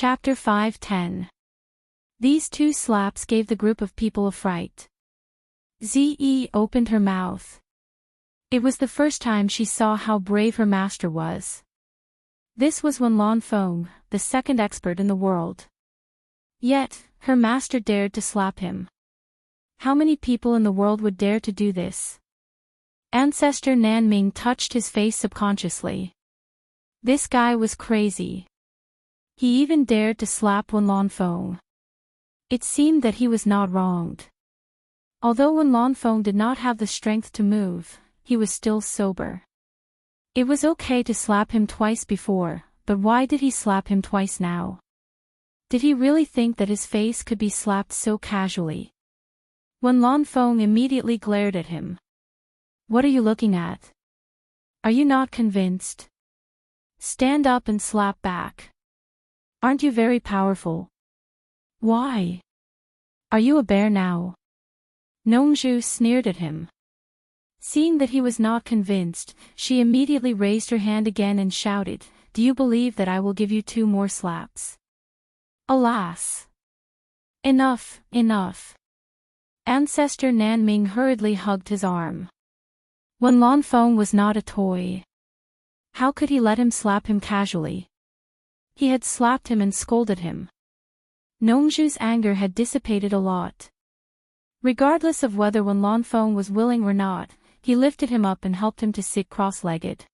Chapter 5:10. These two slaps gave the group of people a fright. Ze opened her mouth. It was the first time she saw how brave her master was. This was Wen Lanfeng, the second expert in the world. Yet, her master dared to slap him. How many people in the world would dare to do this? Ancestor Nanming touched his face subconsciously. This guy was crazy. He even dared to slap Wen Lanfeng. It seemed that he was not wronged. Although Wen Lanfeng did not have the strength to move, he was still sober. It was okay to slap him twice before, but why did he slap him twice now? Did he really think that his face could be slapped so casually? Wen Lanfeng immediately glared at him. What are you looking at? Are you not convinced? Stand up and slap back. Aren't you very powerful? Why? Are you a bear now? Nongzhu sneered at him. Seeing that he was not convinced, she immediately raised her hand again and shouted, "Do you believe that I will give you 2 more slaps?" Alas! Enough, enough. Ancestor Nanming hurriedly hugged his arm. Wen Lanfeng was not a toy. How could he let him slap him casually? He had slapped him and scolded him. Nongzhu's anger had dissipated a lot. Regardless of whether Wen Lanfeng was willing or not, he lifted him up and helped him to sit cross-legged.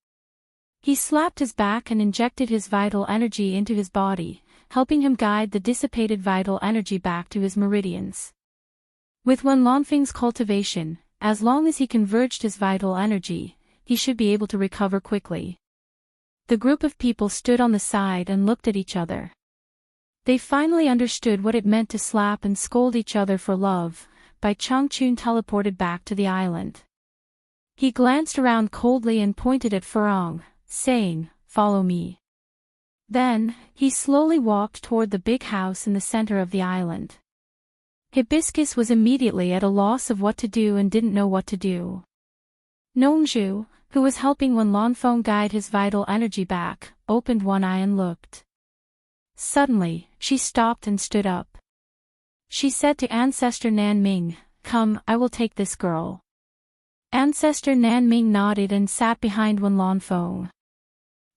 He slapped his back and injected his vital energy into his body, helping him guide the dissipated vital energy back to his meridians. With Wen Lanfeng's cultivation, as long as he converged his vital energy, he should be able to recover quickly. The group of people stood on the side and looked at each other. They finally understood what it meant to slap and scold each other for love. Bai Changchun teleported back to the island. He glanced around coldly and pointed at Furong, saying, "Follow me." Then, he slowly walked toward the big house in the center of the island. Hibiscus was immediately at a loss of what to do and didn't know what to do. Nongzhu, who was helping Wen Lanfeng guide his vital energy back, opened one eye and looked. Suddenly, she stopped and stood up. She said to Ancestor Nanming, "Come, I will take this girl." Ancestor Nanming nodded and sat behind Wen Lanfeng.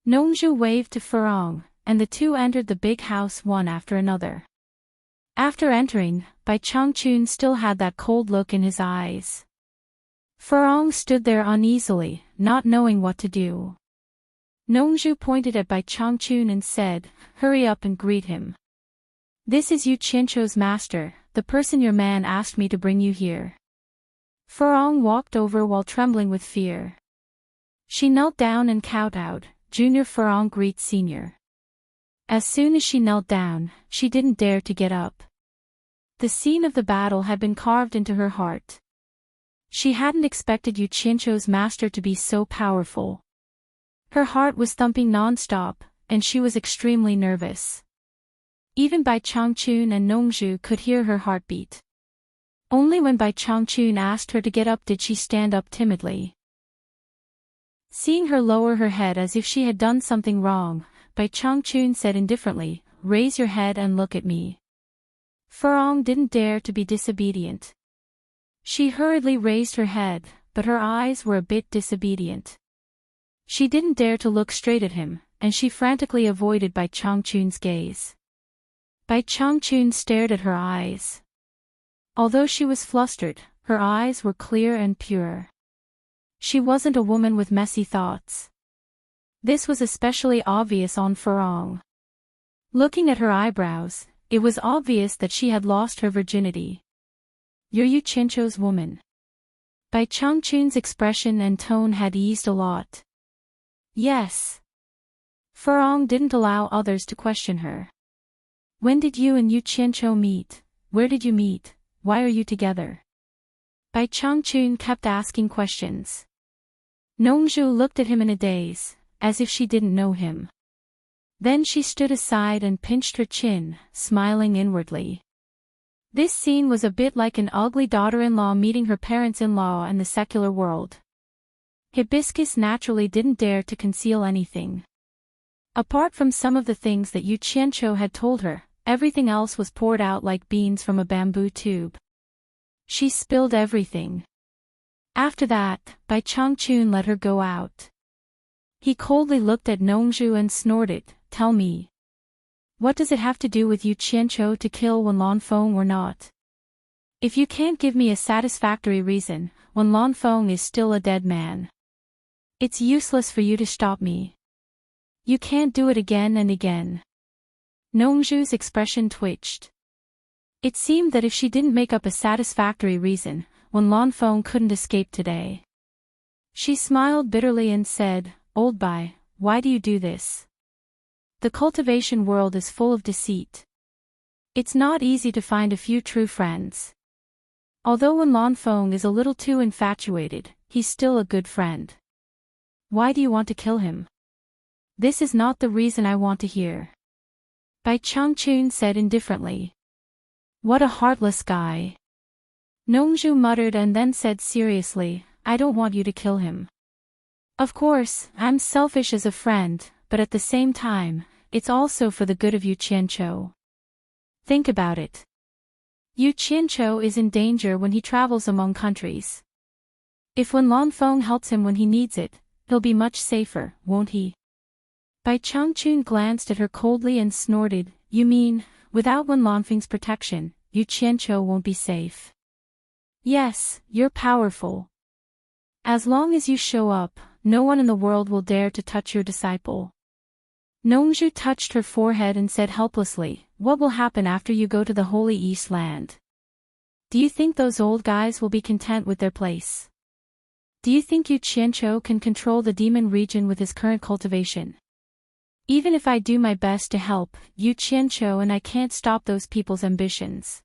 Nongzhu waved to Furong, and the two entered the big house one after another. After entering, Bai Changchun still had that cold look in his eyes. Furong stood there uneasily, not knowing what to do. Nongzhu pointed at Bai Changchun and said, "Hurry up and greet him. This is Yu Qianzhou's master, the person your man asked me to bring you here." Furong walked over while trembling with fear. She knelt down and kowtowed, "Junior Furong greets Senior." As soon as she knelt down, she didn't dare to get up. The scene of the battle had been carved into her heart. She hadn't expected Yu Qianzhou's master to be so powerful. Her heart was thumping non-stop, and she was extremely nervous. Even Bai Changchun and Nongzhu could hear her heartbeat. Only when Bai Changchun asked her to get up did she stand up timidly. Seeing her lower her head as if she had done something wrong, Bai Changchun said indifferently, "Raise your head and look at me." Furong didn't dare to be disobedient. She hurriedly raised her head, but her eyes were a bit disobedient. She didn't dare to look straight at him, and she frantically avoided Bai Changchun's gaze. Bai Changchun stared at her eyes. Although she was flustered, her eyes were clear and pure. She wasn't a woman with messy thoughts. This was especially obvious on Furong. Looking at her eyebrows, it was obvious that she had lost her virginity. "You're Yu Qianzhou's woman." Bai Changchun's expression and tone had eased a lot. "Yes." Furong didn't allow others to question her. "When did you and Yu Qianzhou meet? Where did you meet? Why are you together?" Bai Changchun kept asking questions. Nongzhu looked at him in a daze, as if she didn't know him. Then she stood aside and pinched her chin, smiling inwardly. This scene was a bit like an ugly daughter-in-law meeting her parents-in-law in the secular world. Hibiscus naturally didn't dare to conceal anything. Apart from some of the things that Yu Qianqiu had told her, everything else was poured out like beans from a bamboo tube. She spilled everything. After that, Bai Changchun let her go out. He coldly looked at Nongzhu and snorted, "Tell me. What does it have to do with Yu Qianqiu to kill Wen Lanfeng or not? If you can't give me a satisfactory reason, Wen Lanfeng is still a dead man. It's useless for you to stop me. You can't do it again and again." Nongzhu's expression twitched. It seemed that if she didn't make up a satisfactory reason, Wen Lanfeng couldn't escape today. She smiled bitterly and said, "Old Bai, why do you do this? The cultivation world is full of deceit. It's not easy to find a few true friends. Although Wen Lanfeng is a little too infatuated, he's still a good friend. Why do you want to kill him?" "This is not the reason I want to hear," Bai Changchun said indifferently. "What a heartless guy." Nongzhu muttered and then said seriously, "I don't want you to kill him. Of course, I'm selfish as a friend, but at the same time, it's also for the good of Yu Qianqiu. Think about it. Yu Qianqiu is in danger when he travels among countries. If Wen Lanfeng helps him when he needs it, he'll be much safer, won't he?" Bai Changchun glanced at her coldly and snorted, "You mean, without Wen Lanfeng's protection, Yu Qianqiu won't be safe?" "Yes, you're powerful. As long as you show up, no one in the world will dare to touch your disciple." Nongzhu touched her forehead and said helplessly, "What will happen after you go to the Holy East Land? Do you think those old guys will be content with their place? Do you think Yu Qianqiu can control the demon region with his current cultivation? Even if I do my best to help Yu Qianqiu, and I can't stop those people's ambitions.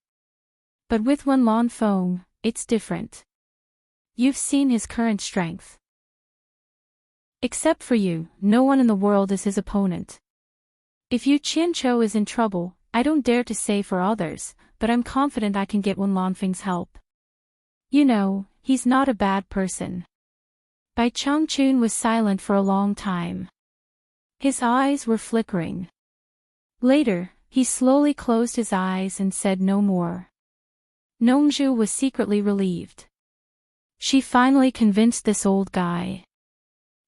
But with Wen Lanfeng, it's different. You've seen his current strength. Except for you, no one in the world is his opponent. If Yu Qianqiu is in trouble, I don't dare to say for others, but I'm confident I can get Wen Lanfeng's help. You know, he's not a bad person." Bai Changchun was silent for a long time. His eyes were flickering. Later, he slowly closed his eyes and said no more. Nongzhu was secretly relieved. She finally convinced this old guy.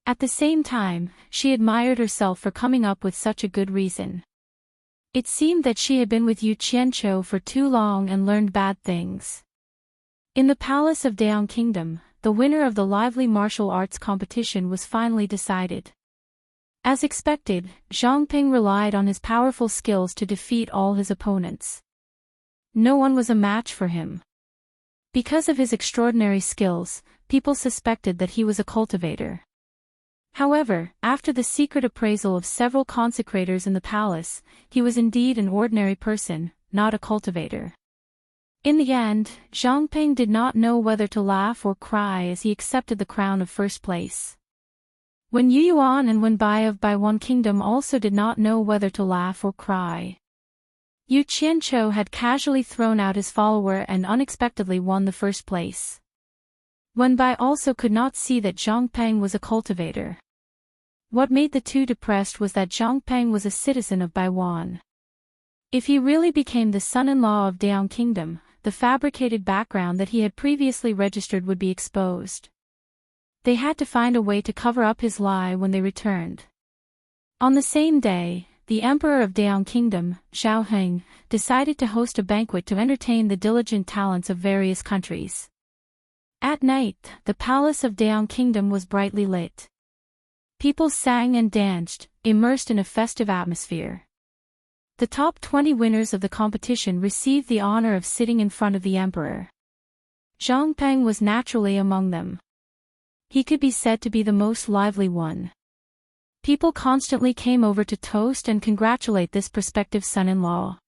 At the same time, she admired herself for coming up with such a good reason. It seemed that she had been with Yu Qianqiu for too long and learned bad things. In the palace of Daong Kingdom, the winner of the lively martial arts competition was finally decided. As expected, Zhang Ping relied on his powerful skills to defeat all his opponents. No one was a match for him. Because of his extraordinary skills, people suspected that he was a cultivator. However, after the secret appraisal of several consecrators in the palace, he was indeed an ordinary person, not a cultivator. In the end, Zhang Ping did not know whether to laugh or cry as he accepted the crown of first place. Wen Yuan and Wen Bai of Baiwan Kingdom also did not know whether to laugh or cry. Yu Qianqiu had casually thrown out his follower and unexpectedly won the first place. Wen Bai also could not see that Zhang Peng was a cultivator. What made the two depressed was that Zhang Peng was a citizen of Baiwan. If he really became the son-in-law of Daong Kingdom, the fabricated background that he had previously registered would be exposed. They had to find a way to cover up his lie when they returned. On the same day, the Emperor of Daong Kingdom, Zhao Heng, decided to host a banquet to entertain the diligent talents of various countries. At night, the palace of Daong Kingdom was brightly lit. People sang and danced, immersed in a festive atmosphere. The top 20 winners of the competition received the honor of sitting in front of the emperor. Zhang Peng was naturally among them. He could be said to be the most lively one. People constantly came over to toast and congratulate this prospective son-in-law.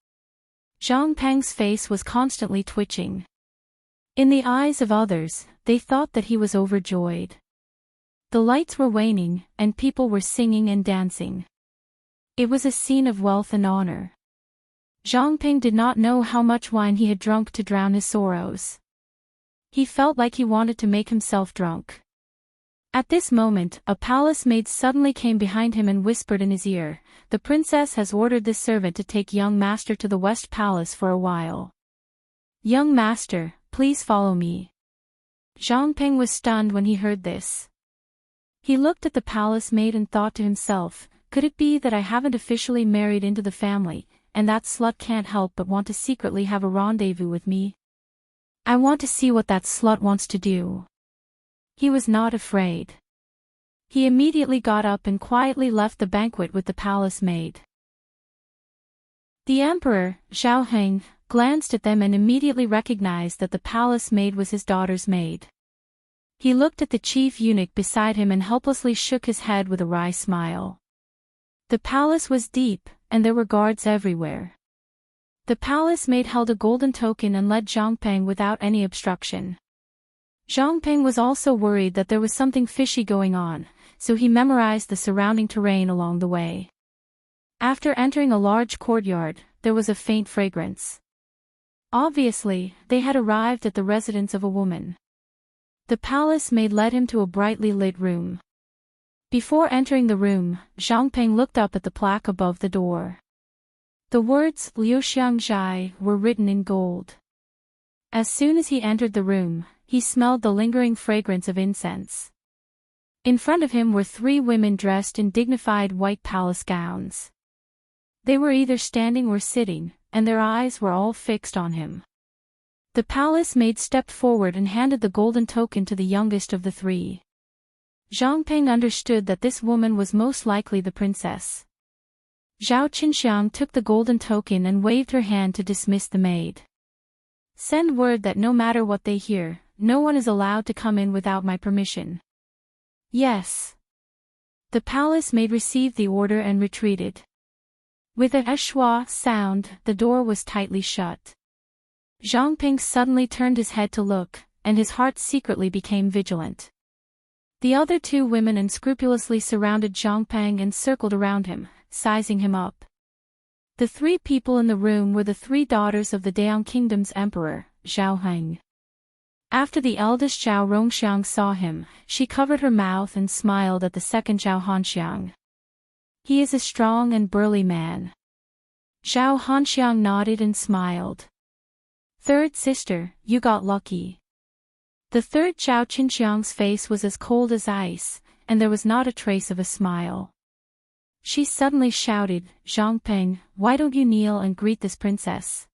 Zhang Peng's face was constantly twitching. In the eyes of others, they thought that he was overjoyed. The lights were waning, and people were singing and dancing. It was a scene of wealth and honor. Zhang Peng did not know how much wine he had drunk to drown his sorrows. He felt like he wanted to make himself drunk. At this moment, a palace maid suddenly came behind him and whispered in his ear, "The princess has ordered this servant to take young master to the West Palace for a while. Young master, please follow me." Zhang Peng was stunned when he heard this. He looked at the palace maid and thought to himself, could it be that I haven't officially married into the family, and that slut can't help but want to secretly have a rendezvous with me? I want to see what that slut wants to do. He was not afraid. He immediately got up and quietly left the banquet with the palace maid. The emperor, Zhao Heng, glanced at them and immediately recognized that the palace maid was his daughter's maid. He looked at the chief eunuch beside him and helplessly shook his head with a wry smile. The palace was deep, and there were guards everywhere. The palace maid held a golden token and led Zhangpeng without any obstruction. Zhangpeng was also worried that there was something fishy going on, so he memorized the surrounding terrain along the way. After entering a large courtyard, there was a faint fragrance. Obviously, they had arrived at the residence of a woman. The palace maid led him to a brightly lit room. Before entering the room, Zhangpeng looked up at the plaque above the door. The words Liu Xiangzhai were written in gold. As soon as he entered the room, he smelled the lingering fragrance of incense. In front of him were three women dressed in dignified white palace gowns. They were either standing or sitting, and their eyes were all fixed on him. The palace maid stepped forward and handed the golden token to the youngest of the three. Zhangpeng understood that this woman was most likely the princess. Zhao Qinxiang took the golden token and waved her hand to dismiss the maid. Send word that no matter what they hear, no one is allowed to come in without my permission. Yes. The palace maid received the order and retreated. With a schwa sound, the door was tightly shut. Zhangpeng suddenly turned his head to look, and his heart secretly became vigilant. The other two women unscrupulously surrounded Zhangpeng and circled around him, sizing him up. The three people in the room were the three daughters of the Daong Kingdom's emperor, Zhao Heng. After the eldest Zhao Rongxiang saw him, she covered her mouth and smiled at the second Zhao Hanxiang. He is a strong and burly man. Zhao Hanxiang nodded and smiled. Third sister, you got lucky. The third Zhao Qinxiang's face was as cold as ice, and there was not a trace of a smile. She suddenly shouted, Zhangpeng, why don't you kneel and greet this princess?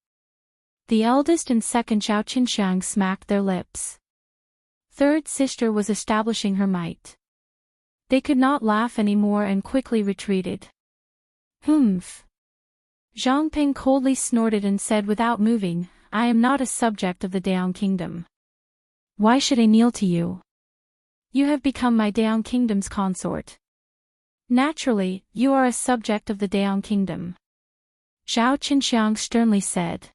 The eldest and second Zhao Qinxiang smacked their lips. Third sister was establishing her might. They could not laugh anymore and quickly retreated. Humph. Zhangpeng coldly snorted and said without moving, I am not a subject of the Daong Kingdom. Why should I kneel to you? You have become my Daong Kingdom's consort. Naturally, you are a subject of the Daong Kingdom. Zhao Qinxiang sternly said.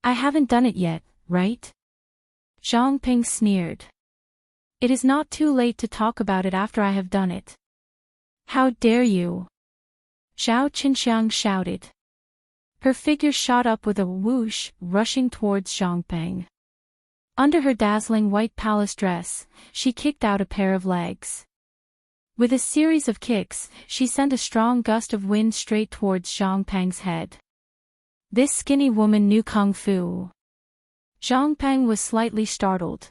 I haven't done it yet, right? Zhangpeng sneered. It is not too late to talk about it after I have done it. How dare you? Zhao Qinxiang shouted. Her figure shot up with a whoosh, rushing towards Zhangpeng. Under her dazzling white palace dress, she kicked out a pair of legs. With a series of kicks, she sent a strong gust of wind straight towards Zhangpeng's head. This skinny woman knew kung fu. Zhangpeng was slightly startled.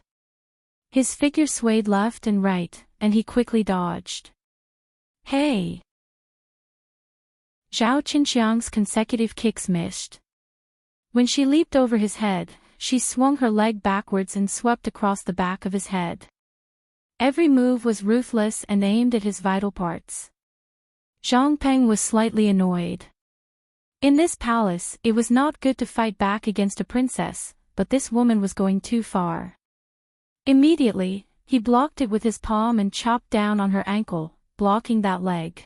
His figure swayed left and right, and he quickly dodged. Hey! Zhao Qinxiang's consecutive kicks missed. When she leaped over his head, she swung her leg backwards and swept across the back of his head. Every move was ruthless and aimed at his vital parts. Zhangpeng was slightly annoyed. In this palace, it was not good to fight back against a princess, but this woman was going too far. Immediately, he blocked it with his palm and chopped down on her ankle, blocking that leg.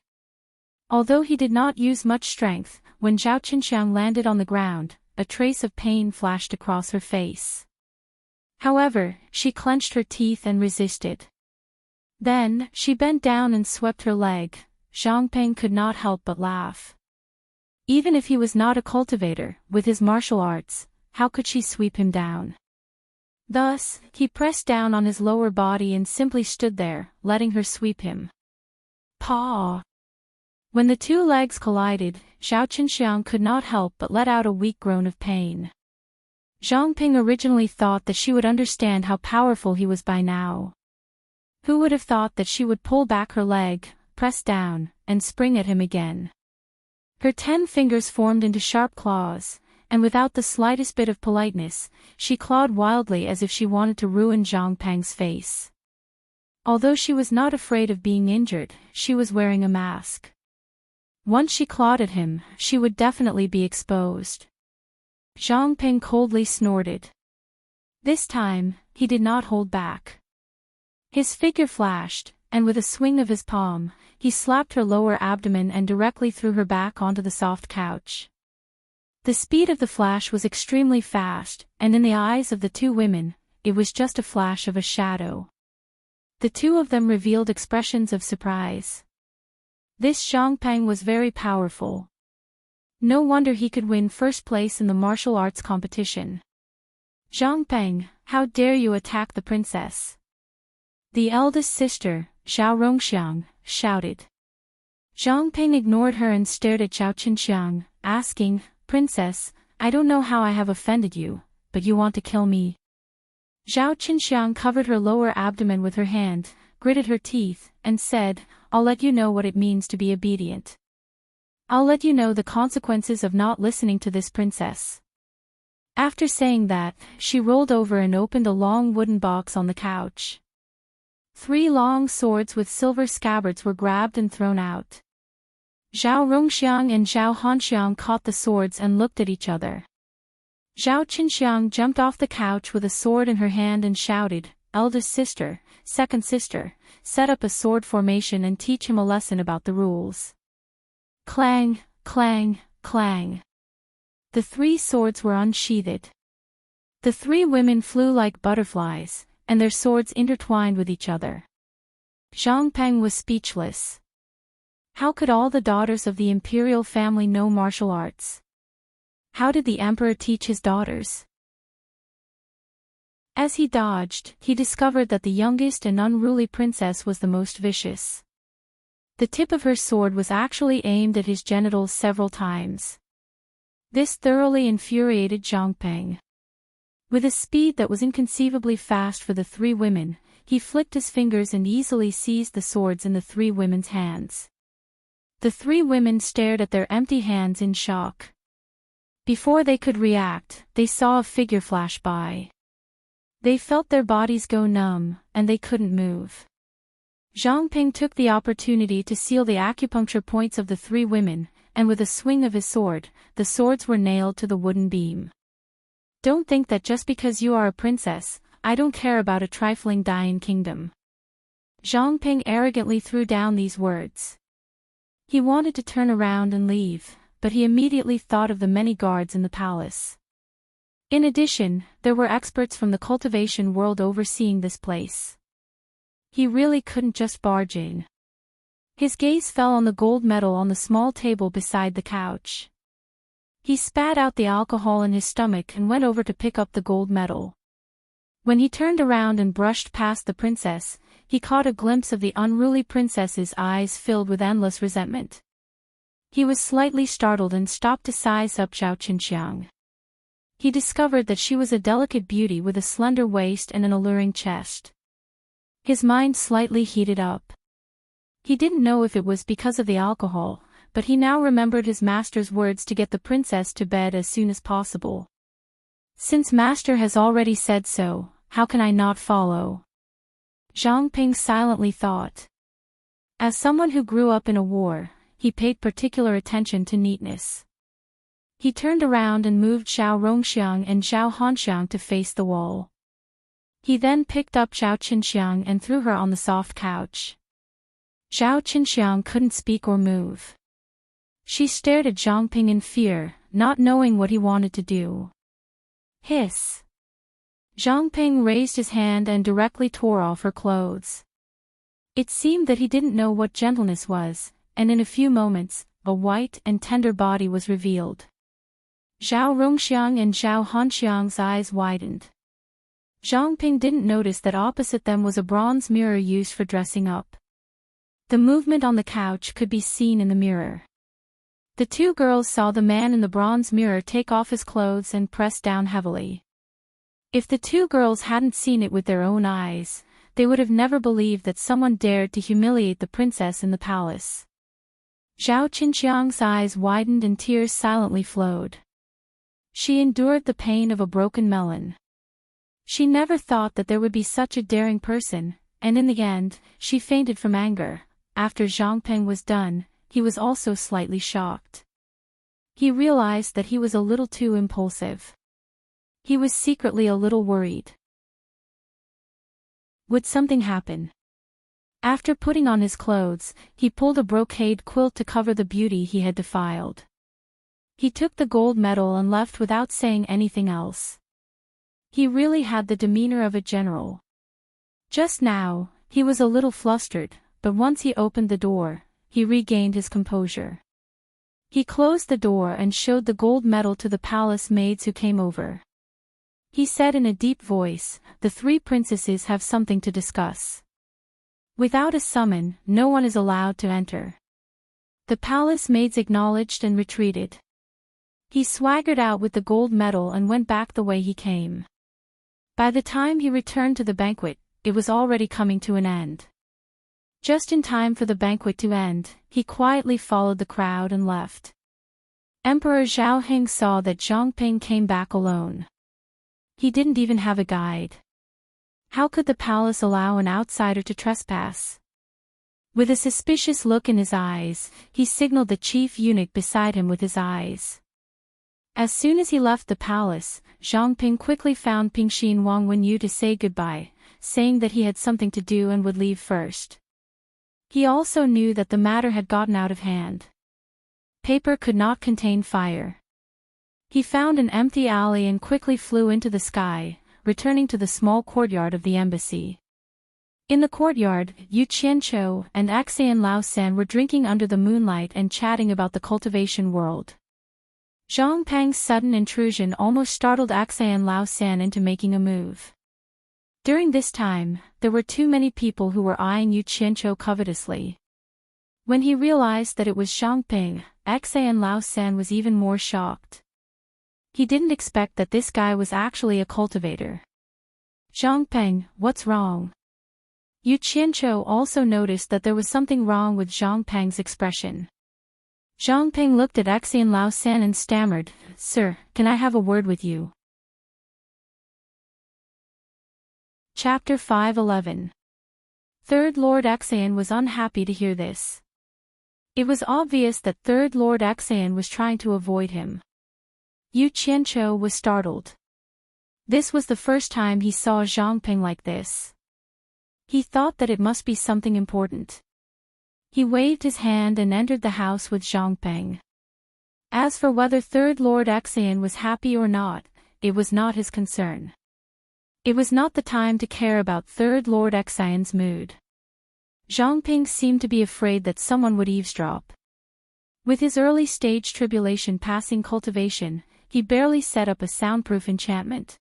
Although he did not use much strength, when Zhao Qinxiang landed on the ground, a trace of pain flashed across her face. However, she clenched her teeth and resisted. Then, she bent down and swept her leg. Zhangpeng could not help but laugh. Even if he was not a cultivator, with his martial arts, how could she sweep him down? Thus, he pressed down on his lower body and simply stood there, letting her sweep him. Paw! When the two legs collided, Zhao Qinxiang could not help but let out a weak groan of pain. Zhang Ping originally thought that she would understand how powerful he was by now. Who would have thought that she would pull back her leg, press down, and spring at him again? Her 10 fingers formed into sharp claws, and without the slightest bit of politeness, she clawed wildly as if she wanted to ruin Zhang Peng's face. Although she was not afraid of being injured, she was wearing a mask. Once she clawed at him, she would definitely be exposed. Zhang Peng coldly snorted. This time, he did not hold back. His figure flashed, and with a swing of his palm, he slapped her lower abdomen and directly threw her back onto the soft couch. The speed of the flash was extremely fast, and in the eyes of the two women, it was just a flash of a shadow. The two of them revealed expressions of surprise. This Zhang Peng was very powerful. No wonder he could win first place in the martial arts competition. Zhang Peng, how dare you attack the princess? The eldest sister, Zhao Rongxiang, shouted. Zhang Peng ignored her and stared at Zhao Qinxiang, asking, Princess, I don't know how I have offended you, but you want to kill me? Zhao Qinxiang covered her lower abdomen with her hand, gritted her teeth, and said, I'll let you know what it means to be obedient. I'll let you know the consequences of not listening to this princess. After saying that, she rolled over and opened a long wooden box on the couch. 3 long swords with silver scabbards were grabbed and thrown out. Zhao Rongxiang and Zhao Hanxiang caught the swords and looked at each other. Zhao Qinxiang jumped off the couch with a sword in her hand and shouted, Eldest sister, second sister, set up a sword formation and teach him a lesson about the rules. Clang, clang, clang. The 3 swords were unsheathed. The 3 women flew like butterflies, and their swords intertwined with each other. Zhang Peng was speechless. How could all the daughters of the imperial family know martial arts? How did the emperor teach his daughters? As he dodged, he discovered that the youngest and unruly princess was the most vicious. The tip of her sword was actually aimed at his genitals several times. This thoroughly infuriated Zhang Peng. With a speed that was inconceivably fast for the 3 women, he flicked his fingers and easily seized the swords in the 3 women's hands. The 3 women stared at their empty hands in shock. Before they could react, they saw a figure flash by. They felt their bodies go numb, and they couldn't move. Zhang Ping took the opportunity to seal the acupuncture points of the 3 women, and with a swing of his sword, the swords were nailed to the wooden beam. Don't think that just because you are a princess, I don't care about a trifling Dian kingdom. Zhang Ping arrogantly threw down these words. He wanted to turn around and leave, but he immediately thought of the many guards in the palace. In addition, there were experts from the cultivation world overseeing this place. He really couldn't just barge in. His gaze fell on the gold medal on the small table beside the couch. He spat out the alcohol in his stomach and went over to pick up the gold medal. When he turned around and brushed past the princess, he caught a glimpse of the unruly princess's eyes filled with endless resentment. He was slightly startled and stopped to size up Zhao Qinxiang. He discovered that she was a delicate beauty with a slender waist and an alluring chest. His mind slightly heated up. He didn't know if it was because of the alcohol, but he now remembered his master's words to get the princess to bed as soon as possible. Since master has already said so, how can I not follow? Zhang Ping silently thought. As someone who grew up in a war, he paid particular attention to neatness. He turned around and moved Zhao Rongxiang and Zhao Hanxiang to face the wall. He then picked up Zhao Qinxiang and threw her on the soft couch. Zhao Qinxiang couldn't speak or move. She stared at Zhang Ping in fear, not knowing what he wanted to do. Hiss! Zhang Ping raised his hand and directly tore off her clothes. It seemed that he didn't know what gentleness was, and in a few moments, a white and tender body was revealed. Zhao Rongxiang and Zhao Hanxiang's eyes widened. Zhang Ping didn't notice that opposite them was a bronze mirror used for dressing up. The movement on the couch could be seen in the mirror. The two girls saw the man in the bronze mirror take off his clothes and press down heavily. If the two girls hadn't seen it with their own eyes, they would have never believed that someone dared to humiliate the princess in the palace. Zhao Qinxiang's eyes widened and tears silently flowed. She endured the pain of a broken melon. She never thought that there would be such a daring person, and in the end, she fainted from anger. After Zhang Ping was done, he was also slightly shocked. He realized that he was a little too impulsive. He was secretly a little worried. Would something happen? After putting on his clothes, he pulled a brocade quilt to cover the beauty he had defiled. He took the gold medal and left without saying anything else. He really had the demeanor of a general. Just now, he was a little flustered, but once he opened the door, he regained his composure. He closed the door and showed the gold medal to the palace maids who came over. He said in a deep voice, "The three princesses have something to discuss." Without a summon, no one is allowed to enter. The palace maids acknowledged and retreated. He swaggered out with the gold medal and went back the way he came. By the time he returned to the banquet, it was already coming to an end. Just in time for the banquet to end, he quietly followed the crowd and left. Emperor Zhao Heng saw that Zhang Ping came back alone. He didn't even have a guide. How could the palace allow an outsider to trespass? With a suspicious look in his eyes, he signaled the chief eunuch beside him with his eyes. As soon as he left the palace, Zhang Ping quickly found Pingxi and Wang Wenyu to say goodbye, saying that he had something to do and would leave first. He also knew that the matter had gotten out of hand. Paper could not contain fire. He found an empty alley and quickly flew into the sky, returning to the small courtyard of the embassy. In the courtyard, Yu Qianqiu and Axan Lao San were drinking under the moonlight and chatting about the cultivation world. Zhang Peng's sudden intrusion almost startled Axan Lao San into making a move. During this time, there were too many people who were eyeing Yu Qianqiu covetously. When he realized that it was Zhang Ping, Axan Lao San was even more shocked. He didn't expect that this guy was actually a cultivator. "Zhang Peng, what's wrong?" Yu Qianqiu also noticed that there was something wrong with Zhang Peng's expression. Zhang Peng looked at Axan Lao San and stammered, "Sir, can I have a word with you?" Chapter 5:11. Third Lord Axan was unhappy to hear this. It was obvious that Third Lord Axan was trying to avoid him. Yu Qianqiu was startled. This was the first time he saw Zhang Ping like this. He thought that it must be something important. He waved his hand and entered the house with Zhang Ping. As for whether Third Lord Axan was happy or not, it was not his concern. It was not the time to care about Third Lord Axan's mood. Zhang Ping seemed to be afraid that someone would eavesdrop. With his early stage tribulation passing cultivation, he barely set up a soundproof enchantment.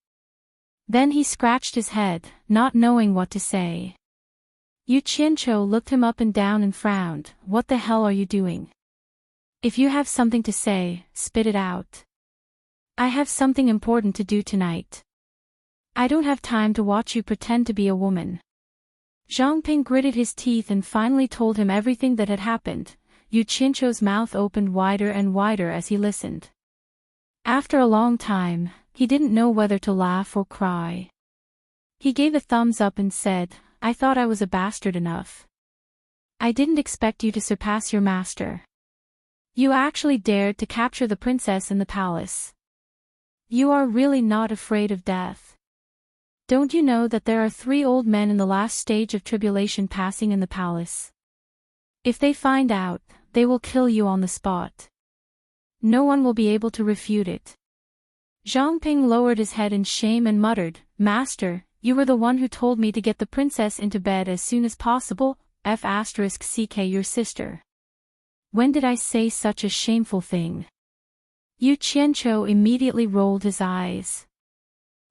Then he scratched his head, not knowing what to say. Yu Qianqiu looked him up and down and frowned. "What the hell are you doing? If you have something to say, spit it out. I have something important to do tonight. I don't have time to watch you pretend to be a woman." Zhang Ping gritted his teeth and finally told him everything that had happened. Yu Qianqiu's mouth opened wider and wider as he listened. After a long time, he didn't know whether to laugh or cry. He gave a thumbs up and said, "I thought I was a bastard enough. I didn't expect you to surpass your master. You actually dared to capture the princess in the palace. You are really not afraid of death. Don't you know that there are 3 old men in the last stage of tribulation passing in the palace? If they find out, they will kill you on the spot. No one will be able to refute it." Zhang Ping lowered his head in shame and muttered, "Master, you were the one who told me to get the princess into bed as soon as possible, *CK your sister. When did I say such a shameful thing?" Yu Qianqiu immediately rolled his eyes.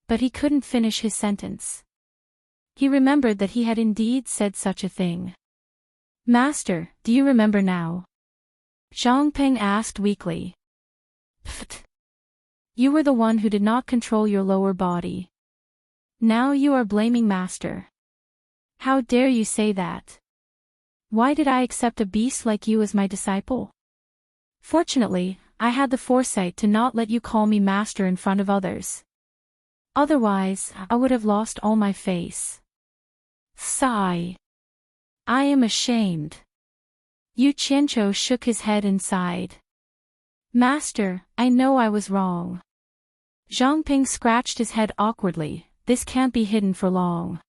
But he couldn't finish his sentence. He remembered that he had indeed said such a thing. Master, do you remember now? Zhang Peng asked weakly. Pfft. You were the one who did not control your lower body. Now you are blaming Master. How dare you say that? Why did I accept a beast like you as my disciple? Fortunately, I had the foresight to not let you call me Master in front of others. Otherwise, I would have lost all my face. Sigh. I am ashamed. Yu Qianqiu shook his head and sighed. Master, I know I was wrong. Zhang Ping scratched his head awkwardly. This can't be hidden for long.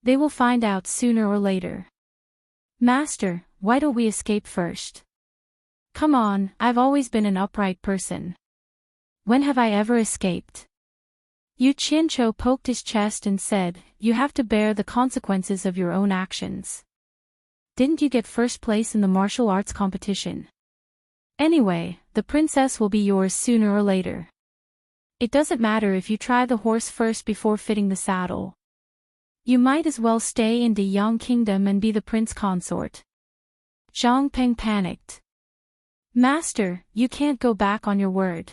They will find out sooner or later. Master, why don't we escape first? Come on, I've always been an upright person. When have I ever escaped? Yu Qianqiu poked his chest and said, you have to bear the consequences of your own actions. Didn't you get first place in the martial arts competition? Anyway, the princess will be yours sooner or later. It doesn't matter if you try the horse first before fitting the saddle. You might as well stay in the Yang Kingdom and be the prince consort. Zhang Peng panicked. Master, you can't go back on your word.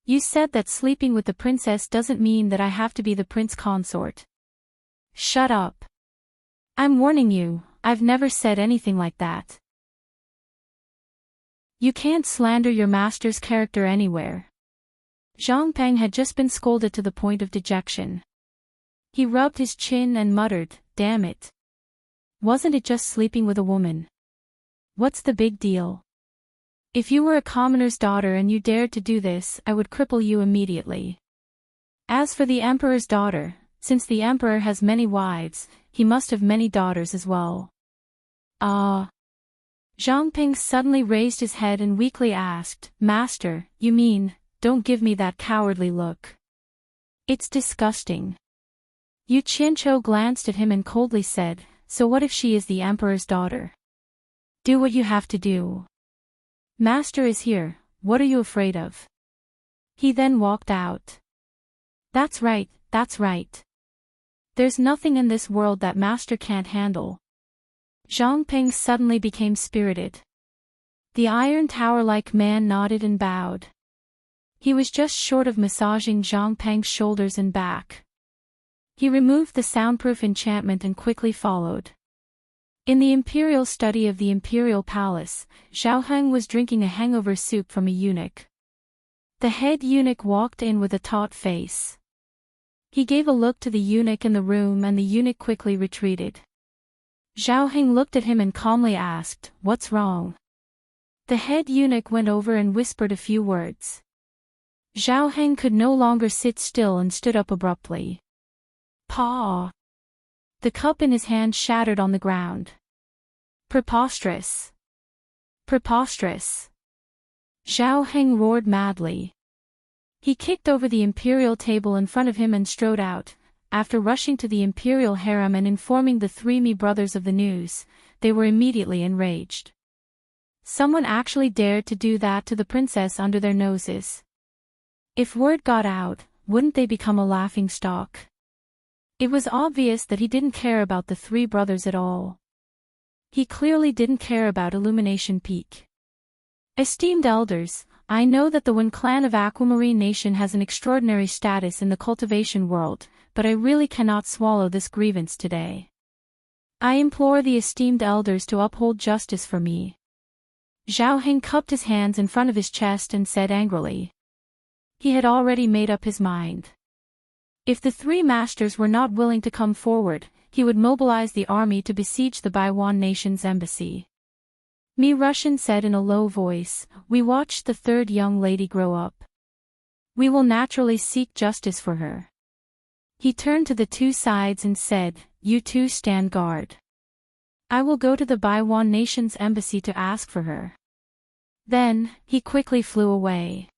You said that sleeping with the princess doesn't mean that I have to be the prince consort. Shut up. I'm warning you, I've never said anything like that. You can't slander your master's character anywhere. Zhang Peng had just been scolded to the point of dejection. He rubbed his chin and muttered, damn it. Wasn't it just sleeping with a woman? What's the big deal? If you were a commoner's daughter and you dared to do this, I would cripple you immediately. As for the emperor's daughter, since the emperor has many wives, he must have many daughters as well. Ah. Zhang Ping suddenly raised his head and weakly asked, Master, you mean, don't give me that cowardly look. It's disgusting. Yu Qianqiu glanced at him and coldly said, so what if she is the emperor's daughter? Do what you have to do. Master is here, what are you afraid of? He then walked out. That's right, that's right. There's nothing in this world that Master can't handle. Zhang Ping suddenly became spirited. The iron tower-like man nodded and bowed. He was just short of massaging Zhang Peng's shoulders and back. He removed the soundproof enchantment and quickly followed. In the imperial study of the imperial palace, Zhao Heng was drinking a hangover soup from a eunuch. The head eunuch walked in with a taut face. He gave a look to the eunuch in the room and the eunuch quickly retreated. Zhao Heng looked at him and calmly asked, what's wrong? The head eunuch went over and whispered a few words. Zhao Heng could no longer sit still and stood up abruptly. Paw! The cup in his hand shattered on the ground. Preposterous! Preposterous! Zhao Heng roared madly. He kicked over the imperial table in front of him and strode out. After rushing to the imperial harem and informing the three Mi brothers of the news, they were immediately enraged. Someone actually dared to do that to the princess under their noses. If word got out, wouldn't they become a laughingstock? It was obvious that he didn't care about the three brothers at all. He clearly didn't care about Illumination Peak. Esteemed elders, I know that the Wen clan of Aquamarine Nation has an extraordinary status in the cultivation world, but I really cannot swallow this grievance today. I implore the esteemed elders to uphold justice for me. Zhao Heng cupped his hands in front of his chest and said angrily. He had already made up his mind. If the three masters were not willing to come forward, he would mobilize the army to besiege the Baiwan nation's embassy. Mi Russian said in a low voice, we watched the third young lady grow up. We will naturally seek justice for her. He turned to the two sides and said, you two stand guard. I will go to the Baiwan nation's embassy to ask for her. Then, he quickly flew away.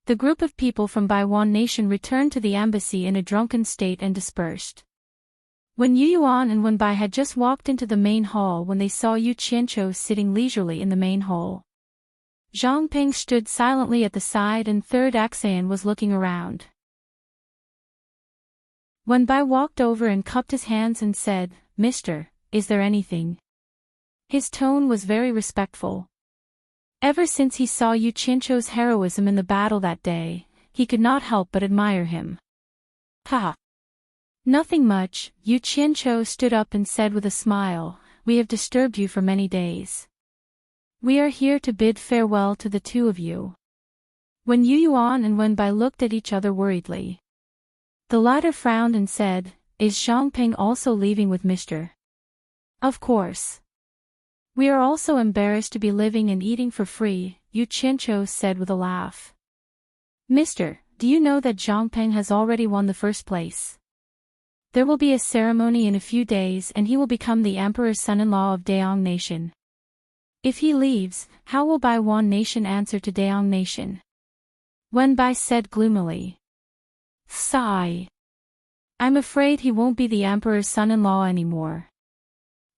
The group of people from Baiwan Nation returned to the embassy in a drunken state and dispersed. When Yu Yuan and Wen Bai had just walked into the main hall when they saw Yu Qianqiu sitting leisurely in the main hall. Zhang Ping stood silently at the side and Third Axian was looking around. Wenbai walked over and cupped his hands and said, "Mister, is there anything?" His tone was very respectful. Ever since he saw Yu Qianzhou's heroism in the battle that day, he could not help but admire him. "Ha! Nothing much," Yu Qianzhou stood up and said with a smile, "we have disturbed you for many days. We are here to bid farewell to the two of you." When Yu Yuan and Wenbai looked at each other worriedly, the latter frowned and said, "Is Zhangping also leaving with Mr.?" "Of course. We are also embarrassed to be living and eating for free," Yu Qianzhou said with a laugh. "Mister, do you know that Zhangping has already won the first place? There will be a ceremony in a few days and he will become the emperor's son-in-law of Daong Nation. If he leaves, how will Baiwan Nation answer to Daong Nation?" Wenbai said gloomily. "Sigh. I'm afraid he won't be the emperor's son-in-law anymore.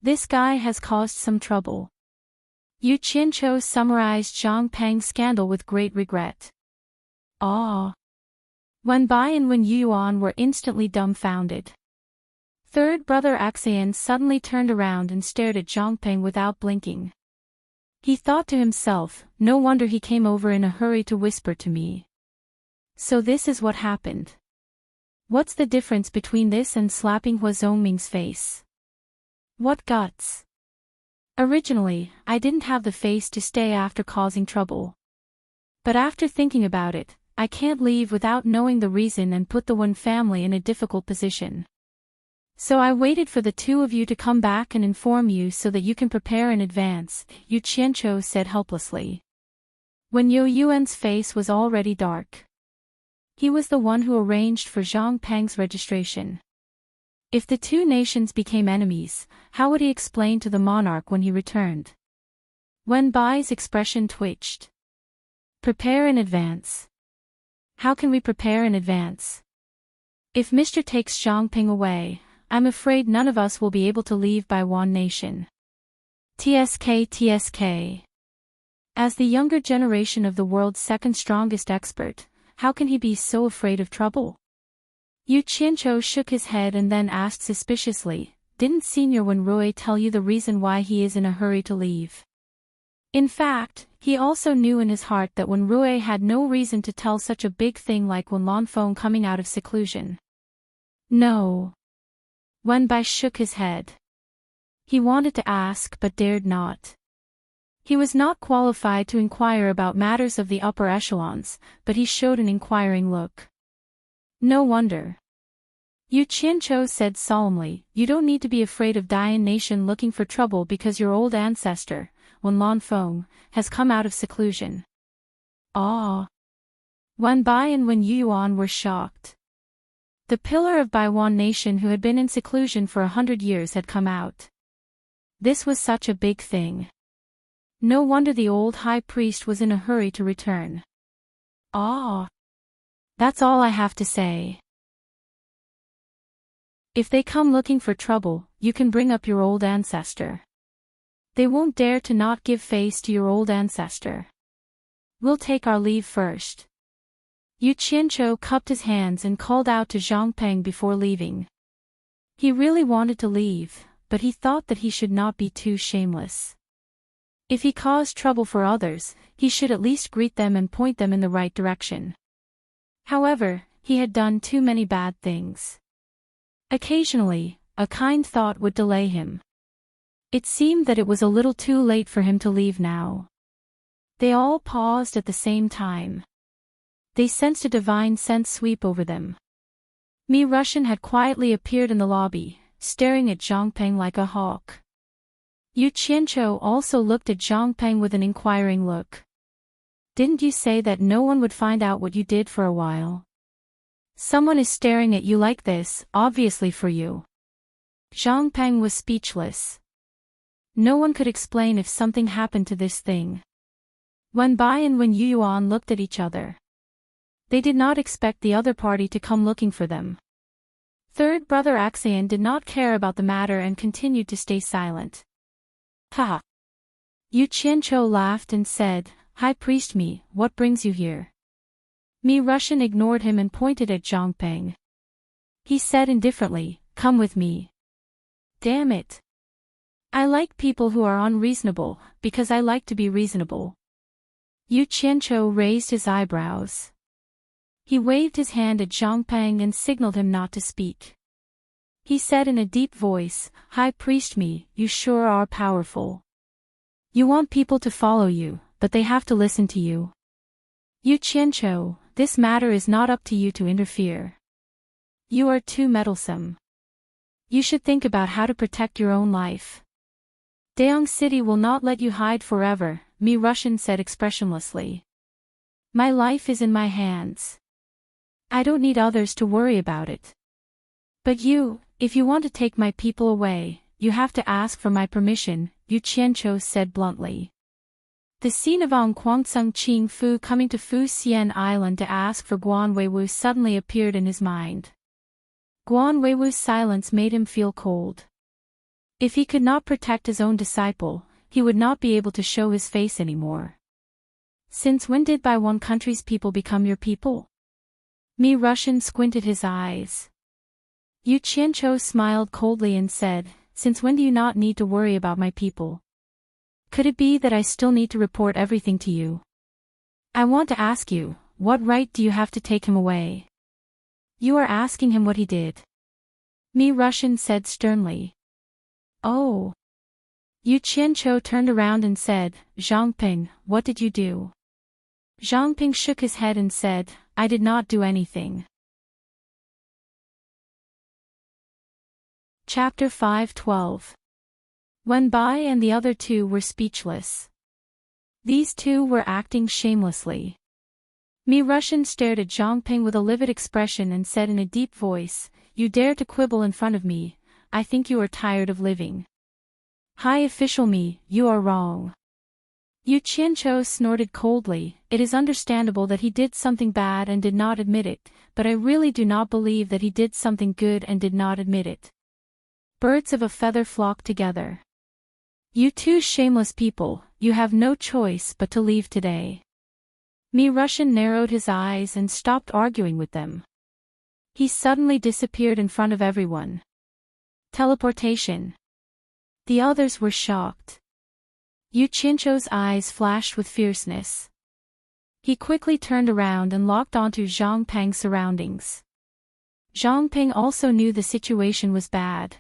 This guy has caused some trouble." Yu Qianzhou summarized Zhang Peng's scandal with great regret. "Ah." Wenbai and Wen Yuan were instantly dumbfounded. Third brother Axian suddenly turned around and stared at Zhang Peng without blinking. He thought to himself, "No wonder he came over in a hurry to whisper to me. So this is what happened. What's the difference between this and slapping Hua Zhongming's face? What guts. Originally, I didn't have the face to stay after causing trouble. But after thinking about it, I can't leave without knowing the reason and put the Wen family in a difficult position. So I waited for the two of you to come back and inform you so that you can prepare in advance," Yu Qianzhou said helplessly. When Yu Yuan's face was already dark. He was the one who arranged for Zhang Peng's registration. If the two nations became enemies, how would he explain to the monarch when he returned? Wenbai's expression twitched. "Prepare in advance. How can we prepare in advance? If Mr. takes Zhangping away, I'm afraid none of us will be able to leave Baiwan Nation. TSK. As the younger generation of the world's second strongest expert, how can he be so afraid of trouble?" Yu Qianzhou shook his head and then asked suspiciously, "Didn't Senior Wen Rui tell you the reason why he is in a hurry to leave?" In fact, he also knew in his heart that Wen Rui had no reason to tell such a big thing like Wen Lanfeng coming out of seclusion. "No." Wenbai shook his head. He wanted to ask but dared not. He was not qualified to inquire about matters of the upper echelons, but he showed an inquiring look. "No wonder." Yu Qianzhou said solemnly, "You don't need to be afraid of Dayan Nation looking for trouble because your old ancestor, Wen Lanfeng, has come out of seclusion." "Ah." Wenbai and Wen Yuan were shocked. The pillar of Baiwan Nation who had been in seclusion for 100 years had come out. This was such a big thing. No wonder the old high priest was in a hurry to return. "Ah." That's all I have to say. If they come looking for trouble, you can bring up your old ancestor. They won't dare to not give face to your old ancestor. We'll take our leave first." Yu Qianzhou cupped his hands and called out to Zhang Peng before leaving. He really wanted to leave, but he thought that he should not be too shameless. If he caused trouble for others, he should at least greet them and point them in the right direction. However, he had done too many bad things. Occasionally, a kind thought would delay him. It seemed that it was a little too late for him to leave now. They all paused at the same time. They sensed a divine sense sweep over them. Mi Russian had quietly appeared in the lobby, staring at Zhang Peng like a hawk. Yu Qianzhou also looked at Zhang Peng with an inquiring look. "Didn't you say that no one would find out what you did for a while? Someone is staring at you like this, obviously for you." Zhang Peng was speechless. No one could explain if something happened to this thing. Wenbai and Wen Yuan looked at each other. They did not expect the other party to come looking for them. Third brother Axian did not care about the matter and continued to stay silent. "Ha!" Yu Qianzhou laughed and said, "High Priest Mi, what brings you here?" Mi Russian ignored him and pointed at Zhang Peng. He said indifferently, "Come with me." Damn it. I like people who are unreasonable, because I like to be reasonable. Yu Qianqiu raised his eyebrows. He waved his hand at Zhangpeng and signaled him not to speak. He said in a deep voice, "High Priest Mi, you sure are powerful. You want people to follow you, but they have to listen to you. Yu Qianqiu, this matter is not up to you to interfere. You are too meddlesome. You should think about how to protect your own life. Daeong City will not let you hide forever," Mi Russian said expressionlessly. "My life is in my hands. I don't need others to worry about it. But you, if you want to take my people away, you have to ask for my permission," Yu Qianqiu said bluntly. The scene of Ong Kwangsung Ching Fu coming to Fu Xian Island to ask for Guan Weiwu suddenly appeared in his mind. Guan Weiwu's silence made him feel cold. If he could not protect his own disciple, he would not be able to show his face anymore. "Since when did by one country's people become your people?" Mi Russian squinted his eyes. Yu Qianqiu smiled coldly and said, "Since when do you not need to worry about my people? Could it be that I still need to report everything to you? I want to ask you, what right do you have to take him away? You are asking him what he did." Mi Russian said sternly. "Oh." Yu Qianqiu turned around and said, "Zhangping, what did you do?" Zhangping shook his head and said, "I did not do anything." Chapter 5:12. Wen Bai and the other two were speechless. These two were acting shamelessly. Mi Russian stared at Zhangping with a livid expression and said in a deep voice, "You dare to quibble in front of me, I think you are tired of living. High official Mi, you are wrong." Yu Qianqiu snorted coldly. "It is understandable that he did something bad and did not admit it, but I really do not believe that he did something good and did not admit it. Birds of a feather flock together. You two shameless people, you have no choice but to leave today." Mi Russian narrowed his eyes and stopped arguing with them. He suddenly disappeared in front of everyone. Teleportation. The others were shocked. Yu Qianqiu's eyes flashed with fierceness. He quickly turned around and locked onto Zhangpeng's surroundings. Zhangpeng also knew the situation was bad.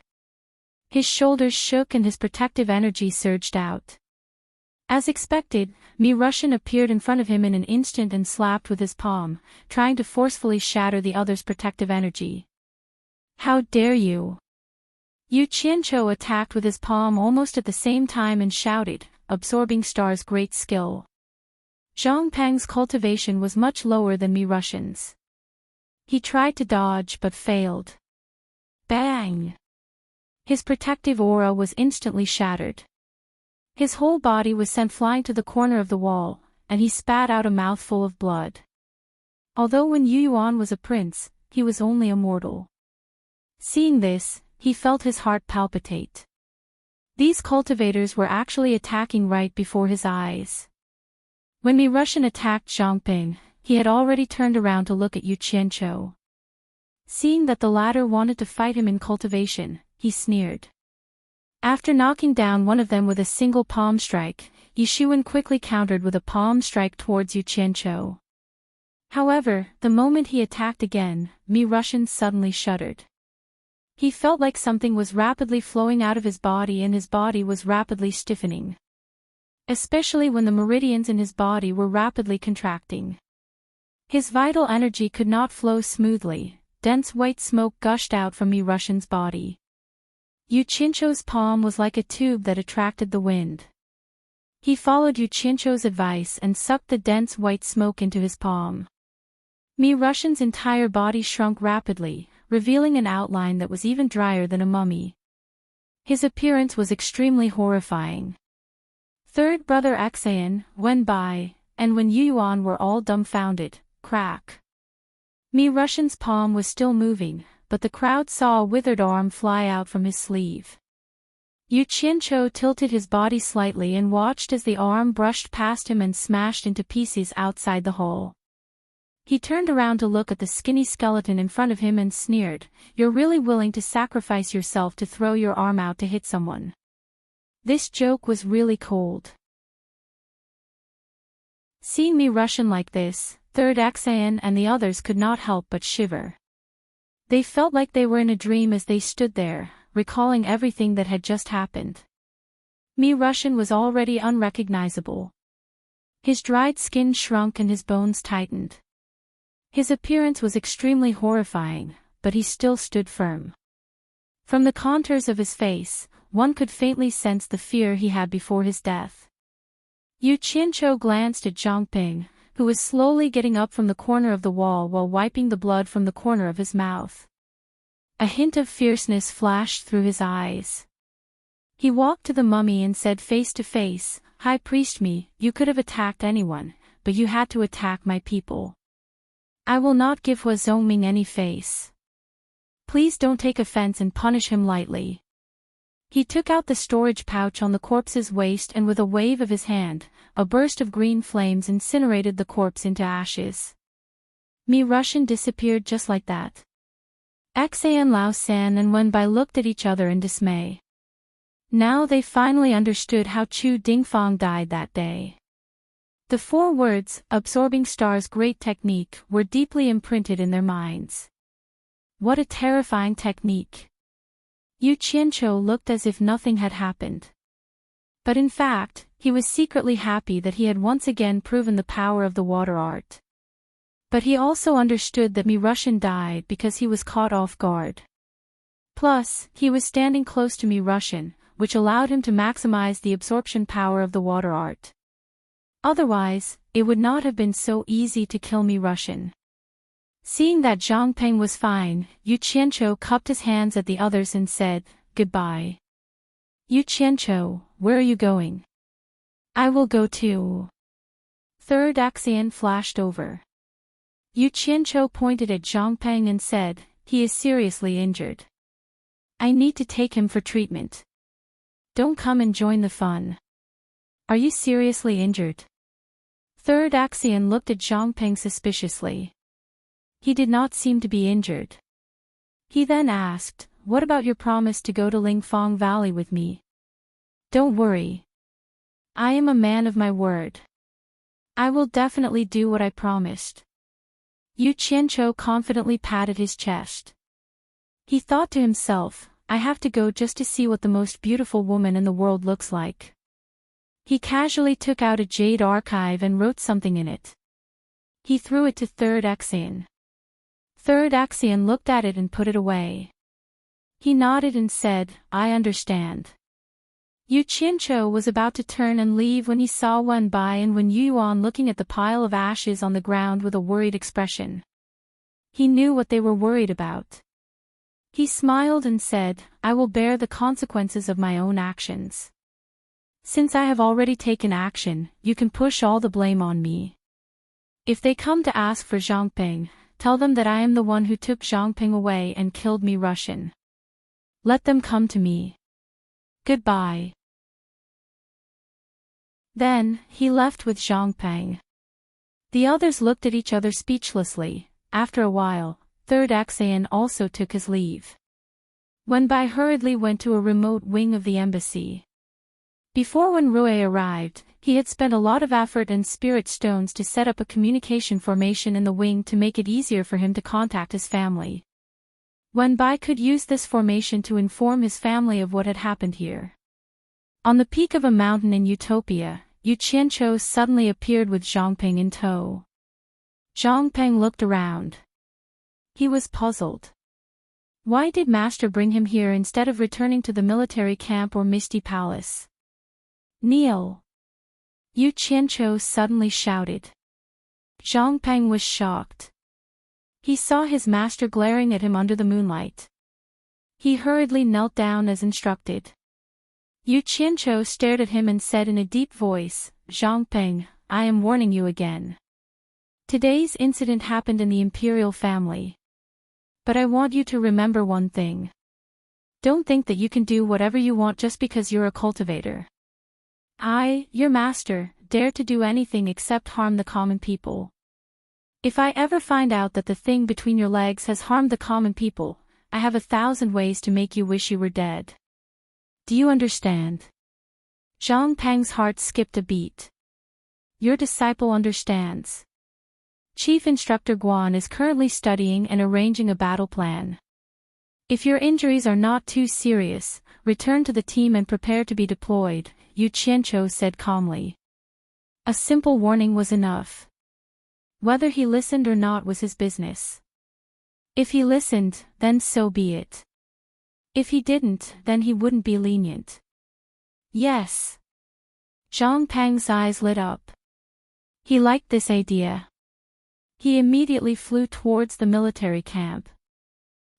His shoulders shook and his protective energy surged out. As expected, Mi Russian appeared in front of him in an instant and slapped with his palm, trying to forcefully shatter the other's protective energy. "How dare you!" Yu Qianqiu attacked with his palm almost at the same time and shouted, absorbing Star's great skill. Zhangpeng's cultivation was much lower than Mi Russian's. He tried to dodge but failed. Bang! His protective aura was instantly shattered. His whole body was sent flying to the corner of the wall, and he spat out a mouthful of blood. Although Wen Yuan was a prince, he was only a mortal. Seeing this, he felt his heart palpitate. These cultivators were actually attacking right before his eyes. When Mi Russian attacked Zhangping, he had already turned around to look at Yu Qianqiu. Seeing that the latter wanted to fight him in cultivation, he sneered. After knocking down one of them with a single palm strike, Yishuan quickly countered with a palm strike towards Yu Qianqiu. However, the moment he attacked again, Mi Russian suddenly shuddered. He felt like something was rapidly flowing out of his body and his body was rapidly stiffening. Especially when the meridians in his body were rapidly contracting. His vital energy could not flow smoothly, dense white smoke gushed out from Mi Russian's body. Yu Qianqiu's palm was like a tube that attracted the wind. He followed Yu Qianqiu's advice and sucked the dense white smoke into his palm. Mi Russian's entire body shrunk rapidly, revealing an outline that was even drier than a mummy. His appearance was extremely horrifying. Third brother Xan, Wen Bai, and Wen Yuan were all dumbfounded. Crack. Mi Russian's palm was still moving, but the crowd saw a withered arm fly out from his sleeve. Yu Qianqiu tilted his body slightly and watched as the arm brushed past him and smashed into pieces outside the hall. He turned around to look at the skinny skeleton in front of him and sneered, "You're really willing to sacrifice yourself to throw your arm out to hit someone." This joke was really cold. Seeing me Russian like this, Third Axan and the others could not help but shiver. They felt like they were in a dream as they stood there, recalling everything that had just happened. Me Russian was already unrecognizable. His dried skin shrunk and his bones tightened. His appearance was extremely horrifying, but he still stood firm. From the contours of his face, one could faintly sense the fear he had before his death. Yu Qianqiu glanced at Zhang Ping, who was slowly getting up from the corner of the wall while wiping the blood from the corner of his mouth. A hint of fierceness flashed through his eyes. He walked to the mummy and said face to face, "High Priest Me, you could have attacked anyone, but you had to attack my people. I will not give Hua Zhongming any face. Please don't take offense and punish him lightly." He took out the storage pouch on the corpse's waist and with a wave of his hand, a burst of green flames incinerated the corpse into ashes. Me Russian disappeared just like that. Xan Lao San and Wenbai looked at each other in dismay. Now they finally understood how Chu Dingfang died that day. The 4 words, "Absorbing Star's great technique," were deeply imprinted in their minds. What a terrifying technique. Yu Qianqiu looked as if nothing had happened. But in fact, he was secretly happy that he had once again proven the power of the water art. But he also understood that Me Russian died because he was caught off guard. Plus, he was standing close to Me Russian, which allowed him to maximize the absorption power of the water art. Otherwise, it would not have been so easy to kill Me Russian. Seeing that Zhang Peng was fine, Yu Qianqiu cupped his hands at the others and said, "Goodbye." "Yu Qianqiu, where are you going?" "I will go too." Third Axian flashed over. Yu Qianqiu pointed at Zhang Peng and said, "He is seriously injured. I need to take him for treatment. Don't come and join the fun." "Are you seriously injured?" Third Axian looked at Zhang Peng suspiciously. He did not seem to be injured. He then asked, "What about your promise to go to Lingfang Valley with me?" "Don't worry. I am a man of my word. I will definitely do what I promised." Yu Qianqiu confidently patted his chest. He thought to himself, "I have to go just to see what the most beautiful woman in the world looks like." He casually took out a jade archive and wrote something in it. He threw it to Third Axian. Third Axian looked at it and put it away. He nodded and said, "I understand." Yu Qianqiu was about to turn and leave when he saw Wenbai and Wen Yuan looking at the pile of ashes on the ground with a worried expression. He knew what they were worried about. He smiled and said, "I will bear the consequences of my own actions. Since I have already taken action, you can push all the blame on me. If they come to ask for Zhang Ping, tell them that I am the one who took Zhang Ping away and killed Me Russian. Let them come to me. Goodbye." Then, he left with Zhang Ping. The others looked at each other speechlessly. After a while, Third Axian also took his leave. Wenbai hurriedly went to a remote wing of the embassy. Before Wen Rui arrived, he had spent a lot of effort and spirit stones to set up a communication formation in the wing to make it easier for him to contact his family. Wenbai could use this formation to inform his family of what had happened here. On the peak of a mountain in Utopia, Yu Qianqiu suddenly appeared with Zhang Ping in tow. Zhang Ping looked around. He was puzzled. Why did Master bring him here instead of returning to the military camp or Misty Palace? "Kneel!" Yu Qianqiu suddenly shouted. Zhang Ping was shocked. He saw his master glaring at him under the moonlight. He hurriedly knelt down as instructed. Yu Qianqiu stared at him and said in a deep voice, "Zhang Ping, I am warning you again. Today's incident happened in the imperial family. But I want you to remember one thing. Don't think that you can do whatever you want just because you're a cultivator. I, your master, dare to do anything except harm the common people. If I ever find out that the thing between your legs has harmed the common people, I have 1,000 ways to make you wish you were dead. Do you understand? Zhang Peng's heart skipped a beat. Your disciple understands. Chief Instructor Guan is currently studying and arranging a battle plan. If your injuries are not too serious, return to the team and prepare to be deployed, Yu Qianqiu said calmly. A simple warning was enough. Whether he listened or not was his business. If he listened, then so be it. If he didn't, then he wouldn't be lenient. Yes. Zhang Peng's eyes lit up. He liked this idea. He immediately flew towards the military camp.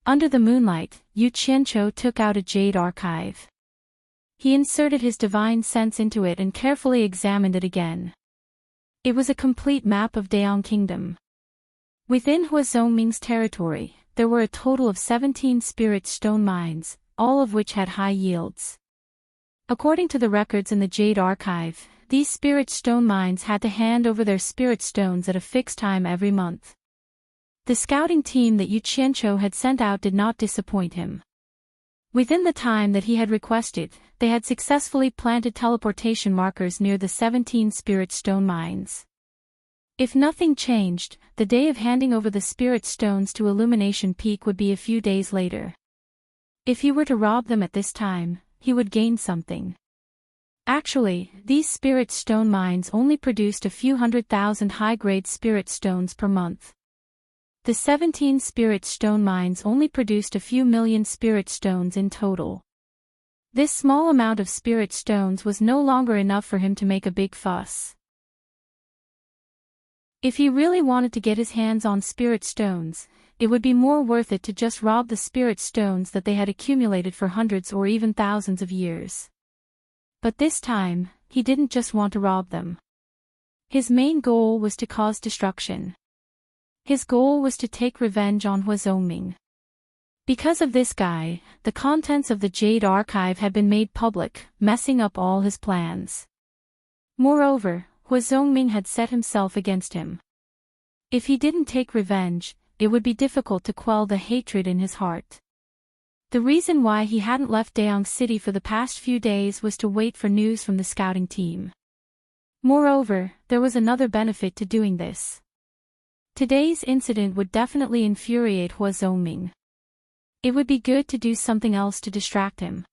Under the moonlight, Yu Qianqiu took out a jade archive. He inserted his divine sense into it and carefully examined it again. It was a complete map of Daong Kingdom. Within Huazhongming's territory, there were a total of 17 spirit stone mines, all of which had high yields. According to the records in the Jade Archive, these spirit stone mines had to hand over their spirit stones at a fixed time every month. The scouting team that Yu Qianqiu had sent out did not disappoint him. Within the time that he had requested, they had successfully planted teleportation markers near the 17 spirit stone mines. If nothing changed, the day of handing over the spirit stones to Illumination Peak would be a few days later. If he were to rob them at this time, he would gain something. Actually, these spirit stone mines only produced a few 100,000 high-grade spirit stones per month. The 17 spirit stone mines only produced a few million spirit stones in total. This small amount of spirit stones was no longer enough for him to make a big fuss. If he really wanted to get his hands on spirit stones, it would be more worth it to just rob the spirit stones that they had accumulated for hundreds or even thousands of years. But this time, he didn't just want to rob them. His main goal was to cause destruction. His goal was to take revenge on Huazhongming. Because of this guy, the contents of the Jade Archive had been made public, messing up all his plans. Moreover, Huazhongming had set himself against him. If he didn't take revenge, it would be difficult to quell the hatred in his heart. The reason why he hadn't left Daong City for the past few days was to wait for news from the scouting team. Moreover, there was another benefit to doing this. Today's incident would definitely infuriate Huazhongming. It would be good to do something else to distract him.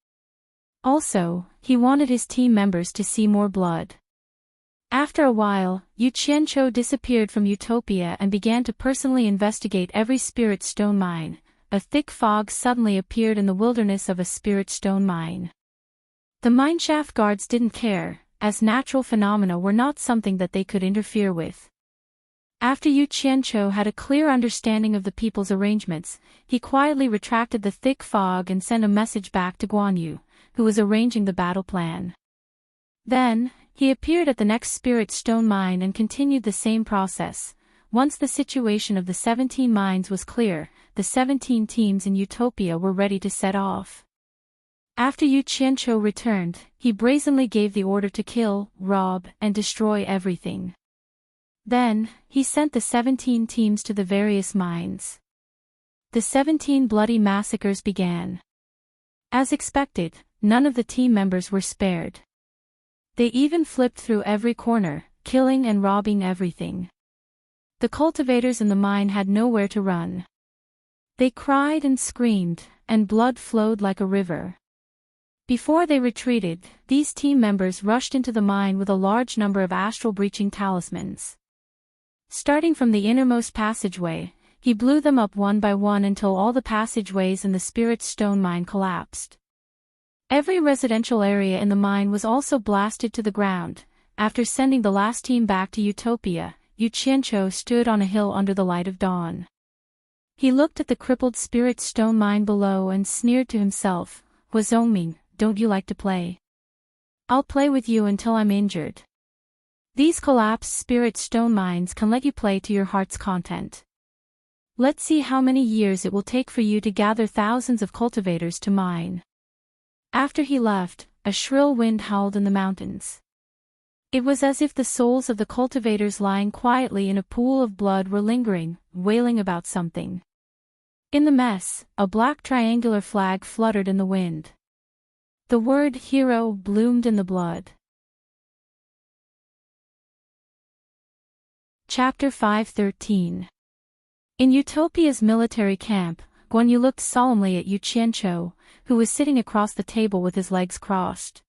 Also, he wanted his team members to see more blood. After a while, Yu Qianqiu disappeared from Utopia and began to personally investigate every spirit stone mine. A thick fog suddenly appeared in the wilderness of a spirit stone mine. The mineshaft guards didn't care, as natural phenomena were not something that they could interfere with. After Yu Qianqiu had a clear understanding of the people's arrangements, he quietly retracted the thick fog and sent a message back to Guan Yu, who was arranging the battle plan. Then, he appeared at the next spirit stone mine and continued the same process. Once the situation of the 17 mines was clear, the 17 teams in Utopia were ready to set off. After Yu Qianqiu returned, he brazenly gave the order to kill, rob, and destroy everything. Then, he sent the 17 teams to the various mines. The 17 bloody massacres began. As expected, none of the team members were spared. They even flipped through every corner, killing and robbing everything. The cultivators in the mine had nowhere to run. They cried and screamed, and blood flowed like a river. Before they retreated, these team members rushed into the mine with a large number of astral-breaching talismans. Starting from the innermost passageway, he blew them up one by one until all the passageways in the spirit stone mine collapsed. Every residential area in the mine was also blasted to the ground. After sending the last team back to Utopia, Yu Qianqiu stood on a hill under the light of dawn. He looked at the crippled spirit stone mine below and sneered to himself, "Huazhongming, don't you like to play? I'll play with you until I'm injured." These collapsed spirit stone mines can let you play to your heart's content. Let's see how many years it will take for you to gather thousands of cultivators to mine. After he left, a shrill wind howled in the mountains. It was as if the souls of the cultivators lying quietly in a pool of blood were lingering, wailing about something. In the mess, a black triangular flag fluttered in the wind. The word hero bloomed in the blood. Chapter 5:13. In Utopia's military camp, Guan Yu looked solemnly at Yu Qianqiu, who was sitting across the table with his legs crossed.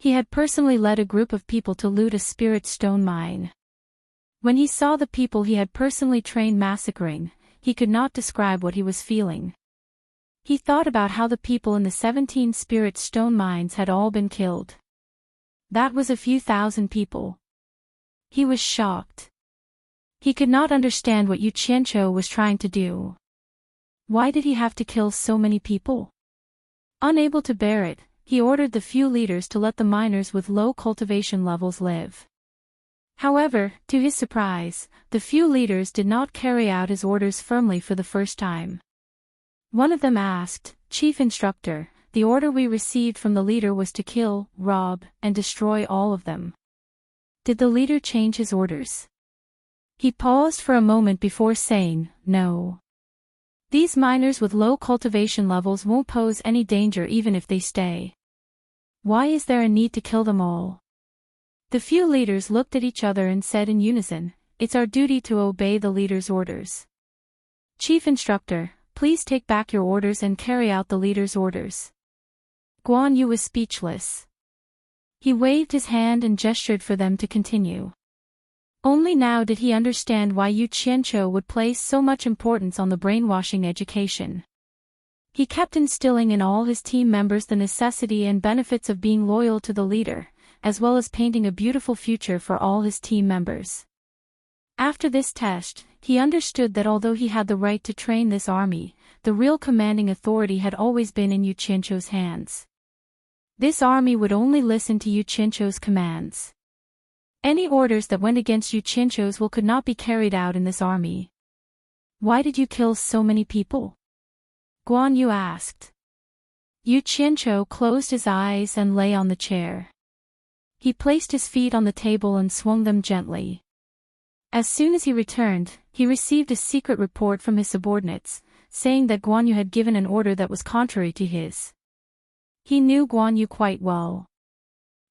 He had personally led a group of people to loot a spirit stone mine. When he saw the people he had personally trained massacring, he could not describe what he was feeling. He thought about how the people in the 17 spirit stone mines had all been killed. That was a few thousand people. He was shocked. He could not understand what Yu Qianqiu was trying to do. Why did he have to kill so many people? Unable to bear it, he ordered the few leaders to let the miners with low cultivation levels live. However, to his surprise, the few leaders did not carry out his orders firmly for the first time. One of them asked, "Chief Instructor, the order we received from the leader was to kill, rob, and destroy all of them. Did the leader change his orders?" He paused for a moment before saying, "No. These miners with low cultivation levels won't pose any danger even if they stay. Why is there a need to kill them all?" The few leaders looked at each other and said in unison, "It's our duty to obey the leader's orders. Chief Instructor, please take back your orders and carry out the leader's orders." Guan Yu was speechless. He waved his hand and gestured for them to continue. Only now did he understand why Yu Qianqiu would place so much importance on the brainwashing education. He kept instilling in all his team members the necessity and benefits of being loyal to the leader, as well as painting a beautiful future for all his team members. After this test, he understood that although he had the right to train this army, the real commanding authority had always been in Yu Qianqiu's hands. This army would only listen to Yu Qianqiu's commands. Any orders that went against Yu Qianqiu's will could not be carried out in this army. "Why did you kill so many people?" Guan Yu asked. Yu Qianqiu closed his eyes and lay on the chair. He placed his feet on the table and swung them gently. As soon as he returned, he received a secret report from his subordinates, saying that Guan Yu had given an order that was contrary to his. He knew Guan Yu quite well.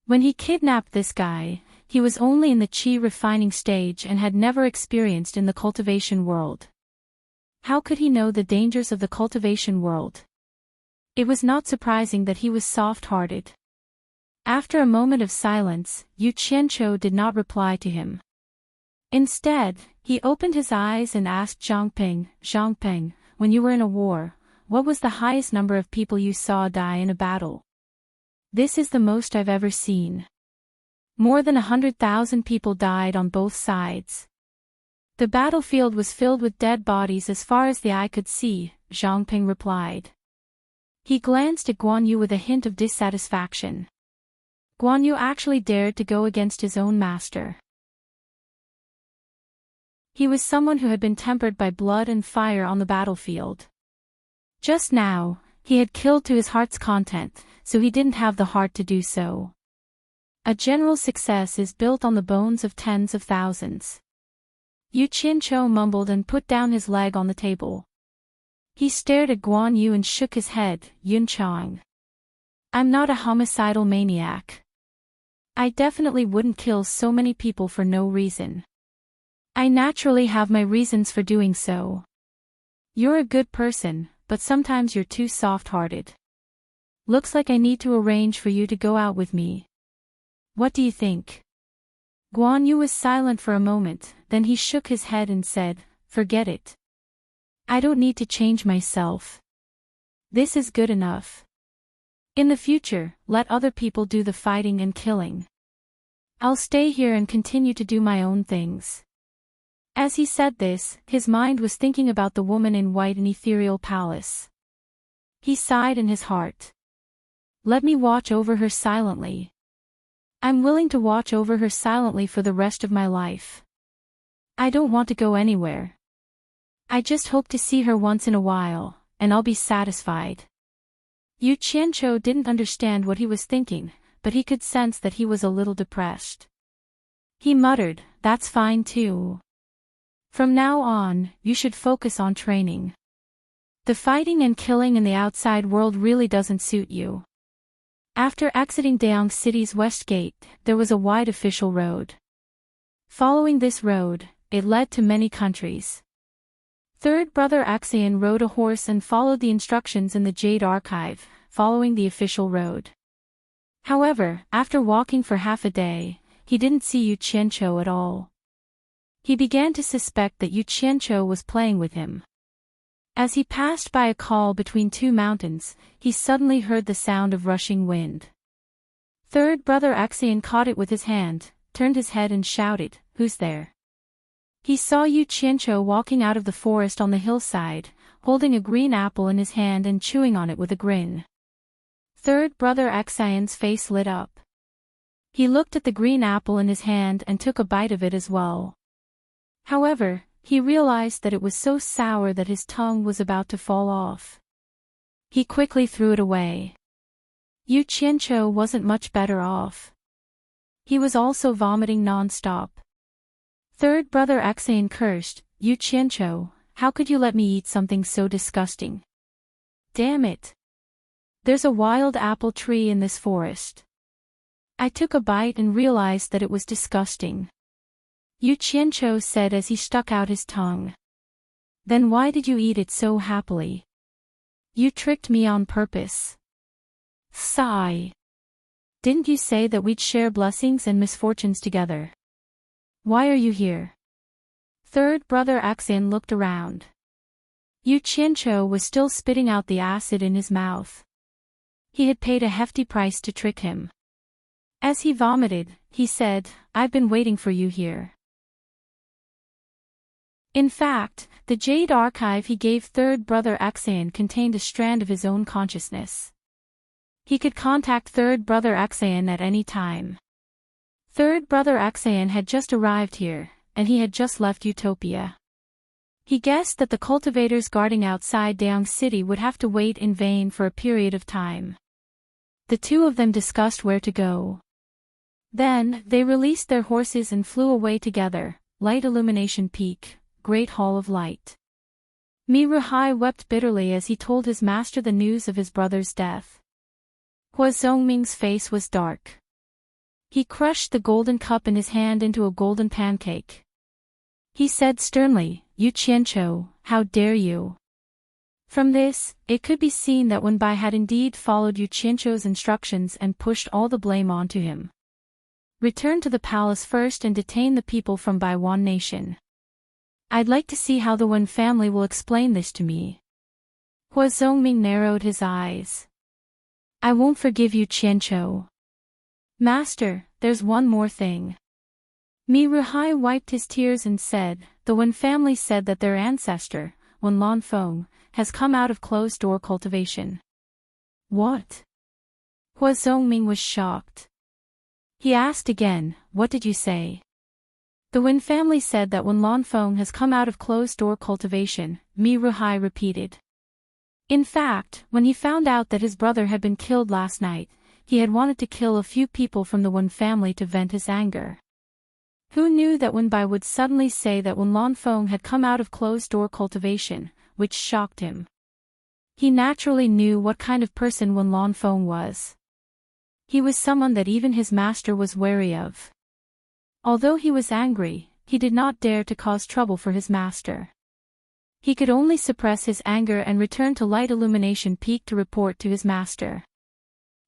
When he kidnapped this guy, he was only in the qi refining stage and had never experienced in the cultivation world. How could he know the dangers of the cultivation world? It was not surprising that he was soft-hearted. After a moment of silence, Yu Qianqiu did not reply to him. Instead, he opened his eyes and asked Zhangping, when you were in a war, what was the highest number of people you saw die in a battle? This is the most I've ever seen. More than 100,000 people died on both sides. The battlefield was filled with dead bodies as far as the eye could see, Zhangping replied. He glanced at Guan Yu with a hint of dissatisfaction. Guan Yu actually dared to go against his own master. He was someone who had been tempered by blood and fire on the battlefield. Just now, he had killed to his heart's content, so he didn't have the heart to do so. A general's success is built on the bones of tens of thousands. Yu Qianqiu mumbled and put down his leg on the table. He stared at Guan Yu and shook his head, "Yunchang. I'm not a homicidal maniac. I definitely wouldn't kill so many people for no reason. I naturally have my reasons for doing so. You're a good person, but sometimes you're too soft-hearted. Looks like I need to arrange for you to go out with me. What do you think?" Guan Yu was silent for a moment, then he shook his head and said, "Forget it. I don't need to change myself. This is good enough. In the future, let other people do the fighting and killing. I'll stay here and continue to do my own things." As he said this, his mind was thinking about the woman in white in Ethereal Palace. He sighed in his heart. "Let me watch over her silently. I'm willing to watch over her silently for the rest of my life. I don't want to go anywhere. I just hope to see her once in a while, and I'll be satisfied." Yu Qianqiu didn't understand what he was thinking, but he could sense that he was a little depressed. He muttered, "That's fine too. From now on, you should focus on training. The fighting and killing in the outside world really doesn't suit you." After exiting Daeong City's west gate, there was a wide official road. Following this road, it led to many countries. Third brother Axion rode a horse and followed the instructions in the Jade Archive, following the official road. However, after walking for half a day, he didn't see Yu Qianqiu at all. He began to suspect that Yu Qianqiu was playing with him. As he passed by a col between two mountains, he suddenly heard the sound of rushing wind. Third brother Axion caught it with his hand, turned his head and shouted, "Who's there?" He saw Yu Qianqiu walking out of the forest on the hillside, holding a green apple in his hand and chewing on it with a grin. Third brother Axion's face lit up. He looked at the green apple in his hand and took a bite of it as well. However, he realized that it was so sour that his tongue was about to fall off. He quickly threw it away. Yu Qianqiu wasn't much better off. He was also vomiting non-stop. Third brother Axion cursed, "Yu Qianqiu, how could you let me eat something so disgusting? Damn it! There's a wild apple tree in this forest. I took a bite and realized that it was disgusting," Yu Qianqiu said as he stuck out his tongue. "Then why did you eat it so happily? You tricked me on purpose." Sigh. "Didn't you say that we'd share blessings and misfortunes together? Why are you here?" Third brother Axion looked around. Yu Qianqiu was still spitting out the acid in his mouth. He had paid a hefty price to trick him. As he vomited, he said, "I've been waiting for you here." In fact, the Jade Archive he gave third brother Axion contained a strand of his own consciousness. He could contact third brother Axion at any time. Third brother Axion had just arrived here, and he had just left Utopia. He guessed that the cultivators guarding outside Daeong City would have to wait in vain for a period of time. The two of them discussed where to go. Then, they released their horses and flew away together, Light Illumination Peak, Great Hall of Light. Mi Ruhai wept bitterly as he told his master the news of his brother's death. Hua Zhongming's face was dark. He crushed the golden cup in his hand into a golden pancake. He said sternly, "Yu Qianqiu, how dare you?" From this, it could be seen that Wenbai had indeed followed Yu Qianqiu's instructions and pushed all the blame onto him. "Return to the palace first and detain the people from Baiwan Nation. I'd like to see how the Wen family will explain this to me." Hua Zhongming narrowed his eyes. "I won't forgive Yu Qianqiu. Master, there's one more thing." Mi Ruhai wiped his tears and said, "The Wen family said that their ancestor, Wen Lanfeng, has come out of closed-door cultivation." "What?" Hua Zhongming was shocked. He asked again, "What did you say?" "The Wen family said that Wen Lanfeng has come out of closed-door cultivation," Mi Ruhai repeated. In fact, when he found out that his brother had been killed last night, he had wanted to kill a few people from the Wen family to vent his anger. Who knew that Wenbai would suddenly say that Wen Lanfeng had come out of closed-door cultivation, which shocked him. He naturally knew what kind of person Wen Lanfeng was. He was someone that even his master was wary of. Although he was angry, he did not dare to cause trouble for his master. He could only suppress his anger and return to Light Illumination Peak to report to his master.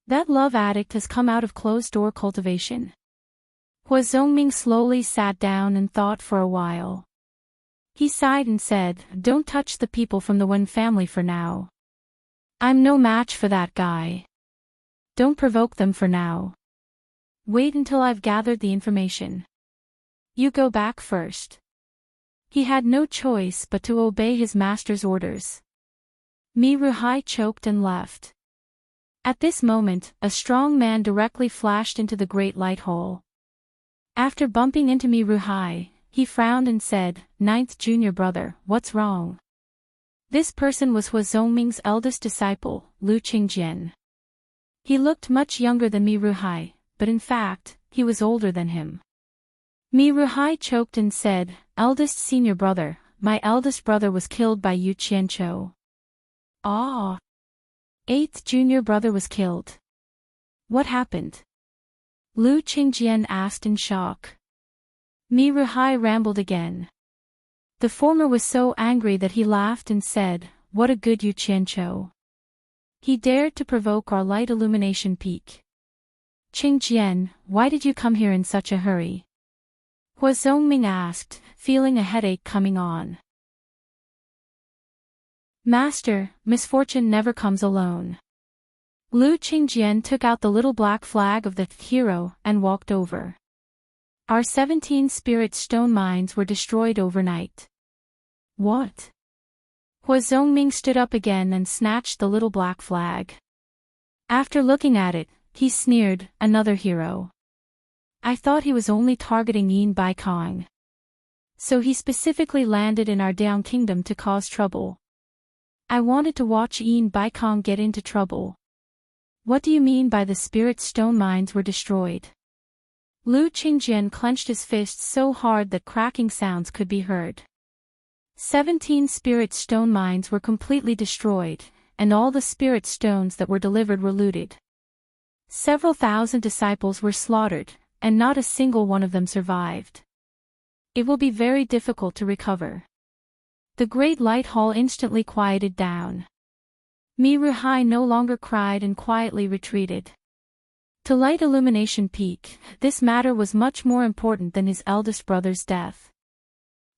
"That love addict has come out of closed-door cultivation." Hua Zhongming slowly sat down and thought for a while. He sighed and said, "Don't touch the people from the Wen family for now. I'm no match for that guy. Don't provoke them for now. Wait until I've gathered the information. You go back first." He had no choice but to obey his master's orders. Mi Ruhai choked and left. At this moment, a strong man directly flashed into the Great Light Hall. After bumping into Mi Ruhai, he frowned and said, "Ninth junior brother, what's wrong?" This person was Hua Zhongming's eldest disciple, Lu Qingjian. He looked much younger than Mi Ruhai, but in fact, he was older than him. Miruhai choked and said, "Eldest senior brother, my eldest brother was killed by Yu Qianqiu." Ah. Eighth junior brother was killed. What happened? Lu Qingjian asked in shock. Miruhai rambled again. The former was so angry that he laughed and said, "What a good Yu Qianqiu. He dared to provoke our light illumination peak. Qingjian, why did you come here in such a hurry?" Hua Zhongming asked, feeling a headache coming on. "Master, misfortune never comes alone." Lu Qingjian took out the little black flag of the hero and walked over. "Our 17 spirit stone mines were destroyed overnight." "What?" Hua Zhongming stood up again and snatched the little black flag. After looking at it, he sneered, "Another hero. I thought he was only targeting Yin Baikong. So he specifically landed in our Down Kingdom to cause trouble. I wanted to watch Yin Baikong get into trouble." "What do you mean by the spirit stone mines were destroyed?" Lu Qingjian clenched his fists so hard that cracking sounds could be heard. 17 spirit stone mines were completely destroyed, and all the spirit stones that were delivered were looted. Several thousand disciples were slaughtered, and not a single one of them survived. It will be very difficult to recover. The great light hall instantly quieted down. Miruhai no longer cried and quietly retreated. To Light Illumination Peak, this matter was much more important than his eldest brother's death.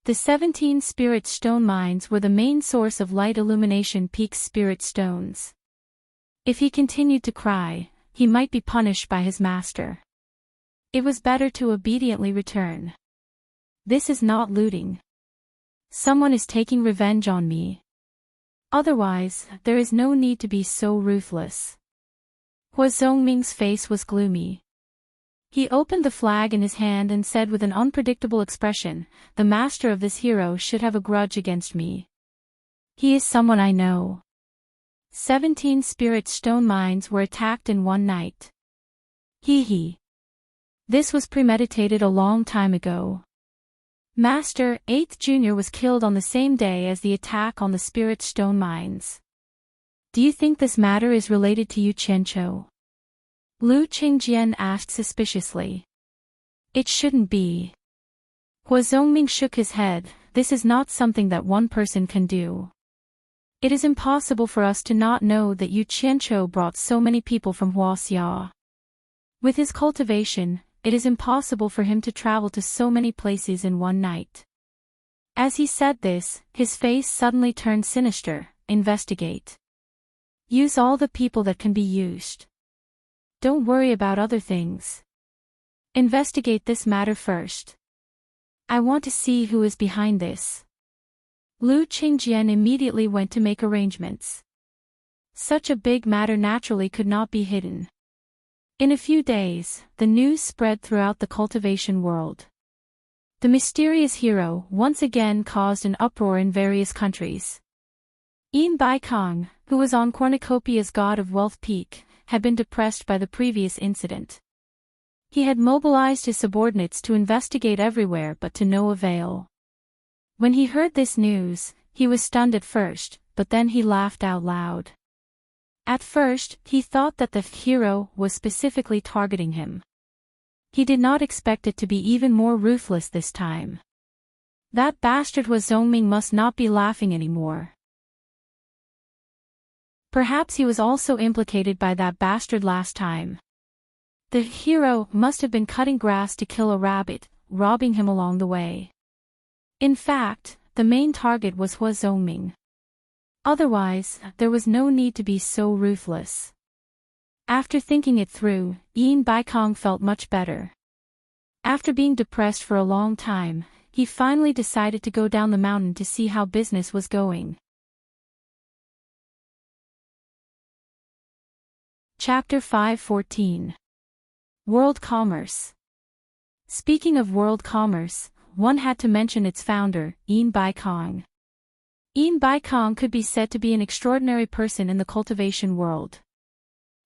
The 17 spirit stone mines were the main source of Light Illumination Peak's spirit stones. If he continued to cry, he might be punished by his master. It was better to obediently return. "This is not looting. Someone is taking revenge on me. Otherwise, there is no need to be so ruthless." Hua Zhongming's face was gloomy. He opened the flag in his hand and said with an unpredictable expression, "The master of this hero should have a grudge against me. He is someone I know." 17 spirit stone mines were attacked in one night. Hee. This was premeditated a long time ago. Master, 8th Junior was killed on the same day as the attack on the spirit stone mines. "Do you think this matter is related to Yu Qianqiu?" Lu Qingjian asked suspiciously. "It shouldn't be." Hua Zhongming shook his head, "This is not something that one person can do. It is impossible for us to not know that Yu Qianqiu brought so many people from Huaxia. With his cultivation, it is impossible for him to travel to so many places in one night." As he said this, his face suddenly turned sinister. "Investigate. Use all the people that can be used. Don't worry about other things. Investigate this matter first. I want to see who is behind this." Lu Qingjian immediately went to make arrangements. Such a big matter naturally could not be hidden. In a few days, the news spread throughout the cultivation world. The mysterious hero once again caused an uproar in various countries. Yin Baikong, who was on Cornucopia's God of Wealth peak, had been depressed by the previous incident. He had mobilized his subordinates to investigate everywhere but to no avail. When he heard this news, he was stunned at first, but then he laughed out loud. At first, he thought that the hero was specifically targeting him. He did not expect it to be even more ruthless this time. That bastard Hua Zhongming must not be laughing anymore. Perhaps he was also implicated by that bastard last time. The hero must have been cutting grass to kill a rabbit, robbing him along the way. In fact, the main target was Hua Zhongming. Otherwise, there was no need to be so ruthless. After thinking it through, Yin Baikong felt much better. After being depressed for a long time, he finally decided to go down the mountain to see how business was going. Chapter 5:14. World Commerce. Speaking of world commerce, one had to mention its founder, Yin Baikong. Yin Baikong could be said to be an extraordinary person in the cultivation world.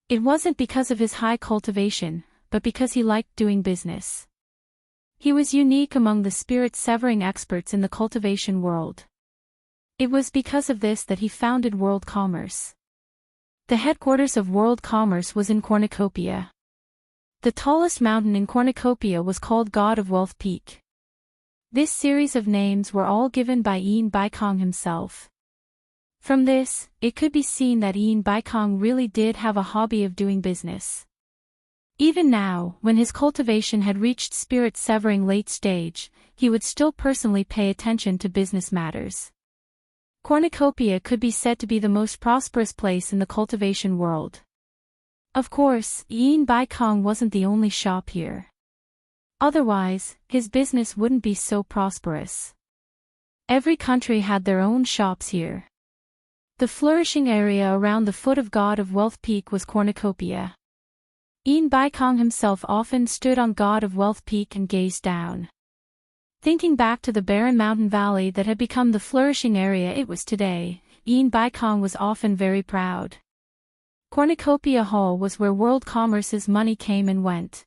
It wasn't because of his high cultivation, but because he liked doing business. He was unique among the spirit-severing experts in the cultivation world. It was because of this that he founded World Commerce. The headquarters of World Commerce was in Cornucopia. The tallest mountain in Cornucopia was called God of Wealth Peak. This series of names were all given by Ian Baikong himself. From this, it could be seen that Ian Baikong really did have a hobby of doing business. Even now, when his cultivation had reached spirit-severing late stage, he would still personally pay attention to business matters. Cornucopia could be said to be the most prosperous place in the cultivation world. Of course, Ian Baikong wasn't the only shop here. Otherwise, his business wouldn't be so prosperous. Every country had their own shops here. The flourishing area around the foot of God of Wealth Peak was Cornucopia. Ian Baikong himself often stood on God of Wealth Peak and gazed down. Thinking back to the barren mountain valley that had become the flourishing area it was today, Ian Baikong was often very proud. Cornucopia Hall was where World Commerce's money came and went.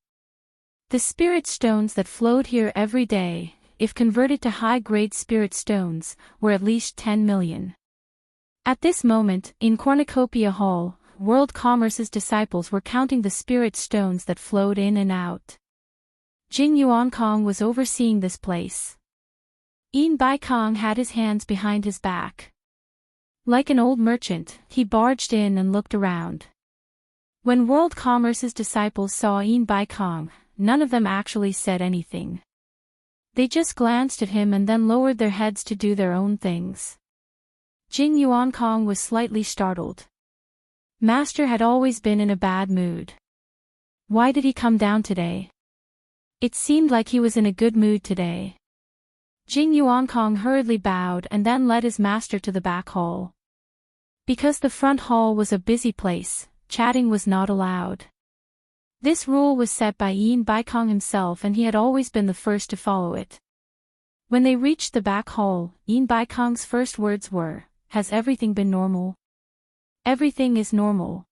The spirit stones that flowed here every day, if converted to high-grade spirit stones, were at least 10 million. At this moment, in Cornucopia Hall, World Commerce's disciples were counting the spirit stones that flowed in and out. Jing Yuankong was overseeing this place. Ian Baikong had his hands behind his back. Like an old merchant, he barged in and looked around. When World Commerce's disciples saw Ian Baikong, none of them actually said anything. They just glanced at him and then lowered their heads to do their own things. Jing Yuankong was slightly startled. Master had always been in a bad mood. Why did he come down today? It seemed like he was in a good mood today. Jing Yuankong hurriedly bowed and then led his master to the back hall. Because the front hall was a busy place, chatting was not allowed. This rule was set by Ian Baikong himself and he had always been the first to follow it. When they reached the back hall, Ian Baikong's first words were, "Has everything been normal?" "Everything is normal,"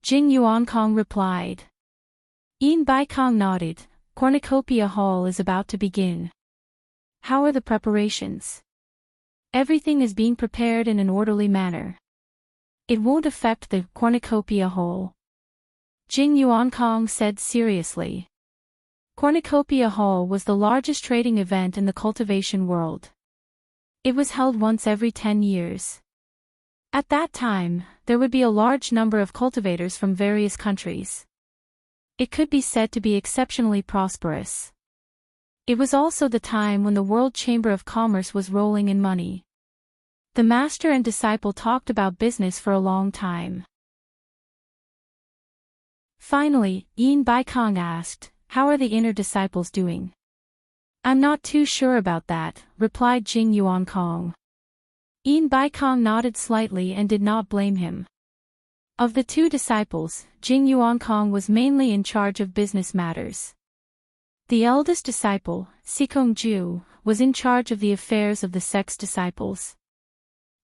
Jing Yuankong replied. Ian Baikong nodded. Cornucopia Hall is about to begin. How are the preparations? Everything is being prepared in an orderly manner. It won't affect the Cornucopia Hall, Jing Yuankong said seriously. Cornucopia Hall was the largest trading event in the cultivation world. It was held once every 10 years. At that time, there would be a large number of cultivators from various countries. It could be said to be exceptionally prosperous. It was also the time when the World Chamber of Commerce was rolling in money. The master and disciple talked about business for a long time. Finally, Ian Baikong asked, "How are the inner disciples doing?" "I'm not too sure about that," replied Jing Yuankong. Ian Baikong nodded slightly and did not blame him. Of the two disciples, Jing Yuankong was mainly in charge of business matters. The eldest disciple, Sikong Ju, was in charge of the affairs of the sect disciples.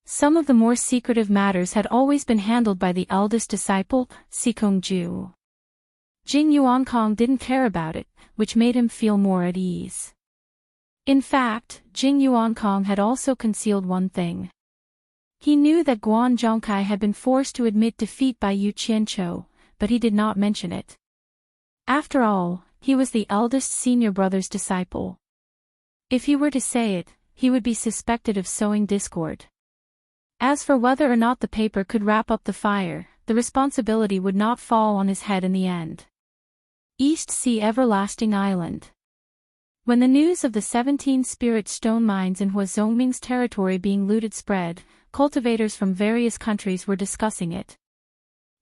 Some of the more secretive matters had always been handled by the eldest disciple, Sikong Ju. Jing Yuankong didn't care about it, which made him feel more at ease. In fact, Jing Yuankong had also concealed one thing. He knew that Guan Zhongkai had been forced to admit defeat by Yu Qianchou, but he did not mention it. After all, he was the eldest senior brother's disciple. If he were to say it, he would be suspected of sowing discord. As for whether or not the paper could wrap up the fire, the responsibility would not fall on his head in the end. East Sea Everlasting Island. When the news of the 17 spirit stone mines in Huazhongming's territory being looted spread, cultivators from various countries were discussing it.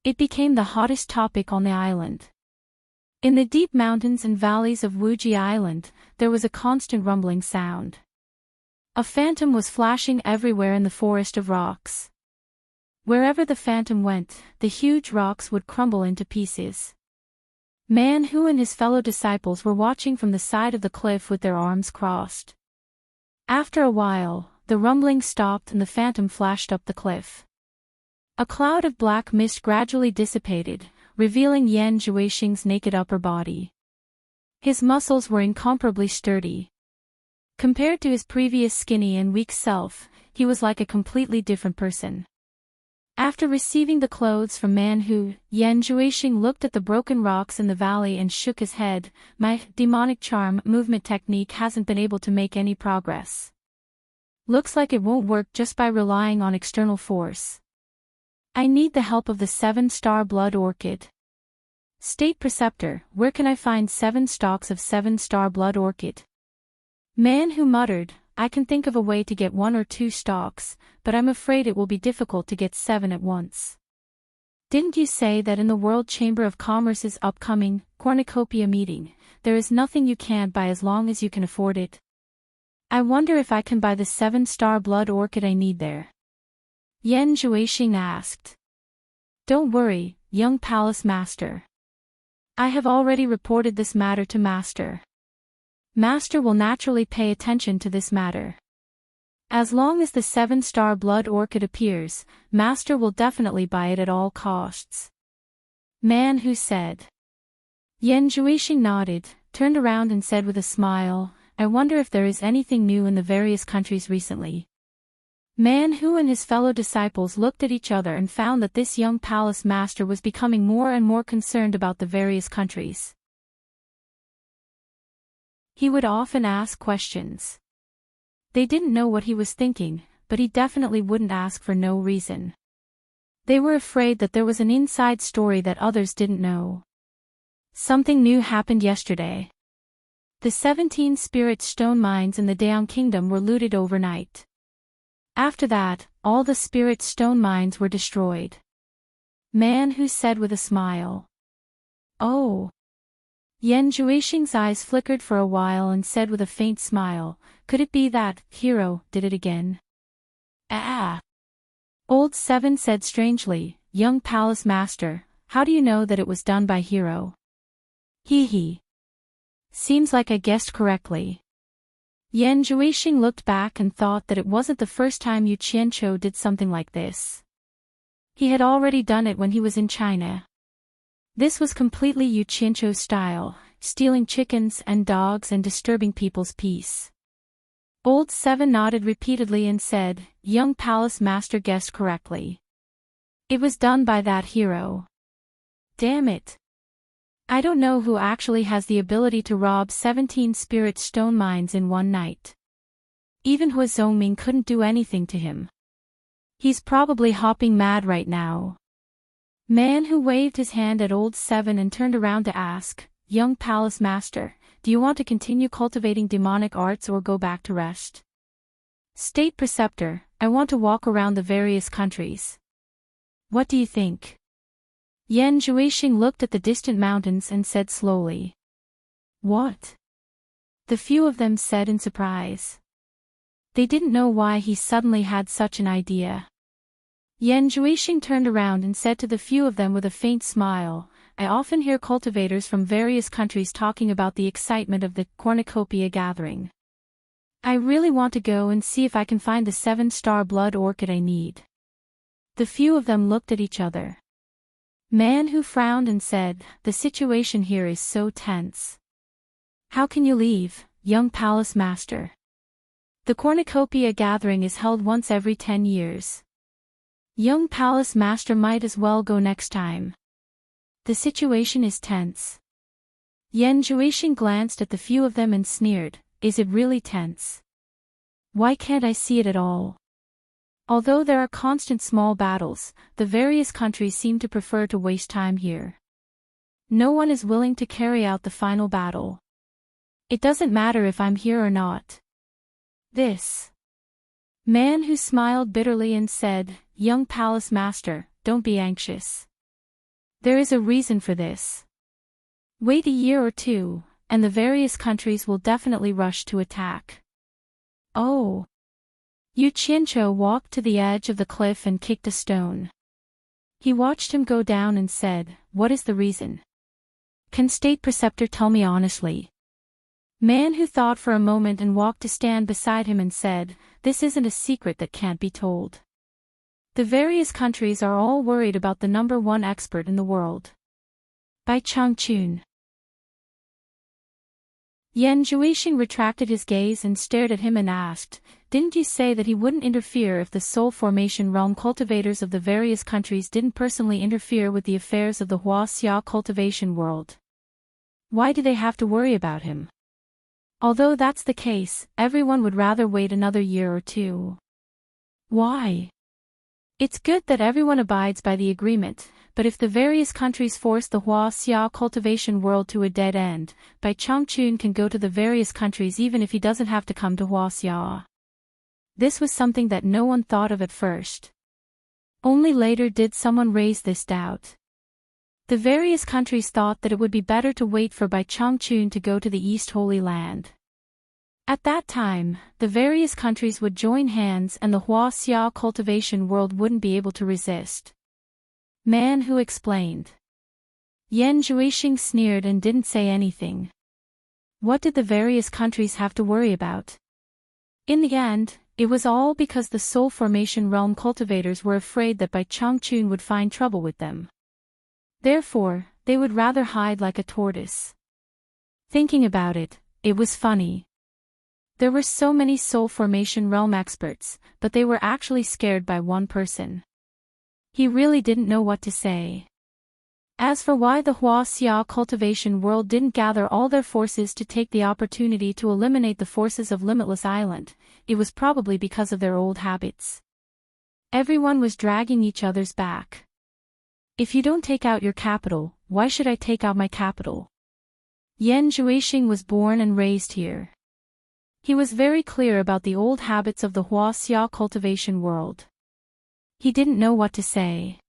It became the hottest topic on the island. In the deep mountains and valleys of Wuji Island, there was a constant rumbling sound. A phantom was flashing everywhere in the forest of rocks. Wherever the phantom went, the huge rocks would crumble into pieces. Man Hu and his fellow disciples were watching from the side of the cliff with their arms crossed. After a while, the rumbling stopped and the phantom flashed up the cliff. A cloud of black mist gradually dissipated, revealing Yan Zhuixing's naked upper body. His muscles were incomparably sturdy. Compared to his previous skinny and weak self, he was like a completely different person. After receiving the clothes from Man Hu, Yan Zhuixing looked at the broken rocks in the valley and shook his head. My demonic charm movement technique hasn't been able to make any progress. Looks like it won't work just by relying on external force. I need the help of the 7-star blood orchid. State Preceptor, where can I find 7 stalks of 7-star blood orchid? Man Hu muttered, I can think of a way to get 1 or 2 stalks, but I'm afraid it will be difficult to get 7 at once. Didn't you say that in the World Chamber of Commerce's upcoming cornucopia meeting, there is nothing you can't buy as long as you can afford it? I wonder if I can buy the 7-star blood orchid I need there. Yan Zhuixing asked. Don't worry, young palace master. I have already reported this matter to Master. Master will naturally pay attention to this matter. As long as the 7-star blood orchid appears, Master will definitely buy it at all costs. Man Hu said. Yan Zhuixing nodded, turned around and said with a smile, I wonder if there is anything new in the various countries recently. Man Hu and his fellow disciples looked at each other and found that this young palace master was becoming more and more concerned about the various countries. He would often ask questions. They didn't know what he was thinking, but he definitely wouldn't ask for no reason. They were afraid that there was an inside story that others didn't know. Something new happened yesterday. The 17 spirit stone mines in the Daong Kingdom were looted overnight. After that, all the spirit stone mines were destroyed. Man Hu said with a smile. Oh. Yan Zhuixing's eyes flickered for a while and said with a faint smile, could it be that Hero did it again? Ah. Old Seven said strangely, young palace master, how do you know that it was done by Hero? Hee. Seems like I guessed correctly. Yan Zhuixing looked back and thought that it wasn't the first time Yu Qianqiu did something like this. He had already done it when he was in China. This was completely Yu Qianqiu's style, stealing chickens and dogs and disturbing people's peace. Old Seven nodded repeatedly and said, young palace master guessed correctly. It was done by that Hero. Damn it. I don't know who actually has the ability to rob 17 spirit stone mines in one night. Even Hua Zhongming couldn't do anything to him. He's probably hopping mad right now. Man Hu waved his hand at Old Seven and turned around to ask, young palace master, do you want to continue cultivating demonic arts or go back to rest? State Preceptor, I want to walk around the various countries. What do you think? Yan Zhuixing looked at the distant mountains and said slowly. What? The few of them said in surprise. They didn't know why he suddenly had such an idea. Yan Zhuixing turned around and said to the few of them with a faint smile, I often hear cultivators from various countries talking about the excitement of the cornucopia gathering. I really want to go and see if I can find the 7-star blood orchid I need. The few of them looked at each other. Man Hu frowned and said, the situation here is so tense. How can you leave, young palace master? The cornucopia gathering is held once every 10 years. Young palace master might as well go next time. The situation is tense. Yan Zhuixing glanced at the few of them and sneered, is it really tense? Why can't I see it at all? Although there are constant small battles, the various countries seem to prefer to waste time here. No one is willing to carry out the final battle. It doesn't matter if I'm here or not. This Man Hu smiled bitterly and said, young palace master, don't be anxious. There is a reason for this. Wait a year or two, and the various countries will definitely rush to attack. Oh. Yu Qianqiu walked to the edge of the cliff and kicked a stone. He watched him go down and said, what is the reason? Can State Preceptor tell me honestly? Man Hu thought for a moment and walked to stand beside him and said, this isn't a secret that can't be told. The various countries are all worried about the #1 expert in the world. By Changchun. Yan Zhuixing retracted his gaze and stared at him and asked, "Didn't you say that he wouldn't interfere if the soul formation realm cultivators of the various countries didn't personally interfere with the affairs of the Huaxia cultivation world? Why do they have to worry about him? Although that's the case, everyone would rather wait another year or two." "Why? It's good that everyone abides by the agreement, but if the various countries force the Huaxia cultivation world to a dead end, Bai Changchun can go to the various countries even if he doesn't have to come to Huaxia." This was something that no one thought of at first. Only later did someone raise this doubt. The various countries thought that it would be better to wait for Bai Changchun to go to the East Holy Land. At that time, the various countries would join hands and the Huaxia cultivation world wouldn't be able to resist. Man Hu explained. Yan Zhuixing sneered and didn't say anything. What did the various countries have to worry about? In the end, it was all because the soul formation realm cultivators were afraid that Bai Changchun would find trouble with them. Therefore, they would rather hide like a tortoise. Thinking about it, it was funny. There were so many soul formation realm experts, but they were actually scared by one person. He really didn't know what to say. As for why the Huaxia cultivation world didn't gather all their forces to take the opportunity to eliminate the forces of Limitless Island, it was probably because of their old habits. Everyone was dragging each other's back. "If you don't take out your capital, why should I take out my capital?" Yan Zhuixing was born and raised here. He was very clear about the old habits of the Huaxia cultivation world. He didn't know what to say.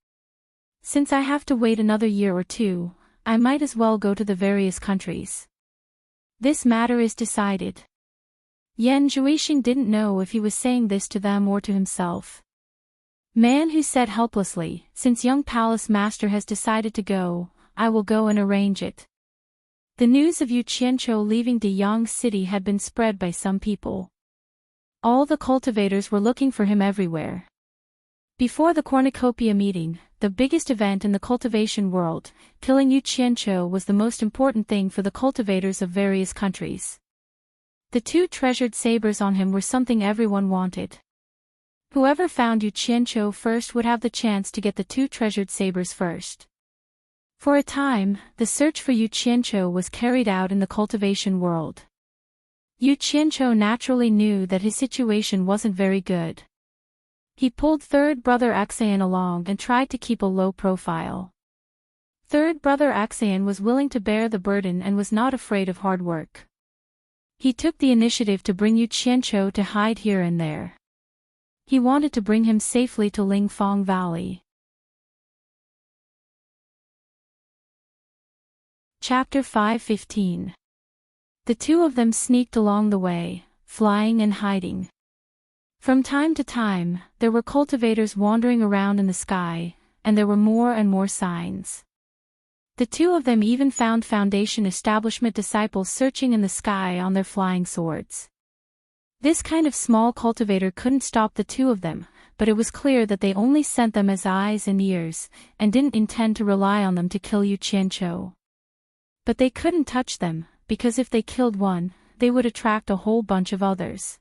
"Since I have to wait another year or two, I might as well go to the various countries. This matter is decided." Yan Zhuixing didn't know if he was saying this to them or to himself. Man Hu said helplessly, "Since young palace master has decided to go, I will go and arrange it." The news of Yu Qianqiu leaving Deyang City had been spread by some people. All the cultivators were looking for him everywhere. Before the cornucopia meeting, the biggest event in the cultivation world, killing Yu Qianqiu was the most important thing for the cultivators of various countries. The 2 treasured sabers on him were something everyone wanted. Whoever found Yu Qianqiu first would have the chance to get the 2 treasured sabers first. For a time, the search for Yu Qianqiu was carried out in the cultivation world. Yu Qianqiu naturally knew that his situation wasn't very good. He pulled third brother Xan along and tried to keep a low profile. Third brother Xan was willing to bear the burden and was not afraid of hard work. He took the initiative to bring Yu Qianqiu to hide here and there. He wanted to bring him safely to Lingfang Valley. Chapter 5:15. The 2 of them sneaked along the way, flying and hiding. From time to time, there were cultivators wandering around in the sky, and there were more and more signs. The 2 of them even found Foundation establishment disciples searching in the sky on their flying swords. This kind of small cultivator couldn't stop the 2 of them, but it was clear that they only sent them as eyes and ears, and didn't intend to rely on them to kill Yu Qianqiu. But they couldn't touch them, because if they killed one, they would attract a whole bunch of others.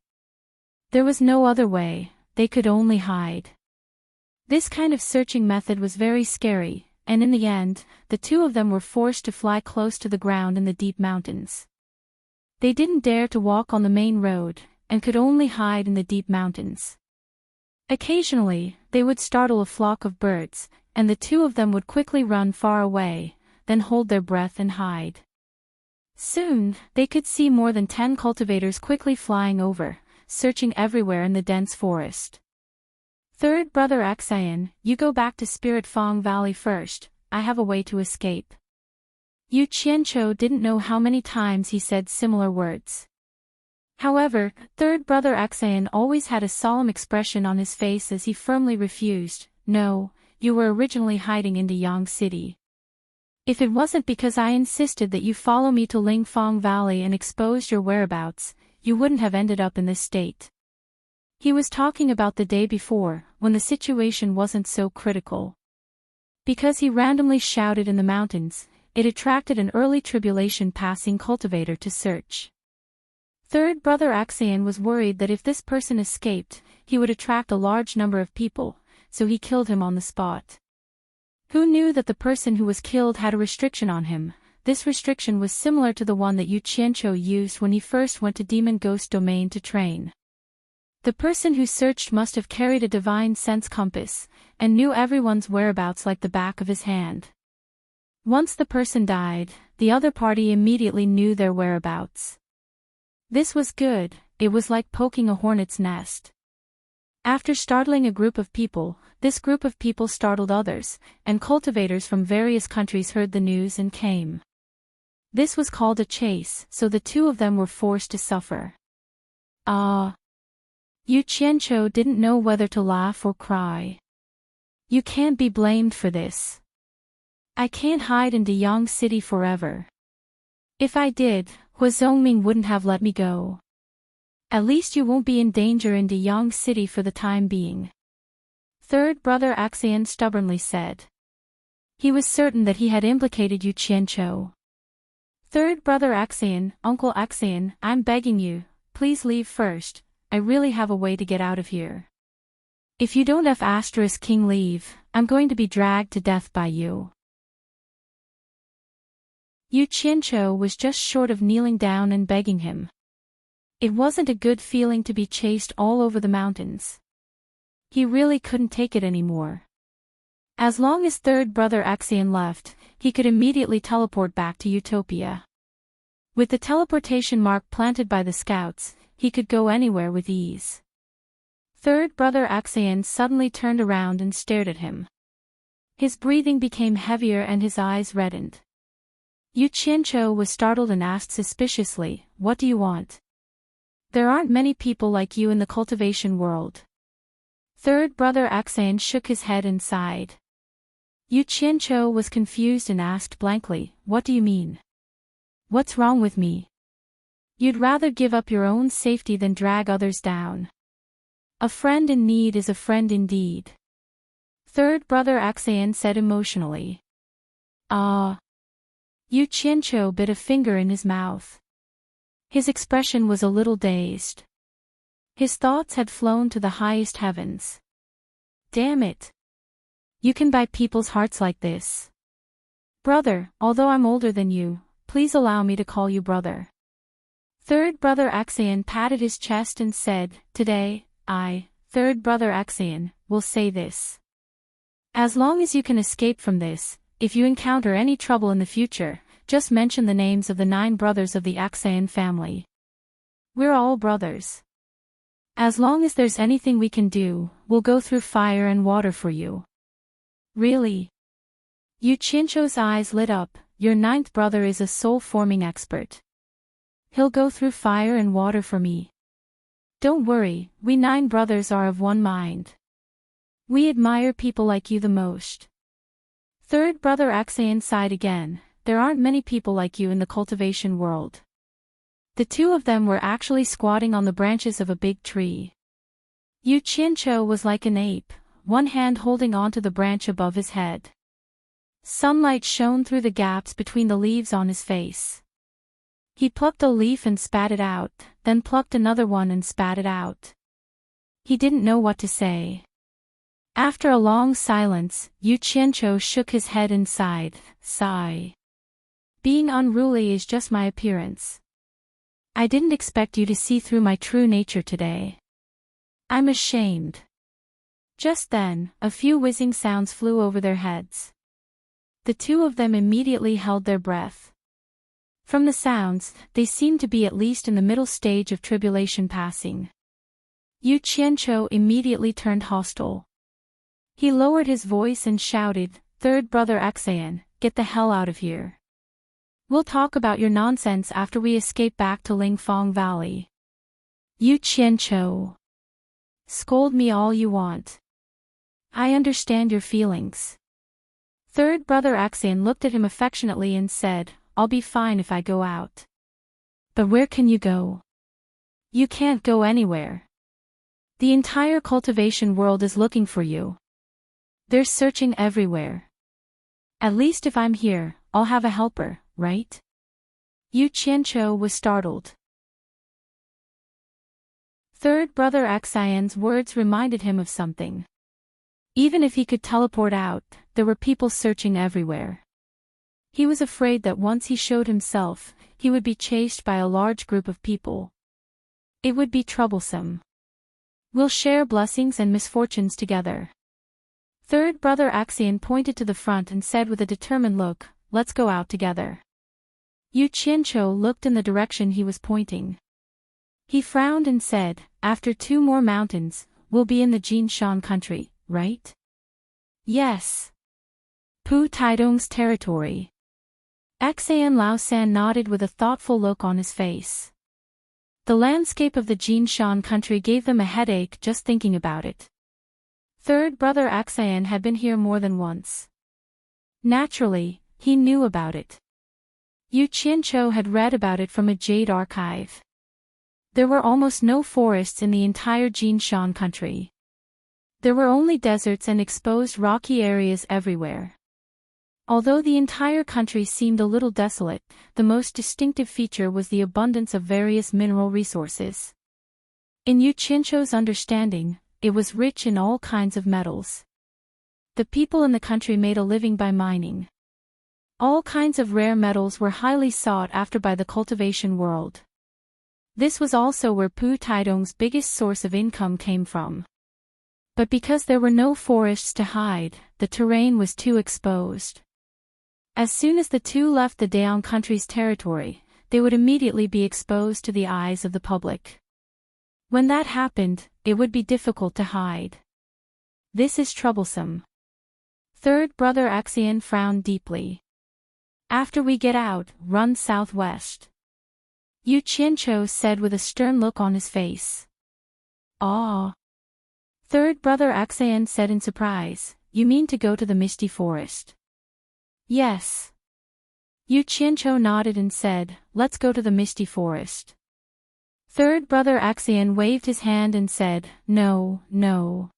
There was no other way, they could only hide. This kind of searching method was very scary, and in the end, the 2 of them were forced to fly close to the ground in the deep mountains. They didn't dare to walk on the main road, and could only hide in the deep mountains. Occasionally, they would startle a flock of birds, and the 2 of them would quickly run far away, then hold their breath and hide. Soon, they could see more than 10 cultivators quickly flying over, searching everywhere in the dense forest. "Third brother Xan, you go back to Spirit Fang Valley first, I have a way to escape." Yu Qianqiu didn't know how many times he said similar words. However, third brother Xan always had a solemn expression on his face as he firmly refused. "No, you were originally hiding in Deyang City. If it wasn't because I insisted that you follow me to Lingfang Valley and exposed your whereabouts, you wouldn't have ended up in this state." He was talking about the day before, when the situation wasn't so critical. Because he randomly shouted in the mountains, it attracted an early tribulation passing cultivator to search. Third brother Axion was worried that if this person escaped, he would attract a large number of people, so he killed him on the spot. Who knew that the person who was killed had a restriction on him? This restriction was similar to the one that Yu Qianqiu used when he first went to Demon Ghost Domain to train. The person who searched must have carried a divine sense compass, and knew everyone's whereabouts like the back of his hand. Once the person died, the other party immediately knew their whereabouts. This was good, it was like poking a hornet's nest. After startling a group of people, this group of people startled others, and cultivators from various countries heard the news and came. This was called a chase, so the two of them were forced to suffer. Yu Qianqiu didn't know whether to laugh or cry. You can't be blamed for this. I can't hide in Deyang City forever. If I did, Hua Zhongming wouldn't have let me go. At least you won't be in danger in Deyang City for the time being. Third brother Axion stubbornly said. He was certain that he had implicated Yu Qianqiu. Third brother Axion, Uncle Axion, I'm begging you, please leave first, I really have a way to get out of here. If you don't have King leave, I'm going to be dragged to death by you. Yu Qianqiu was just short of kneeling down and begging him. It wasn't a good feeling to be chased all over the mountains. He really couldn't take it anymore. As long as third brother Axion left, he could immediately teleport back to Utopia. With the teleportation mark planted by the scouts, he could go anywhere with ease. Third brother Axion suddenly turned around and stared at him. His breathing became heavier and his eyes reddened. Yu Qianqiu was startled and asked suspiciously, "What do you want?" "There aren't many people like you in the cultivation world." Third brother Axion shook his head and sighed. Yu Qianqiu was confused and asked blankly, "What do you mean? What's wrong with me? You'd rather give up your own safety than drag others down. A friend in need is a friend indeed." Third brother Axion said emotionally. Yu Qianqiu bit a finger in his mouth. His expression was a little dazed. His thoughts had flown to the highest heavens. Damn it. You can buy people's hearts like this. Brother, although I'm older than you, please allow me to call you brother. Third brother Axion patted his chest and said, "Today, third brother Axion, will say this. As long as you can escape from this, if you encounter any trouble in the future, just mention the names of the 9 brothers of the Axion family. We're all brothers. As long as there's anything we can do, we'll go through fire and water for you." Really? Yu Qianqiu's eyes lit up. Your 9th brother is a soul-forming expert. He'll go through fire and water for me. Don't worry, we 9 brothers are of one mind. We admire people like you the most. Third brother Axion sighed again. There aren't many people like you in the cultivation world. The two of them were actually squatting on the branches of a big tree. Yu Qianqiu was like an ape, one hand holding onto the branch above his head. Sunlight shone through the gaps between the leaves on his face. He plucked a leaf and spat it out, then plucked another one and spat it out. He didn't know what to say. After a long silence, Yu Qianqiu shook his head and sighed, "Sigh. Being unruly is just my appearance. I didn't expect you to see through my true nature today. I'm ashamed." Just then, a few whizzing sounds flew over their heads. The two of them immediately held their breath. From the sounds, they seemed to be at least in the middle stage of tribulation passing. Yu Qianqiu immediately turned hostile. He lowered his voice and shouted, "Third brother Axion, get the hell out of here. We'll talk about your nonsense after we escape back to Lingfang Valley." Yu Qianqiu. Scold me all you want. I understand your feelings. Third brother Axion looked at him affectionately and said, "I'll be fine if I go out." "But where can you go?" "You can't go anywhere. The entire cultivation world is looking for you. They're searching everywhere. At least if I'm here, I'll have a helper, right? Yu Qianqiu was startled. Third brother Xian's words reminded him of something. Even if he could teleport out, there were people searching everywhere. He was afraid that once he showed himself, he would be chased by a large group of people. It would be troublesome. We'll share blessings and misfortunes together. Third brother Xian pointed to the front and said with a determined look, let's go out together. Yu Qianqiu looked in the direction he was pointing. He frowned and said, after 2 more mountains, we'll be in the Jinshan country, right? Yes. Pu Taidong's territory. Xian Laosan nodded with a thoughtful look on his face. The landscape of the Jinshan country gave them a headache just thinking about it. Third brother Xian had been here more than once. Naturally, he knew about it. Yu Qianqiu had read about it from a jade archive. There were almost no forests in the entire Jinshan country. There were only deserts and exposed rocky areas everywhere. Although the entire country seemed a little desolate, the most distinctive feature was the abundance of various mineral resources. In Yu Qianqiu's understanding, it was rich in all kinds of metals. The people in the country made a living by mining. All kinds of rare metals were highly sought after by the cultivation world. This was also where Pu Taidong's biggest source of income came from. But because there were no forests to hide, the terrain was too exposed. As soon as the two left the Daong country's territory, they would immediately be exposed to the eyes of the public. When that happened, it would be difficult to hide. This is troublesome. Third brother Xian frowned deeply. After we get out, run southwest. Yu Qianqiu said with a stern look on his face. Ah. Third brother Xian said in surprise, you mean to go to the misty forest? Yes. Yu Qianqiu nodded and said, let's go to the misty forest. Third brother Xian waved his hand and said, no, no.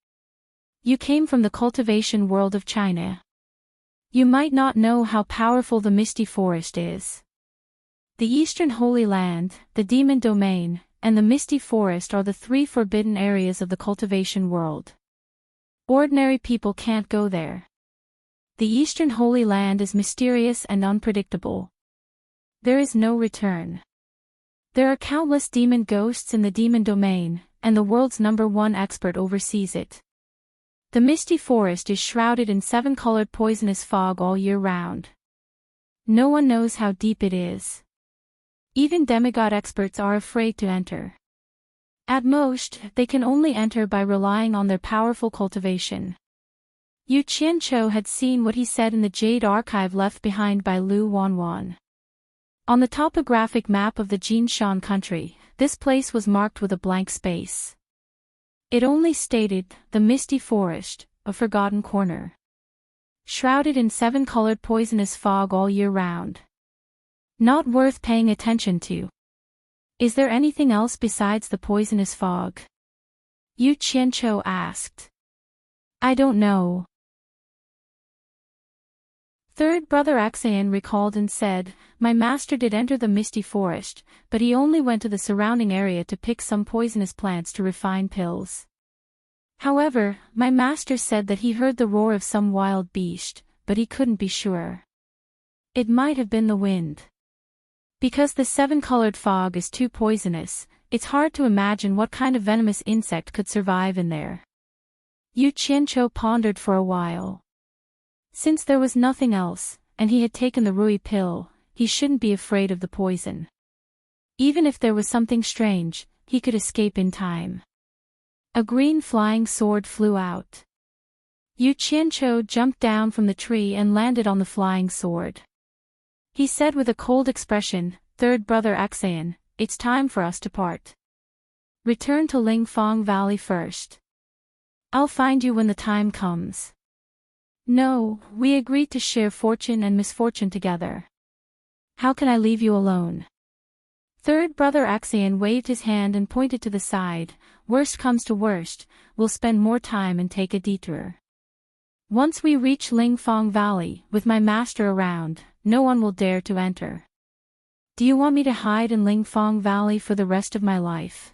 You came from the cultivation world of China. You might not know how powerful the misty forest is. The Eastern Holy Land, the Demon Domain, and the Misty Forest are the 3 forbidden areas of the cultivation world. Ordinary people can't go there. The Eastern Holy Land is mysterious and unpredictable. There is no return. There are countless demon ghosts in the Demon Domain, and the world's #1 expert oversees it. The Misty Forest is shrouded in 7-colored poisonous fog all year round. No one knows how deep it is. Even demigod experts are afraid to enter. At most, they can only enter by relying on their powerful cultivation. Yu Qianqiu had seen what he said in the jade archive left behind by Lu Wanwan. On the topographic map of the Jinshan country, this place was marked with a blank space. It only stated, the Misty Forest, a forgotten corner. Shrouded in 7-colored poisonous fog all year round. Not worth paying attention to. Is there anything else besides the poisonous fog? Yu Qianqiu asked. I don't know. Third brother Xian recalled and said, my master did enter the misty forest, but he only went to the surrounding area to pick some poisonous plants to refine pills. However, my master said that he heard the roar of some wild beast, but he couldn't be sure. It might have been the wind. Because the 7-colored fog is too poisonous, it's hard to imagine what kind of venomous insect could survive in there. Yu Qianqiu pondered for a while. Since there was nothing else, and he had taken the Rui pill, he shouldn't be afraid of the poison. Even if there was something strange, he could escape in time. A green flying sword flew out. Yu Qianqiu jumped down from the tree and landed on the flying sword. He said with a cold expression, Third brother Xian, it's time for us to part. Return to Lingfang Valley first. I'll find you when the time comes. No, we agreed to share fortune and misfortune together. How can I leave you alone? Third brother Xian waved his hand and pointed to the side, worst comes to worst, we'll spend more time and take a detour. Once we reach Lingfang Valley, with my master around, no one will dare to enter. Do you want me to hide in Lingfong Valley for the rest of my life?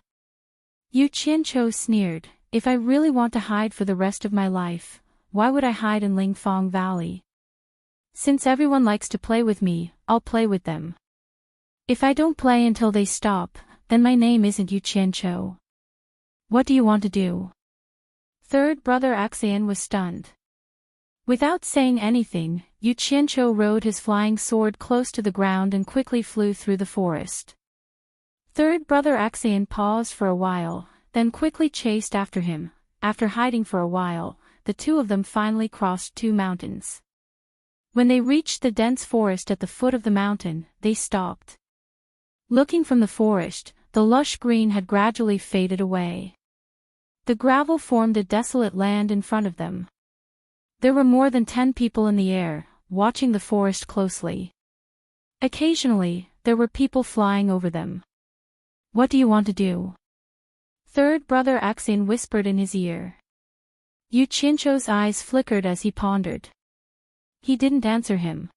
Yu Qianqiu sneered, if I really want to hide for the rest of my life, why would I hide in Lingfong Valley? Since everyone likes to play with me, I'll play with them. If I don't play until they stop, then my name isn't Yu Qianqiu. What do you want to do? Third brother Axian was stunned. Without saying anything, Yu Qianqiu rode his flying sword close to the ground and quickly flew through the forest. Third brother Axian paused for a while, then quickly chased after him. After hiding for a while, the two of them finally crossed two mountains. When they reached the dense forest at the foot of the mountain, they stopped. Looking from the forest, the lush green had gradually faded away. The gravel formed a desolate land in front of them. There were more than 10 people in the air, watching the forest closely. Occasionally, there were people flying over them. What do you want to do? Third brother Axian whispered in his ear. Yu Qianqiu's eyes flickered as he pondered. He didn't answer him.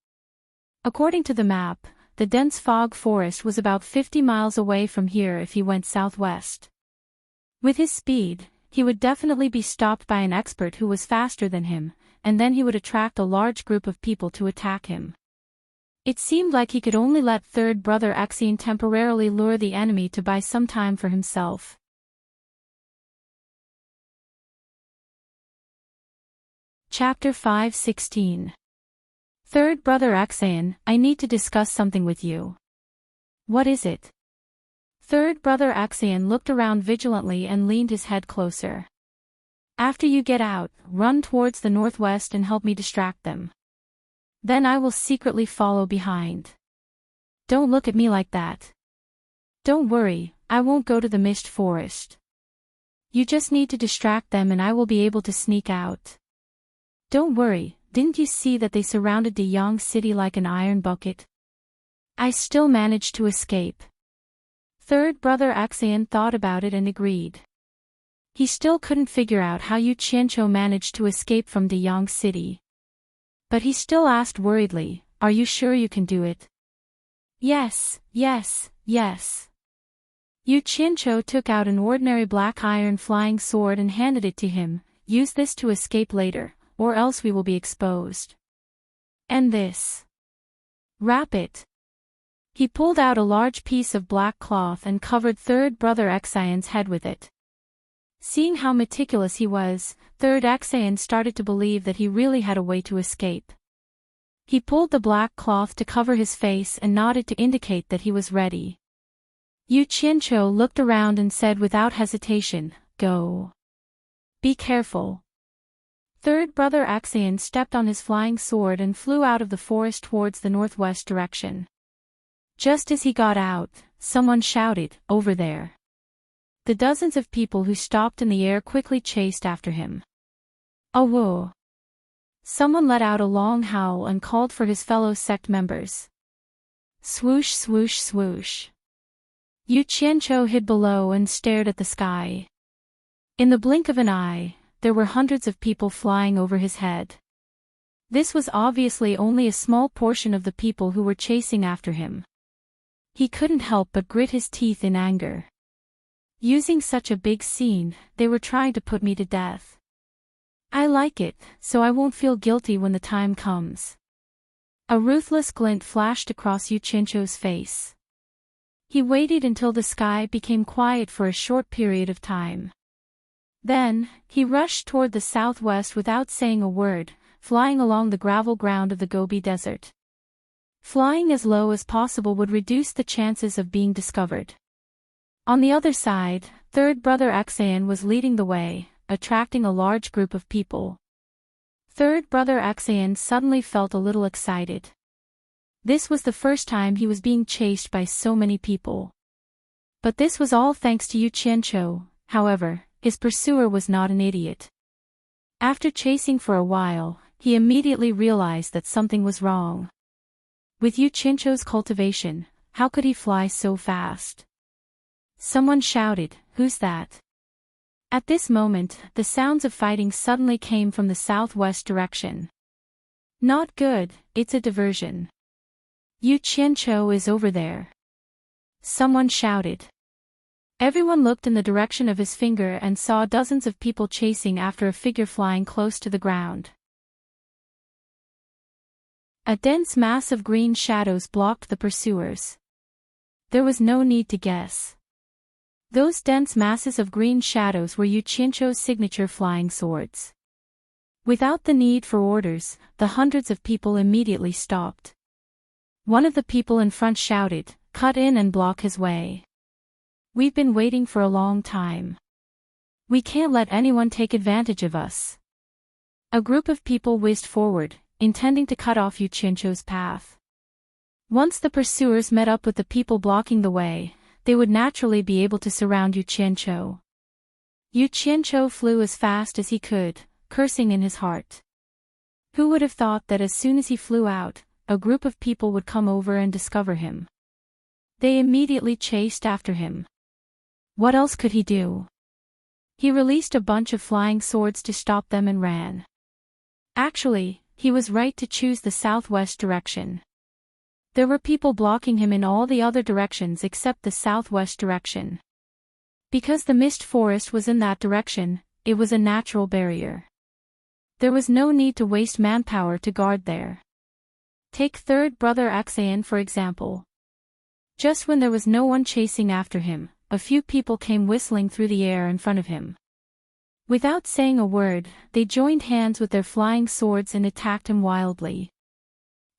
According to the map, the dense fog forest was about 50 miles away from here if he went southwest. With his speed, he would definitely be stopped by an expert who was faster than him, and then he would attract a large group of people to attack him. It seemed like he could only let third brother Axian temporarily lure the enemy to buy some time for himself. Chapter 5:16. Third brother Axian, I need to discuss something with you. What is it? Third brother Axian looked around vigilantly and leaned his head closer. After you get out, run towards the northwest and help me distract them. Then I will secretly follow behind. Don't look at me like that. Don't worry, I won't go to the mist forest. You just need to distract them and I will be able to sneak out. Don't worry, didn't you see that they surrounded the Yang city like an iron bucket? I still managed to escape. Third brother Axian thought about it and agreed. He still couldn't figure out how Yu Qianqiu managed to escape from the Yang city. But he still asked worriedly, are you sure you can do it? Yes, yes, yes. Yu Qianqiu took out an ordinary black iron flying sword and handed it to him. Use this to escape later, or else we will be exposed. And this. Wrap it. He pulled out a large piece of black cloth and covered third brother Axian's head with it. Seeing how meticulous he was, third Axian started to believe that he really had a way to escape. He pulled the black cloth to cover his face and nodded to indicate that he was ready. Yu Qianqiu looked around and said without hesitation, go. Be careful. Third brother Axian stepped on his flying sword and flew out of the forest towards the northwest direction. Just as he got out, someone shouted, over there. The dozens of people who stopped in the air quickly chased after him. Oh whoa! Someone let out a long howl and called for his fellow sect members. Swoosh swoosh swoosh. Yu Qianqiu hid below and stared at the sky. In the blink of an eye, there were hundreds of people flying over his head. This was obviously only a small portion of the people who were chasing after him. He couldn't help but grit his teeth in anger. Using such a big scene, they were trying to put me to death. I like it, so I won't feel guilty when the time comes. A ruthless glint flashed across Yu Qianqiu's face. He waited until the sky became quiet for a short period of time. Then, he rushed toward the southwest without saying a word, flying along the gravel ground of the Gobi Desert. Flying as low as possible would reduce the chances of being discovered. On the other side, third brother Axian was leading the way, attracting a large group of people. Third brother Axian suddenly felt a little excited. This was the first time he was being chased by so many people. But this was all thanks to Yu Qianqiu. However, his pursuer was not an idiot. After chasing for a while, he immediately realized that something was wrong. With Yu Qianqiu's cultivation, how could he fly so fast? Someone shouted, "Who's that?" At this moment, the sounds of fighting suddenly came from the southwest direction. Not good, it's a diversion. Yu Qianqiu is over there. Someone shouted. Everyone looked in the direction of his finger and saw dozens of people chasing after a figure flying close to the ground. A dense mass of green shadows blocked the pursuers. There was no need to guess. Those dense masses of green shadows were Yu Qianqiu's signature flying swords. Without the need for orders, the hundreds of people immediately stopped. One of the people in front shouted, "Cut in and block his way. We've been waiting for a long time. We can't let anyone take advantage of us." A group of people whizzed forward, intending to cut off Yu Qianqiu's path. Once the pursuers met up with the people blocking the way, they would naturally be able to surround Yu Qianqiu. Yu Qianqiu flew as fast as he could, cursing in his heart. Who would have thought that as soon as he flew out, a group of people would come over and discover him? They immediately chased after him. What else could he do? He released a bunch of flying swords to stop them and ran. Actually, he was right to choose the southwest direction. There were people blocking him in all the other directions except the southwest direction. Because the mist forest was in that direction, it was a natural barrier. There was no need to waste manpower to guard there. Take third brother Axayan for example. Just when there was no one chasing after him, a few people came whistling through the air in front of him. Without saying a word, they joined hands with their flying swords and attacked him wildly.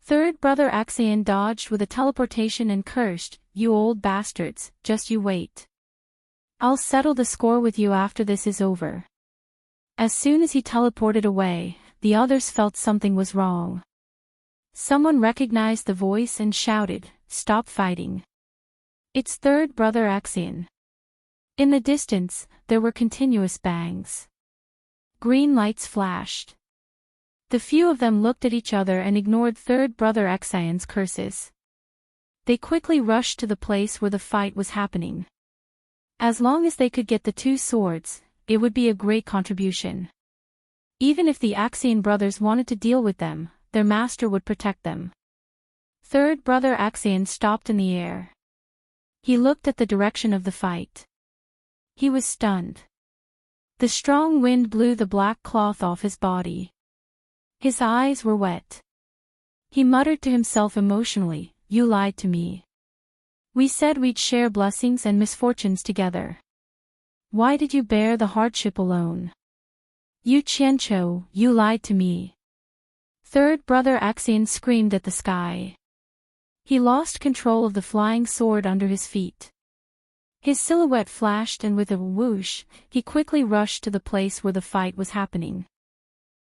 Third brother Axayan dodged with a teleportation and cursed, "You old bastards, just you wait. I'll settle the score with you after this is over." As soon as he teleported away, the others felt something was wrong. Someone recognized the voice and shouted, "Stop fighting. It's third brother Axayan." In the distance, there were continuous bangs. Green lights flashed. The few of them looked at each other and ignored third brother Axayan's curses. They quickly rushed to the place where the fight was happening. As long as they could get the two swords, it would be a great contribution. Even if the Axayan brothers wanted to deal with them, their master would protect them. Third brother Axayan stopped in the air. He looked at the direction of the fight. He was stunned. The strong wind blew the black cloth off his body. His eyes were wet. He muttered to himself emotionally, "You lied to me. We said we'd share blessings and misfortunes together. Why did you bear the hardship alone? Yu Qianqiu, you lied to me." Third brother Axayan screamed at the sky. He lost control of the flying sword under his feet. His silhouette flashed and with a whoosh, he quickly rushed to the place where the fight was happening.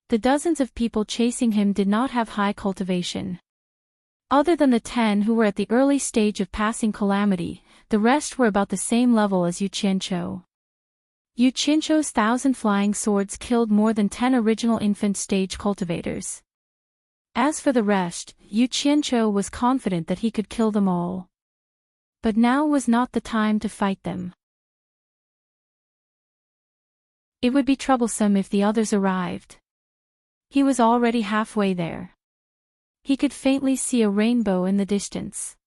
The dozens of people chasing him did not have high cultivation. Other than the 10 who were at the early stage of passing calamity, the rest were about the same level as Yu Qianqiu. Yu Qianqiu's 1,000 flying swords killed more than 10 original infant stage cultivators. As for the rest, Yu Qianqiu was confident that he could kill them all. But now was not the time to fight them. It would be troublesome if the others arrived. He was already halfway there. He could faintly see a rainbow in the distance.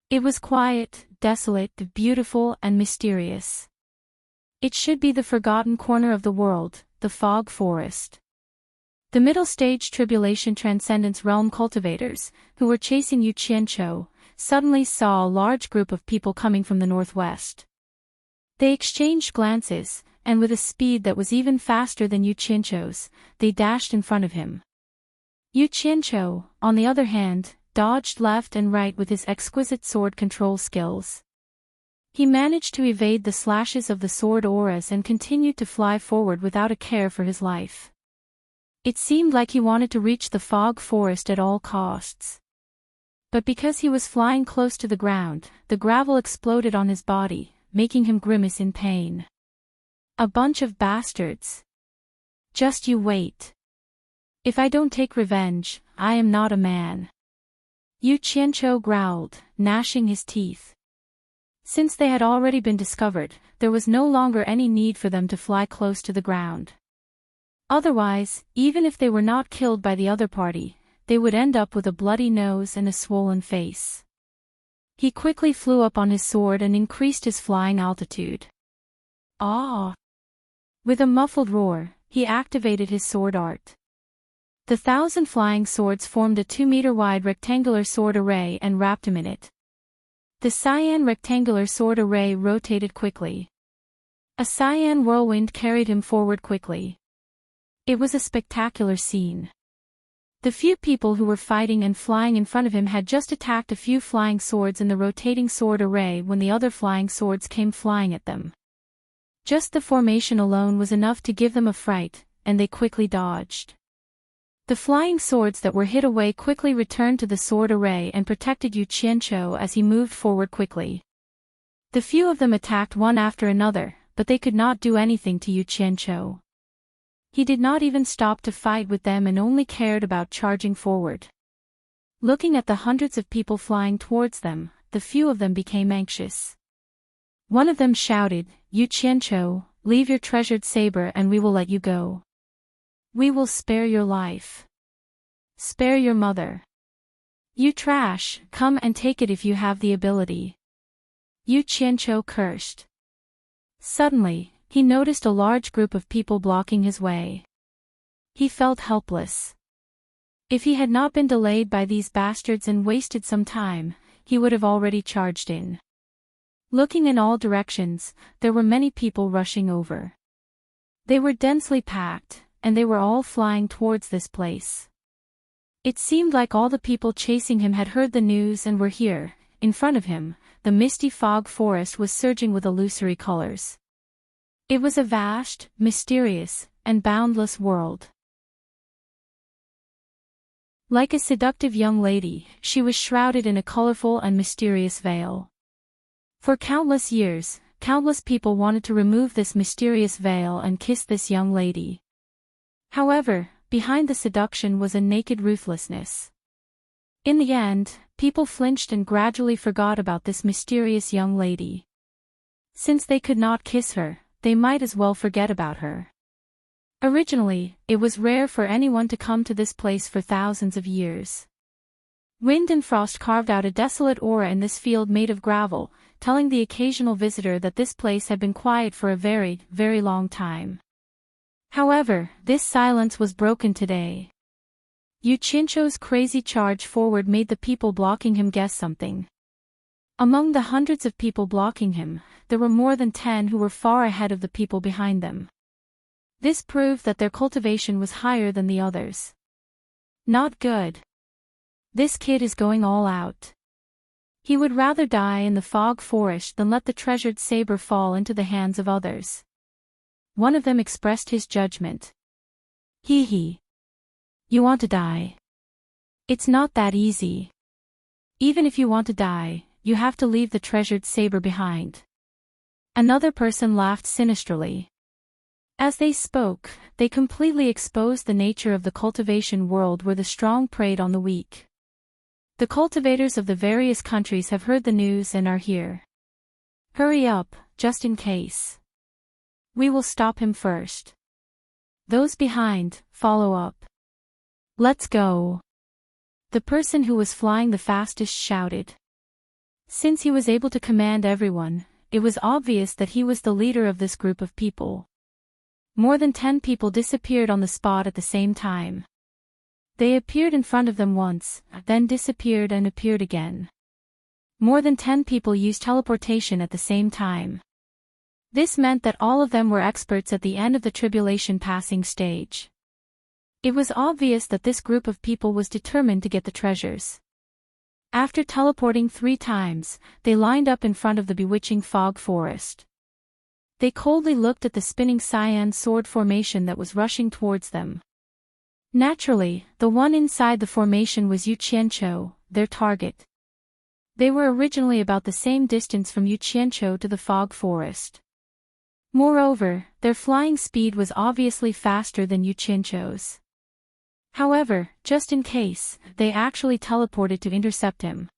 It was quiet, desolate, beautiful, and mysterious. It should be the forgotten corner of the world, the fog forest. The middle stage tribulation transcendence realm cultivators, who were chasing Yu Qianqiu, suddenly saw a large group of people coming from the northwest. They exchanged glances, and with a speed that was even faster than Yu Qianqiu's, they dashed in front of him. Yu Qianqiu, on the other hand, dodged left and right with his exquisite sword control skills. He managed to evade the slashes of the sword auras and continued to fly forward without a care for his life. It seemed like he wanted to reach the fog forest at all costs. But because he was flying close to the ground, the gravel exploded on his body, making him grimace in pain. A bunch of bastards. Just you wait. If I don't take revenge, I am not a man. Yu Qianqiu growled, gnashing his teeth. Since they had already been discovered, there was no longer any need for them to fly close to the ground. Otherwise, even if they were not killed by the other party, they would end up with a bloody nose and a swollen face. He quickly flew up on his sword and increased his flying altitude. Ah! With a muffled roar, he activated his sword art. The 1,000 flying swords formed a 2-meter-wide rectangular sword array and wrapped him in it. The cyan rectangular sword array rotated quickly. A cyan whirlwind carried him forward quickly. It was a spectacular scene. The few people who were fighting and flying in front of him had just attacked a few flying swords in the rotating sword array when the other flying swords came flying at them. Just the formation alone was enough to give them a fright, and they quickly dodged. The flying swords that were hit away quickly returned to the sword array and protected Yu Qianqiu as he moved forward quickly. The few of them attacked one after another, but they could not do anything to Yu Qianqiu. He did not even stop to fight with them and only cared about charging forward. Looking at the hundreds of people flying towards them, the few of them became anxious. One of them shouted, "Yu Qianqiu, leave your treasured saber and we will let you go. We will spare your life. Spare your mother. You trash, come and take it if you have the ability." Yu Qianqiu cursed. Suddenly, he noticed a large group of people blocking his way. He felt helpless. If he had not been delayed by these bastards and wasted some time, he would have already charged in. Looking in all directions, there were many people rushing over. They were densely packed, and they were all flying towards this place. It seemed like all the people chasing him had heard the news and were here. In front of him, the misty fog forest was surging with illusory colors. It was a vast, mysterious, and boundless world. Like a seductive young lady, she was shrouded in a colorful and mysterious veil. For countless years, countless people wanted to remove this mysterious veil and kiss this young lady. However, behind the seduction was a naked ruthlessness. In the end, people flinched and gradually forgot about this mysterious young lady. Since they could not kiss her, they might as well forget about her. Originally, it was rare for anyone to come to this place for thousands of years. Wind and frost carved out a desolate aura in this field made of gravel, telling the occasional visitor that this place had been quiet for a very, very long time. However, this silence was broken today. Yu Qianqiu's crazy charge forward made the people blocking him guess something. Among the hundreds of people blocking him, there were more than 10 who were far ahead of the people behind them. This proved that their cultivation was higher than the others. Not good. This kid is going all out. He would rather die in the fog forest than let the treasured saber fall into the hands of others. One of them expressed his judgment. Hee hee. You want to die? It's not that easy. Even if you want to die, you have to leave the treasured saber behind. Another person laughed sinisterly. As they spoke, they completely exposed the nature of the cultivation world where the strong preyed on the weak. The cultivators of the various countries have heard the news and are here. Hurry up, just in case. We will stop him first. Those behind, follow up. Let's go. The person who was flying the fastest shouted. Since he was able to command everyone, it was obvious that he was the leader of this group of people. More than 10 people disappeared on the spot at the same time. They appeared in front of them once, then disappeared and appeared again. More than 10 people used teleportation at the same time. This meant that all of them were experts at the end of the tribulation passing stage. It was obvious that this group of people was determined to get the treasures. After teleporting 3 times, they lined up in front of the bewitching fog forest. They coldly looked at the spinning cyan sword formation that was rushing towards them. Naturally, the one inside the formation was Yu Qianqiu, their target. They were originally about the same distance from Yu Qianqiu to the fog forest. Moreover, their flying speed was obviously faster than Yu Qianqiu's. However, just in case, they actually teleported to intercept him.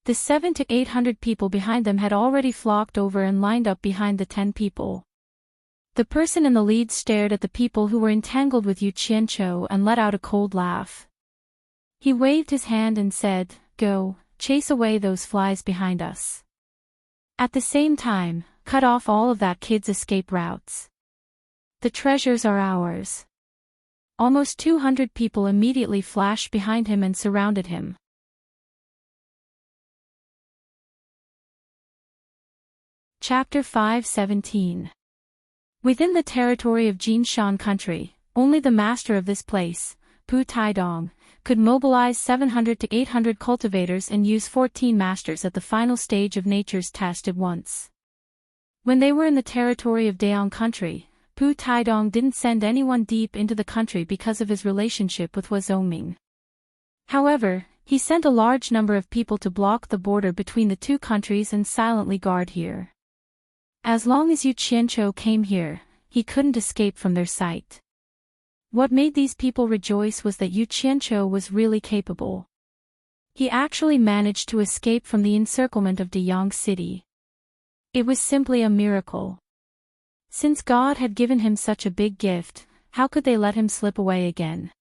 The 700 to 800 people behind them had already flocked over and lined up behind the 10 people. The person in the lead stared at the people who were entangled with Yu Qianqiu and let out a cold laugh. He waved his hand and said, "Go, chase away those flies behind us. At the same time, cut off all of that kid's escape routes. The treasures are ours." Almost 200 people immediately flashed behind him and surrounded him. Chapter 5:17. Within the territory of Jinshan country, only the master of this place, Pu Taidong, could mobilize 700 to 800 cultivators and use 14 masters at the final stage of nature's test at once. When they were in the territory of Daong country, Pu Taidong didn't send anyone deep into the country because of his relationship with Wazoming. However, he sent a large number of people to block the border between the two countries and silently guard here. As long as Yu Qianzhou came here, he couldn't escape from their sight. What made these people rejoice was that Yu Qianzhou was really capable. He actually managed to escape from the encirclement of Deyang City. It was simply a miracle. Since God had given him such a big gift, how could they let him slip away again?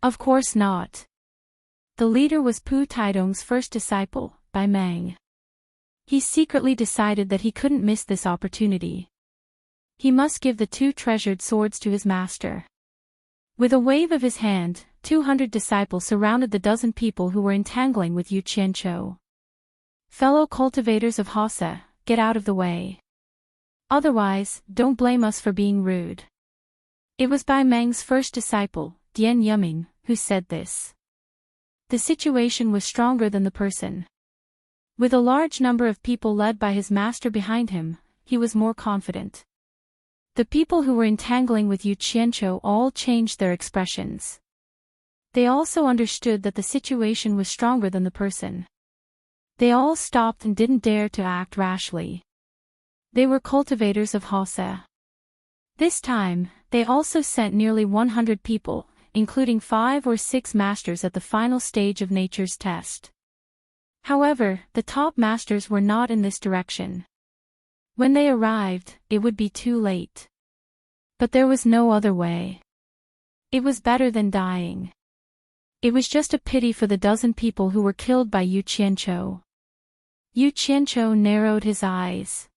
Of course not. The leader was Pu Taidong's first disciple, Bai Meng. He secretly decided that he couldn't miss this opportunity. He must give the two treasured swords to his master. With a wave of his hand, 200 disciples surrounded the dozen people who were entangling with Yu Qianzhou. "Fellow cultivators of Hausa, get out of the way. Otherwise, don't blame us for being rude." It was Bai Meng's first disciple, Dian Yuming, who said this. The situation was stronger than the person. With a large number of people led by his master behind him, he was more confident. The people who were entangling with Yu Qianzhou all changed their expressions. They also understood that the situation was stronger than the person. They all stopped and didn't dare to act rashly. They were cultivators of Hausa. This time, they also sent nearly 100 people, including 5 or 6 masters at the final stage of nature's test. However, the top masters were not in this direction. When they arrived, it would be too late. But there was no other way. It was better than dying. It was just a pity for the dozen people who were killed by Yu Qianzhou. Yu Qianzhou narrowed his eyes.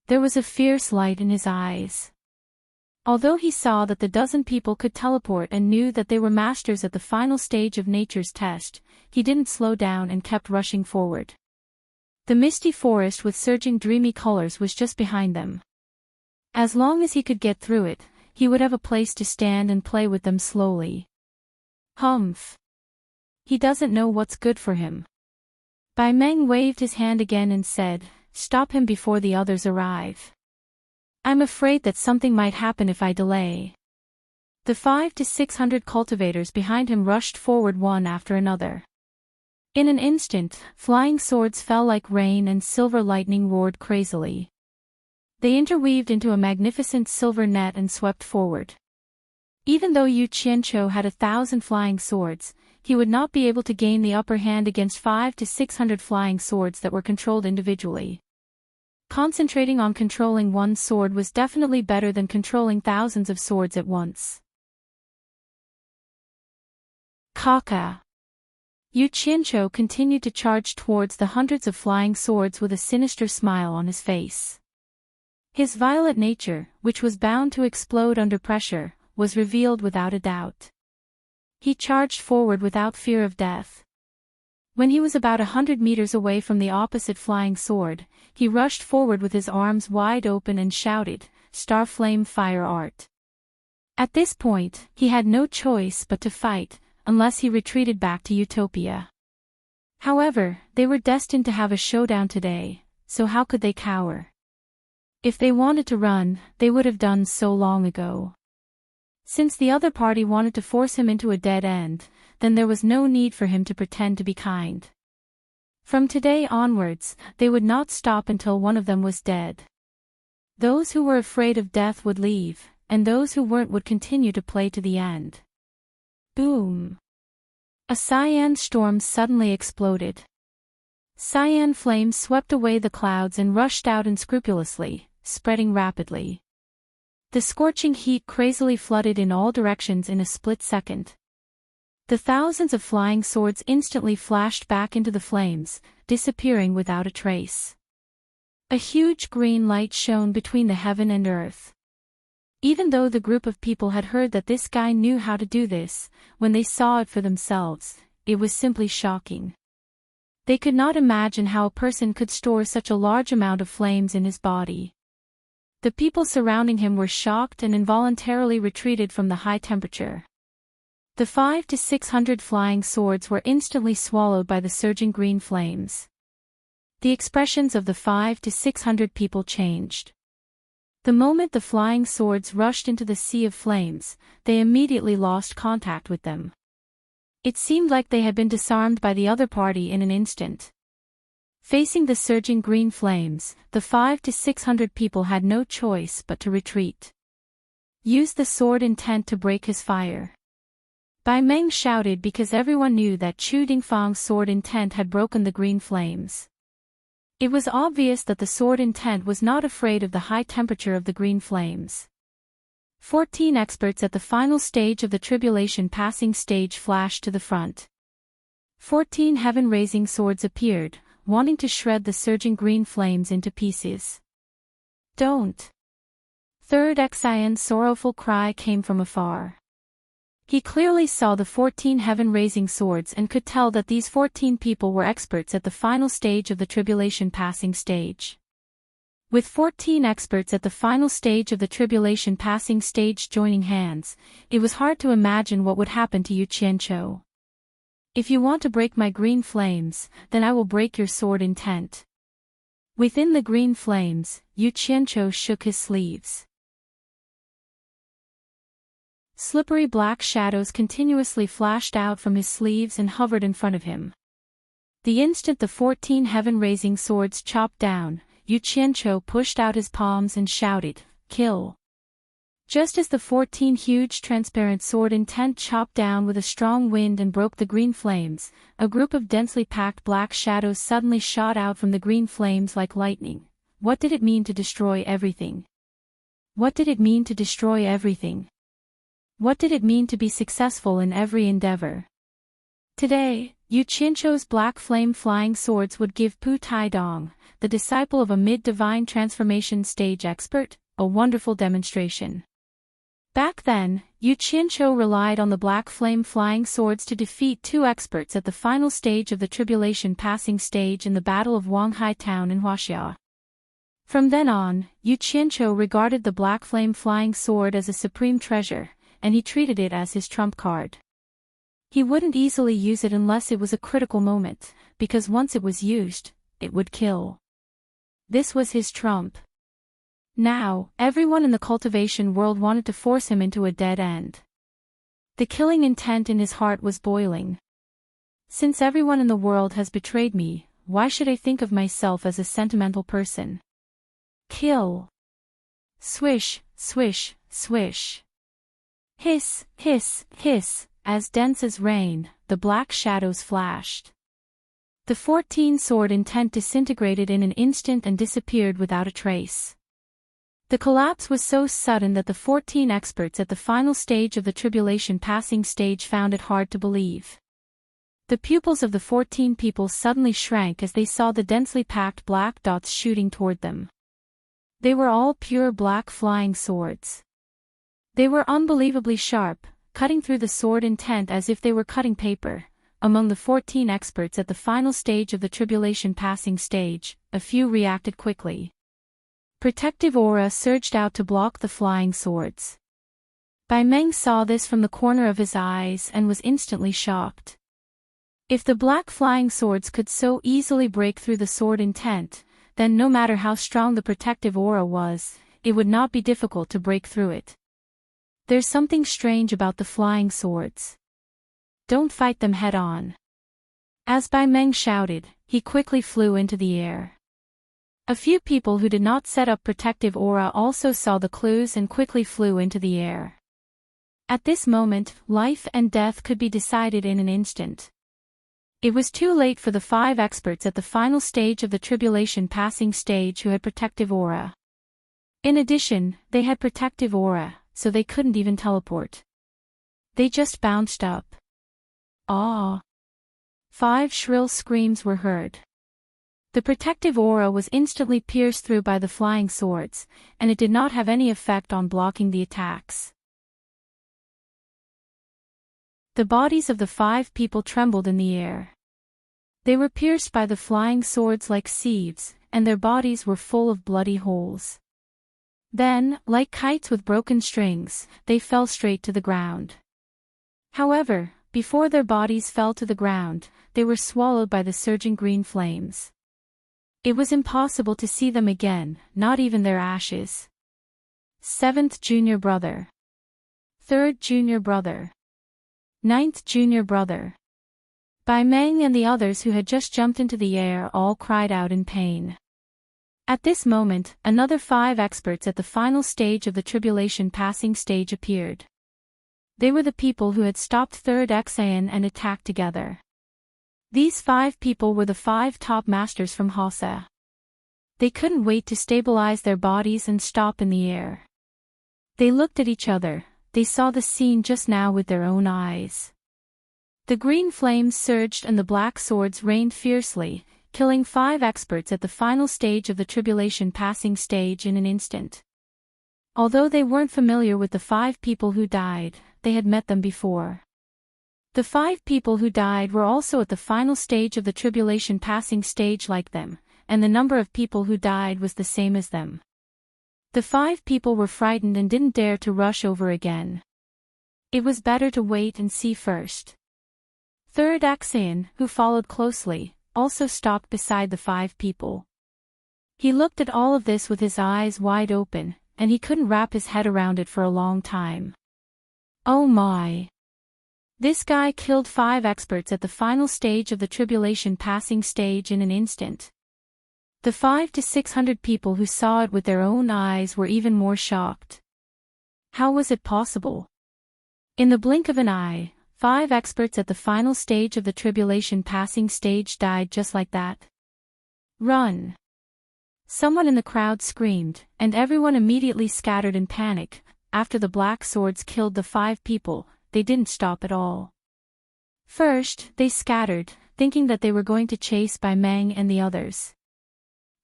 There was a fierce light in his eyes. Although he saw that the dozen people could teleport and knew that they were masters at the final stage of nature's test, he didn't slow down and kept rushing forward. The misty forest with surging dreamy colors was just behind them. As long as he could get through it, he would have a place to stand and play with them slowly. Humph. He doesn't know what's good for him. Bai Meng waved his hand again and said, "Stop him before the others arrive. I'm afraid that something might happen if I delay." The 500 to 600 cultivators behind him rushed forward one after another. In an instant, flying swords fell like rain and silver lightning roared crazily. They interweaved into a magnificent silver net and swept forward. Even though Yu Qianzhou had 1,000 flying swords, he would not be able to gain the upper hand against 500 to 600 flying swords that were controlled individually. Concentrating on controlling one sword was definitely better than controlling thousands of swords at once. Kaka. Yu Qianzhou continued to charge towards the hundreds of flying swords with a sinister smile on his face. His violent nature, which was bound to explode under pressure, was revealed without a doubt. He charged forward without fear of death. When he was about 100 meters away from the opposite flying sword, he rushed forward with his arms wide open and shouted, "Starflame Fire Art." At this point, he had no choice but to fight, unless he retreated back to Utopia. However, they were destined to have a showdown today, so how could they cower? If they wanted to run, they would have done so long ago. Since the other party wanted to force him into a dead end, then there was no need for him to pretend to be kind. From today onwards, they would not stop until one of them was dead. Those who were afraid of death would leave, and those who weren't would continue to play to the end. Boom! A cyan storm suddenly exploded. Cyan flames swept away the clouds and rushed out unscrupulously, spreading rapidly. The scorching heat crazily flooded in all directions in a split second. The thousands of flying swords instantly flashed back into the flames, disappearing without a trace. A huge green light shone between the heaven and earth. Even though the group of people had heard that this guy knew how to do this, when they saw it for themselves, it was simply shocking. They could not imagine how a person could store such a large amount of flames in his body. The people surrounding him were shocked and involuntarily retreated from the high temperature. The 500 to 600 flying swords were instantly swallowed by the surging green flames. The expressions of the 500 to 600 people changed. The moment the flying swords rushed into the sea of flames, they immediately lost contact with them. It seemed like they had been disarmed by the other party in an instant. Facing the surging green flames, the 500 to 600 people had no choice but to retreat. Use the sword intent to break his fire. Bai Meng shouted because everyone knew that Chu Dingfang's sword intent had broken the green flames. It was obvious that the sword intent was not afraid of the high temperature of the green flames. 14 experts at the final stage of the tribulation passing stage flashed to the front. 14 heaven-raising swords appeared, wanting to shred the surging green flames into pieces. Don't! Third Xian's sorrowful cry came from afar. He clearly saw the 14 heaven-raising swords and could tell that these 14 people were experts at the final stage of the tribulation passing stage. With 14 experts at the final stage of the tribulation passing stage joining hands, it was hard to imagine what would happen to Yu Qianqiu. If you want to break my green flames, then I will break your sword intent. Within the green flames, Yu Qianqiu shook his sleeves. Slippery black shadows continuously flashed out from his sleeves and hovered in front of him. The instant the 14 heaven-raising swords chopped down, Yu Qianqiu pushed out his palms and shouted, "Kill!" Just as the 14 huge transparent sword intent chopped down with a strong wind and broke the green flames, a group of densely packed black shadows suddenly shot out from the green flames like lightning. What did it mean to destroy everything? What did it mean to destroy everything? What did it mean to be successful in every endeavor? Today, Yu Qianqiu's black flame flying swords would give Pu Taidong, the disciple of a mid-divine transformation stage expert, a wonderful demonstration. Back then, Yu Qianqiu relied on the black flame flying swords to defeat 2 experts at the final stage of the tribulation passing stage in the Battle of Wanghai Town in Huaxia. From then on, Yu Qianqiu regarded the black flame flying sword as a supreme treasure, and he treated it as his trump card. He wouldn't easily use it unless it was a critical moment, because once it was used, it would kill. This was his trump. Now, everyone in the cultivation world wanted to force him into a dead end. The killing intent in his heart was boiling. Since everyone in the world has betrayed me, why should I think of myself as a sentimental person? Kill! Swish, swish, swish. Hiss, hiss, hiss, as dense as rain, the black shadows flashed. The 14 sword intent disintegrated in an instant and disappeared without a trace. The collapse was so sudden that the 14 experts at the final stage of the tribulation passing stage found it hard to believe. The pupils of the 14 people suddenly shrank as they saw the densely packed black dots shooting toward them. They were all pure black flying swords. They were unbelievably sharp, cutting through the sword intent as if they were cutting paper. Among the 14 experts at the final stage of the tribulation passing stage, a few reacted quickly. Protective aura surged out to block the flying swords. Bai Meng saw this from the corner of his eyes and was instantly shocked. If the black flying swords could so easily break through the sword intent, then no matter how strong the protective aura was, it would not be difficult to break through it. There's something strange about the flying swords. Don't fight them head-on. As Bai Meng shouted, he quickly flew into the air. A few people who did not set up protective aura also saw the clues and quickly flew into the air. At this moment, life and death could be decided in an instant. It was too late for the 5 experts at the final stage of the tribulation passing stage who had protective aura. In addition, they had protective aura, so they couldn't even teleport. They just bounced up. Ah! 5 shrill screams were heard. The protective aura was instantly pierced through by the flying swords, and it did not have any effect on blocking the attacks. The bodies of the 5 people trembled in the air. They were pierced by the flying swords like sieves, and their bodies were full of bloody holes. Then, like kites with broken strings, they fell straight to the ground. However, before their bodies fell to the ground, they were swallowed by the surging green flames. It was impossible to see them again, not even their ashes. 7th junior brother. 3rd junior brother. 9th junior brother. Bai Meng and the others who had just jumped into the air all cried out in pain. At this moment, another 5 experts at the final stage of the tribulation passing stage appeared. They were the people who had stopped 3rd Exayan and attacked together. These 5 people were the 5 top masters from Hasa. They couldn't wait to stabilize their bodies and stop in the air. They looked at each other, they saw the scene just now with their own eyes. The green flames surged and the black swords rained fiercely, killing 5 experts at the final stage of the tribulation passing stage in an instant. Although they weren't familiar with the 5 people who died, they had met them before. The 5 people who died were also at the final stage of the tribulation passing stage like them, and the number of people who died was the same as them. The 5 people were frightened and didn't dare to rush over again. It was better to wait and see first. 3rd Exayan, who followed closely, also stopped beside the 5 people. He looked at all of this with his eyes wide open, and he couldn't wrap his head around it for a long time. Oh my! This guy killed 5 experts at the final stage of the tribulation passing stage in an instant. The 500 to 600 people who saw it with their own eyes were even more shocked. How was it possible? In the blink of an eye, 5 experts at the final stage of the tribulation passing stage died just like that. Run! Someone in the crowd screamed, and everyone immediately scattered in panic. After the black swords killed the 5 people, they didn't stop at all. First, they scattered, thinking that they were going to chase Bai Meng and the others.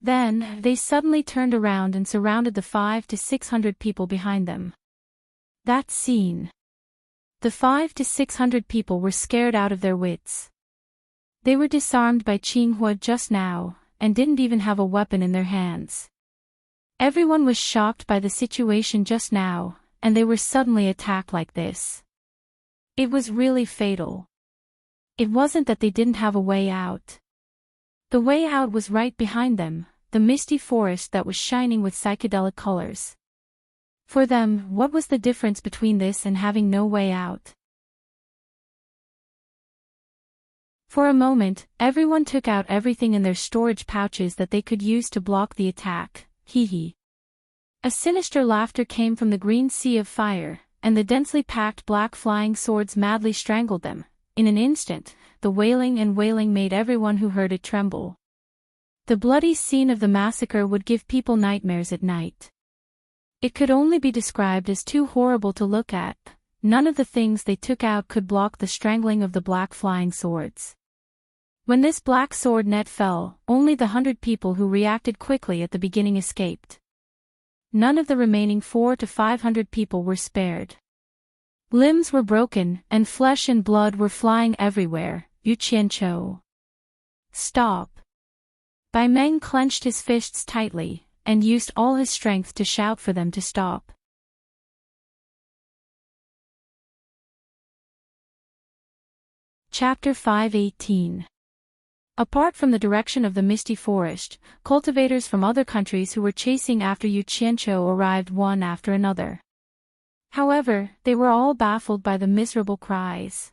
Then, they suddenly turned around and surrounded the 500 to 600 people behind them. That scene. The 500 to 600 people were scared out of their wits. They were disarmed by Qinghua just now, and didn't even have a weapon in their hands. Everyone was shocked by the situation just now, and they were suddenly attacked like this. It was really fatal. It wasn't that they didn't have a way out. The way out was right behind them, the misty forest that was shining with psychedelic colors. For them, what was the difference between this and having no way out? For a moment, everyone took out everything in their storage pouches that they could use to block the attack. Hee. A sinister laughter came from the green sea of fire, and the densely packed black flying swords madly strangled them. In an instant, the wailing and wailing made everyone who heard it tremble. The bloody scene of the massacre would give people nightmares at night. It could only be described as too horrible to look at. None of the things they took out could block the strangling of the black flying swords. When this black sword net fell, only the 100 people who reacted quickly at the beginning escaped. None of the remaining 400 to 500 people were spared. Limbs were broken, and flesh and blood were flying everywhere. Yu Qianqiu. Stop. Bai Meng clenched his fists tightly, and used all his strength to shout for them to stop. Chapter 5:18. Apart from the direction of the misty forest, cultivators from other countries who were chasing after Yu Qianqiu arrived one after another. However, they were all baffled by the miserable cries.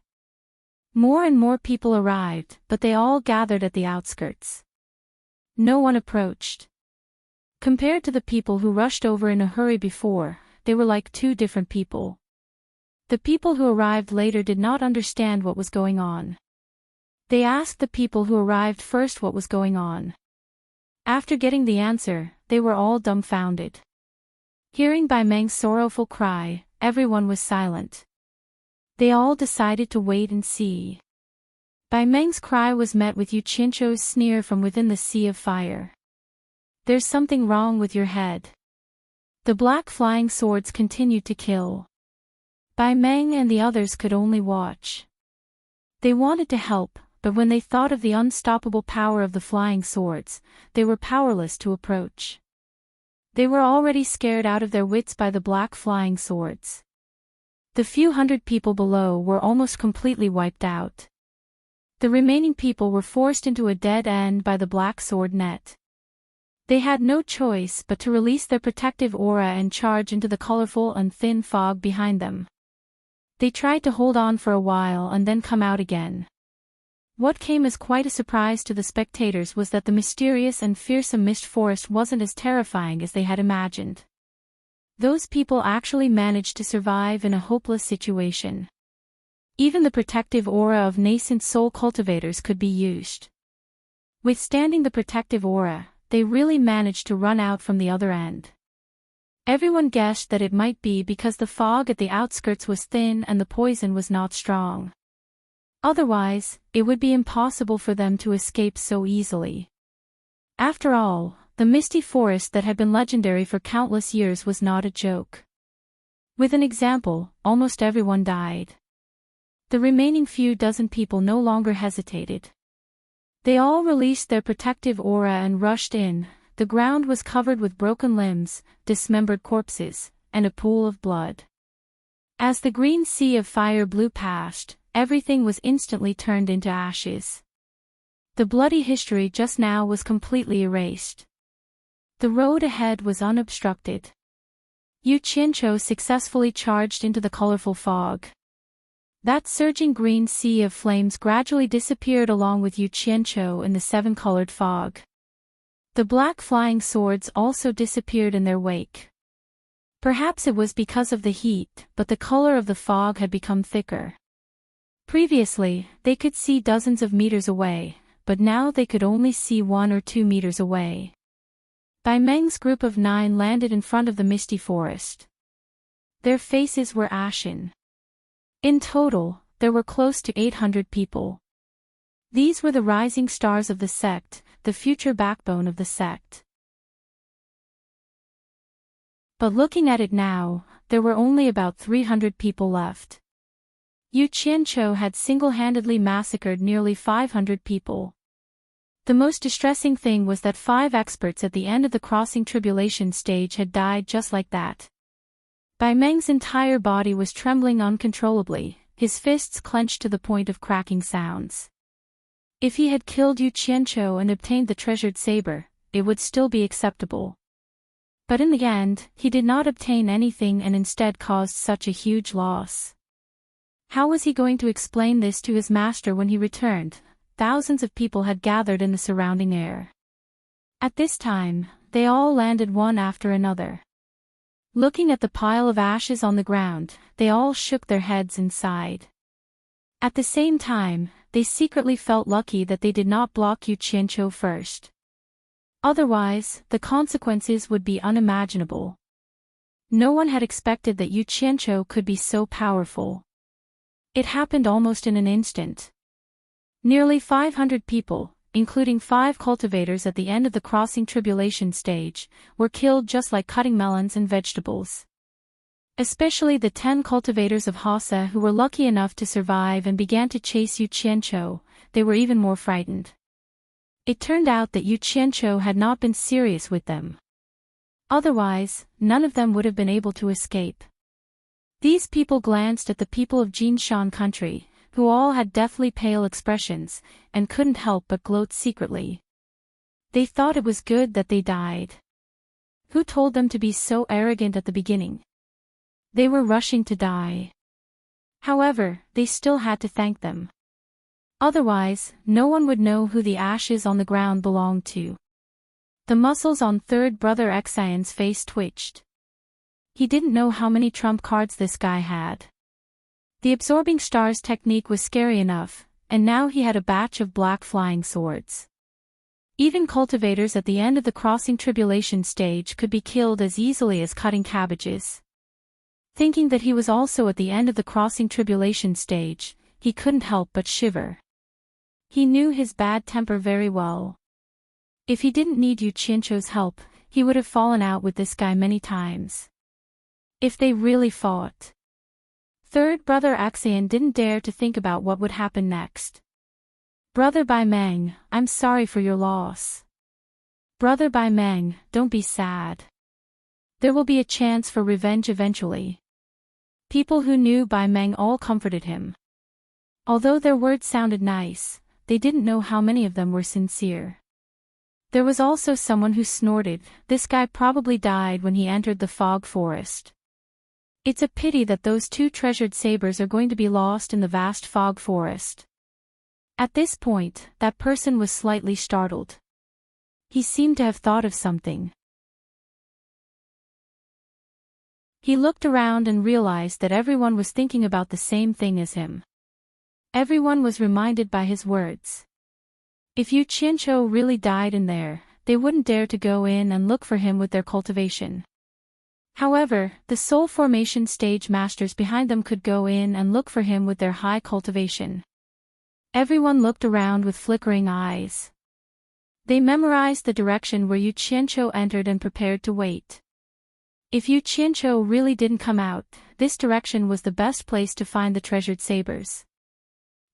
More and more people arrived, but they all gathered at the outskirts. No one approached. Compared to the people who rushed over in a hurry before, they were like 2 different people. The people who arrived later did not understand what was going on. They asked the people who arrived first what was going on. After getting the answer, they were all dumbfounded. Hearing Bai Meng's sorrowful cry, everyone was silent. They all decided to wait and see. Bai Meng's cry was met with Yu Qianzhou's sneer from within the sea of fire. There's something wrong with your head. The black flying swords continued to kill. Bai Meng and the others could only watch. They wanted to help, but when they thought of the unstoppable power of the flying swords, they were powerless to approach. They were already scared out of their wits by the black flying swords. The few hundred people below were almost completely wiped out. The remaining people were forced into a dead end by the black sword net. They had no choice but to release their protective aura and charge into the colorful and thin fog behind them. They tried to hold on for a while and then come out again. What came as quite a surprise to the spectators was that the mysterious and fearsome mist forest wasn't as terrifying as they had imagined. Those people actually managed to survive in a hopeless situation. Even the protective aura of nascent soul cultivators could be used. Withstanding the protective aura, they really managed to run out from the other end. Everyone guessed that it might be because the fog at the outskirts was thin and the poison was not strong. Otherwise, it would be impossible for them to escape so easily. After all, the misty forest that had been legendary for countless years was not a joke. With an example, almost everyone died. The remaining few dozen people no longer hesitated. They all released their protective aura and rushed in. The ground was covered with broken limbs, dismembered corpses, and a pool of blood. As the green sea of fire blew past, everything was instantly turned into ashes. The bloody history just now was completely erased. The road ahead was unobstructed. Yu Qianzhou successfully charged into the colorful fog. That surging green sea of flames gradually disappeared along with Yu Qianzhou in the seven-colored fog. The black flying swords also disappeared in their wake. Perhaps it was because of the heat, but the color of the fog had become thicker. Previously, they could see dozens of meters away, but now they could only see 1 or 2 meters away. Bai Meng's group of 9 landed in front of the misty forest. Their faces were ashen. In total, there were close to 800 people. These were the rising stars of the sect, the future backbone of the sect. But looking at it now, there were only about 300 people left. Yu Qianzhou had single-handedly massacred nearly 500 people. The most distressing thing was that 5 experts at the end of the crossing tribulation stage had died just like that. Bai Meng's entire body was trembling uncontrollably, his fists clenched to the point of cracking sounds. If he had killed Yu Qianzhou and obtained the treasured saber, it would still be acceptable. But in the end, he did not obtain anything and instead caused such a huge loss. How was he going to explain this to his master when he returned? Thousands of people had gathered in the surrounding air. At this time, they all landed one after another. Looking at the pile of ashes on the ground, they all shook their heads and sighed. At the same time, they secretly felt lucky that they did not block Yu Qianzhou first. Otherwise, the consequences would be unimaginable. No one had expected that Yu Qianzhou could be so powerful. It happened almost in an instant. Nearly 500 people, including 5 cultivators at the end of the crossing tribulation stage, were killed just like cutting melons and vegetables. Especially the 10 cultivators of Hassa who were lucky enough to survive and began to chase Yu Qianzhou, they were even more frightened. It turned out that Yu Qianzhou had not been serious with them. Otherwise, none of them would have been able to escape. These people glanced at the people of Jinshan country, who all had deathly pale expressions, and couldn't help but gloat secretly. They thought it was good that they died. Who told them to be so arrogant at the beginning? They were rushing to die. However, they still had to thank them. Otherwise, no one would know who the ashes on the ground belonged to. The muscles on third brother Xian's face twitched. He didn't know how many trump cards this guy had. The absorbing stars technique was scary enough, and now he had a batch of black flying swords. Even cultivators at the end of the crossing tribulation stage could be killed as easily as cutting cabbages. Thinking that he was also at the end of the crossing tribulation stage, he couldn't help but shiver. He knew his bad temper very well. If he didn't need Yu Qianqiu's help, he would have fallen out with this guy many times. If they really fought. Third brother Axian didn't dare to think about what would happen next. Brother Bai Meng, I'm sorry for your loss. Brother Bai Meng, don't be sad. There will be a chance for revenge eventually. People who knew Bai Meng all comforted him. Although their words sounded nice, they didn't know how many of them were sincere. There was also someone who snorted, this guy probably died when he entered the fog forest. It's a pity that those two treasured sabers are going to be lost in the vast fog forest. At this point, that person was slightly startled. He seemed to have thought of something. He looked around and realized that everyone was thinking about the same thing as him. Everyone was reminded by his words. If Yu Qianqiu really died in there, they wouldn't dare to go in and look for him with their cultivation. However, the soul formation stage masters behind them could go in and look for him with their high cultivation. Everyone looked around with flickering eyes. They memorized the direction where Yu Qianqiu entered and prepared to wait. If Yu Qianqiu really didn't come out, this direction was the best place to find the treasured sabers.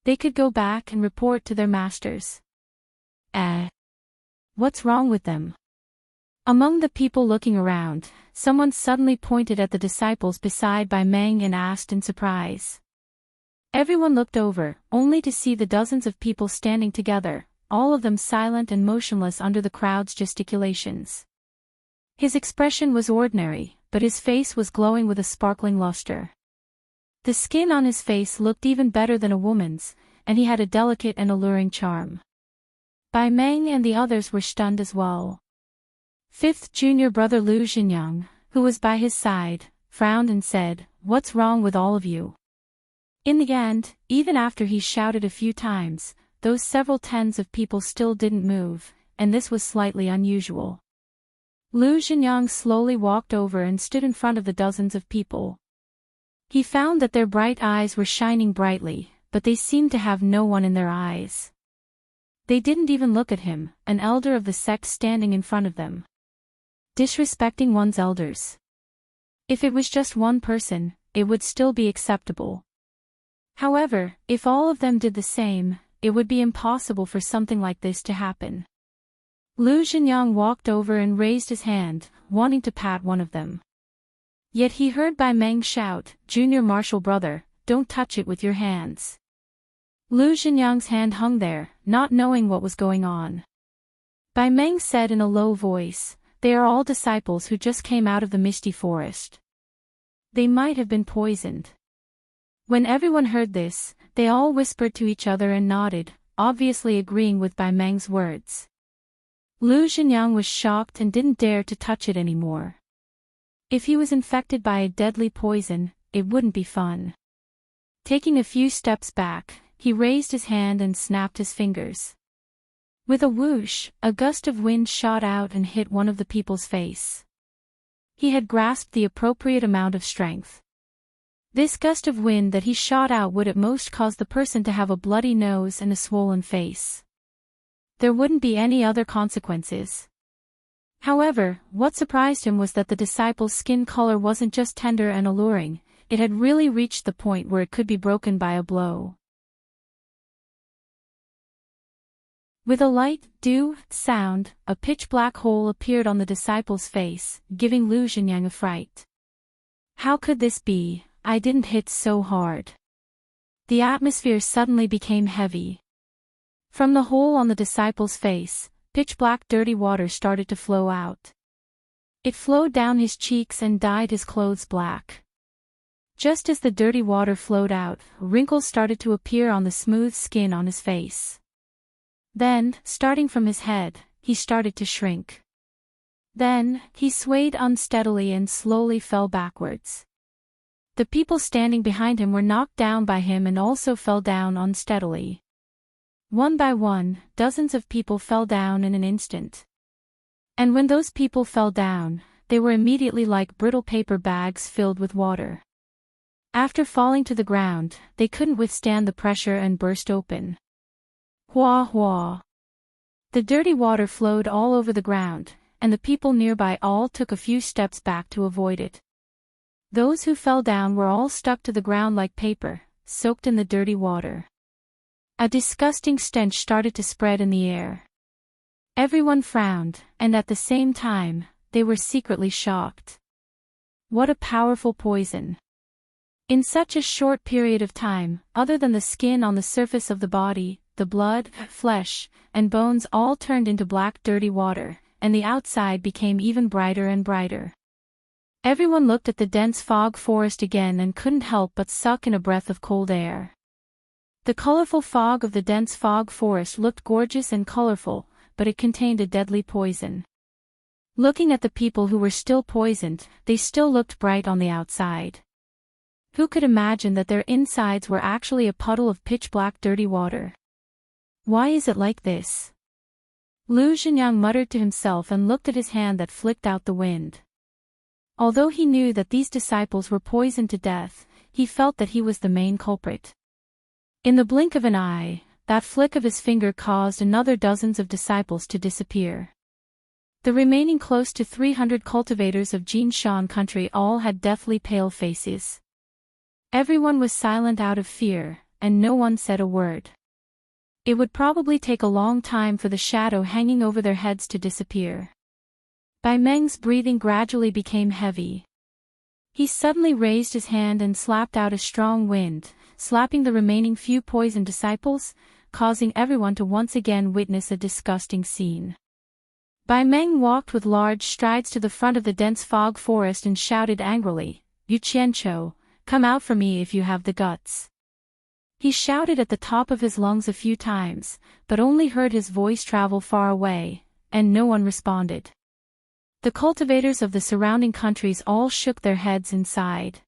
They could go back and report to their masters. What's wrong with them? Among the people looking around, someone suddenly pointed at the disciples beside Bai Meng and asked in surprise. Everyone looked over, only to see the dozens of people standing together, all of them silent and motionless under the crowd's gesticulations. His expression was ordinary, but his face was glowing with a sparkling luster. The skin on his face looked even better than a woman's, and he had a delicate and alluring charm. Bai Meng and the others were stunned as well. Fifth junior brother Lu Xingyang, who was by his side, frowned and said, "What's wrong with all of you?" In the end, even after he shouted a few times, those several tens of people still didn't move, and this was slightly unusual. Lu Xingyang slowly walked over and stood in front of the dozens of people. He found that their bright eyes were shining brightly, but they seemed to have no one in their eyes. They didn't even look at him, an elder of the sect standing in front of them. Disrespecting one's elders. If it was just one person, it would still be acceptable. However, if all of them did the same, it would be impossible for something like this to happen. Lu Xingyang walked over and raised his hand, wanting to pat one of them. Yet he heard Bai Meng shout, "Junior martial brother, don't touch it with your hands." Lu Xingyang's hand hung there, not knowing what was going on. Bai Meng said in a low voice, "They are all disciples who just came out of the misty forest. They might have been poisoned." When everyone heard this, they all whispered to each other and nodded, obviously agreeing with Bai Meng's words. Lu Xingyang was shocked and didn't dare to touch it anymore. If he was infected by a deadly poison, it wouldn't be fun. Taking a few steps back, he raised his hand and snapped his fingers. With a whoosh, a gust of wind shot out and hit one of the people's face. He had grasped the appropriate amount of strength. This gust of wind that he shot out would at most cause the person to have a bloody nose and a swollen face. There wouldn't be any other consequences. However, what surprised him was that the disciple's skin color wasn't just tender and alluring, it had really reached the point where it could be broken by a blow. With a light, doo sound, a pitch-black hole appeared on the disciple's face, giving Lu Xingyang a fright. How could this be? I didn't hit so hard. The atmosphere suddenly became heavy. From the hole on the disciple's face, pitch-black dirty water started to flow out. It flowed down his cheeks and dyed his clothes black. Just as the dirty water flowed out, wrinkles started to appear on the smooth skin on his face. Then, starting from his head, he started to shrink. Then, he swayed unsteadily and slowly fell backwards. The people standing behind him were knocked down by him and also fell down unsteadily. One by one, dozens of people fell down in an instant. And when those people fell down, they were immediately like brittle paper bags filled with water. After falling to the ground, they couldn't withstand the pressure and burst open. Hua hua. The dirty water flowed all over the ground, and the people nearby all took a few steps back to avoid it. Those who fell down were all stuck to the ground like paper, soaked in the dirty water. A disgusting stench started to spread in the air. Everyone frowned, and at the same time, they were secretly shocked. What a powerful poison! In such a short period of time, other than the skin on the surface of the body, the blood, flesh, and bones all turned into black dirty water, and the outside became even brighter and brighter. Everyone looked at the dense fog forest again and couldn't help but suck in a breath of cold air. The colorful fog of the dense fog forest looked gorgeous and colorful, but it contained a deadly poison. Looking at the people who were still poisoned, they still looked bright on the outside. Who could imagine that their insides were actually a puddle of pitch-black dirty water? Why is it like this? Lu Zhenyang muttered to himself and looked at his hand that flicked out the wind. Although he knew that these disciples were poisoned to death, he felt that he was the main culprit. In the blink of an eye, that flick of his finger caused another dozens of disciples to disappear. The remaining close to 300 cultivators of Jinshan country all had deathly pale faces. Everyone was silent out of fear, and no one said a word. It would probably take a long time for the shadow hanging over their heads to disappear. Bai Meng's breathing gradually became heavy. He suddenly raised his hand and slapped out a strong wind, slapping the remaining few poisoned disciples, causing everyone to once again witness a disgusting scene. Bai Meng walked with large strides to the front of the dense fog forest and shouted angrily, "Yu Qianqiu, come out for me if you have the guts." He shouted at the top of his lungs a few times, but only heard his voice travel far away, and no one responded. The cultivators of the surrounding countries all shook their heads and sighed.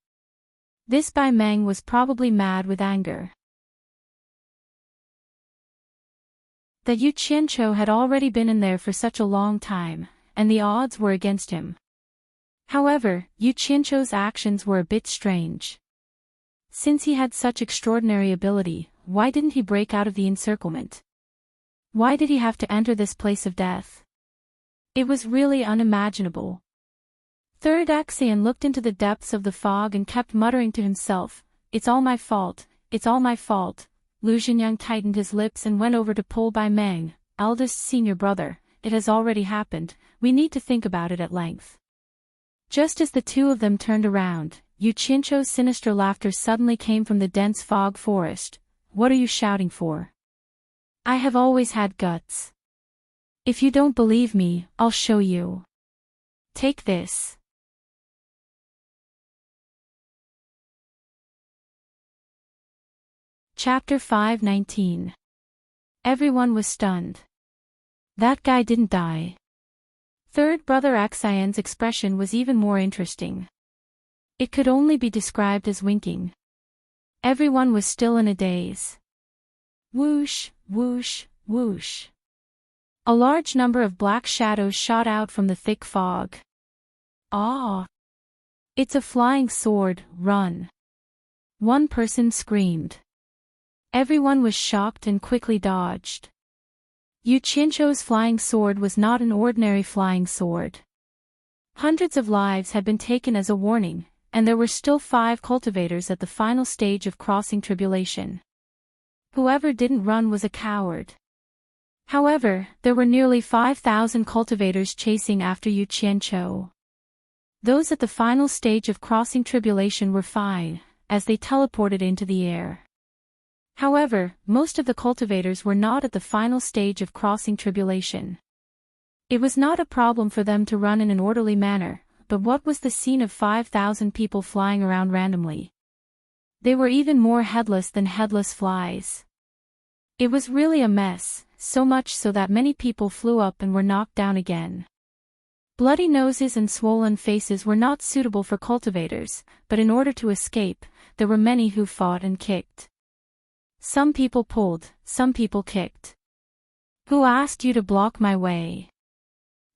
This Bai Meng was probably mad with anger. That Yu Qianqiu had already been in there for such a long time, and the odds were against him. However, Yu Qianqiu's actions were a bit strange. Since he had such extraordinary ability, why didn't he break out of the encirclement? Why did he have to enter this place of death? It was really unimaginable. Third Axian looked into the depths of the fog and kept muttering to himself, "It's all my fault, it's all my fault." Lu Zhenyang tightened his lips and went over to pull Bai Meng, "Eldest senior brother, it has already happened, we need to think about it at length." Just as the two of them turned around, Yu Qianqiu's sinister laughter suddenly came from the dense fog forest. "What are you shouting for? I have always had guts. If you don't believe me, I'll show you. Take this." Chapter 5:19. Everyone was stunned. That guy didn't die. Third brother Axian's expression was even more interesting. It could only be described as winking. Everyone was still in a daze. Whoosh, whoosh, whoosh. A large number of black shadows shot out from the thick fog. "Ah! It's a flying sword, run!" One person screamed. Everyone was shocked and quickly dodged. Yu Qianqiu's flying sword was not an ordinary flying sword. Hundreds of lives had been taken as a warning, and there were still 5 cultivators at the final stage of crossing tribulation. Whoever didn't run was a coward. However, there were nearly 5,000 cultivators chasing after Yu Qianqiu. Those at the final stage of crossing tribulation were fine, as they teleported into the air. However, most of the cultivators were not at the final stage of crossing tribulation. It was not a problem for them to run in an orderly manner, but what was the scene of 5,000 people flying around randomly? They were even more headless than headless flies. It was really a mess, so much so that many people flew up and were knocked down again. Bloody noses and swollen faces were not suitable for cultivators, but in order to escape, there were many who fought and kicked. Some people pulled, some people kicked. "Who asked you to block my way?"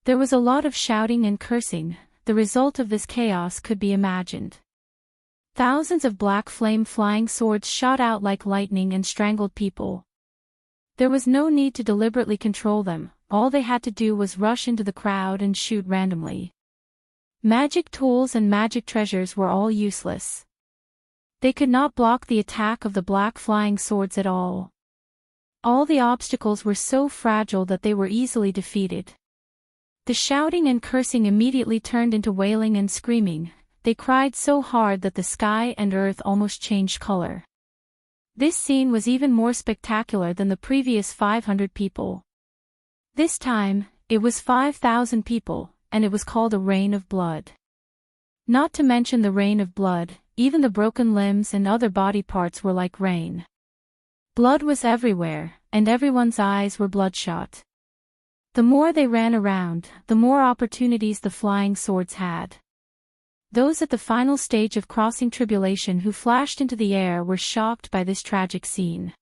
There was a lot of shouting and cursing. The result of this chaos could be imagined. Thousands of black flame flying swords shot out like lightning and strangled people. There was no need to deliberately control them, all they had to do was rush into the crowd and shoot randomly. Magic tools and magic treasures were all useless. They could not block the attack of the black flying swords at all. All the obstacles were so fragile that they were easily defeated. The shouting and cursing immediately turned into wailing and screaming. They cried so hard that the sky and earth almost changed color. This scene was even more spectacular than the previous 500 people. This time, it was 5,000 people, and it was called a rain of blood. Not to mention the rain of blood, even the broken limbs and other body parts were like rain. Blood was everywhere, and everyone's eyes were bloodshot. The more they ran around, the more opportunities the flying swords had. Those at the final stage of crossing tribulation who flashed into the air were shocked by this tragic scene.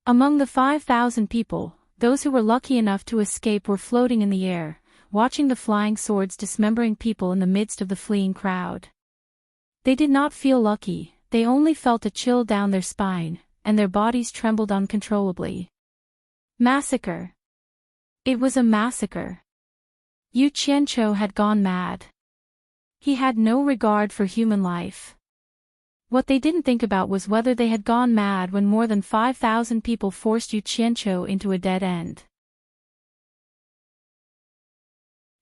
Among the 5,000 people, those who were lucky enough to escape were floating in the air, watching the flying swords dismembering people in the midst of the fleeing crowd. They did not feel lucky, they only felt a chill down their spine, and their bodies trembled uncontrollably. Massacre. It was a massacre. Yu Qianqiu had gone mad. He had no regard for human life. What they didn't think about was whether they had gone mad when more than 5,000 people forced Yu Qianqiu into a dead end.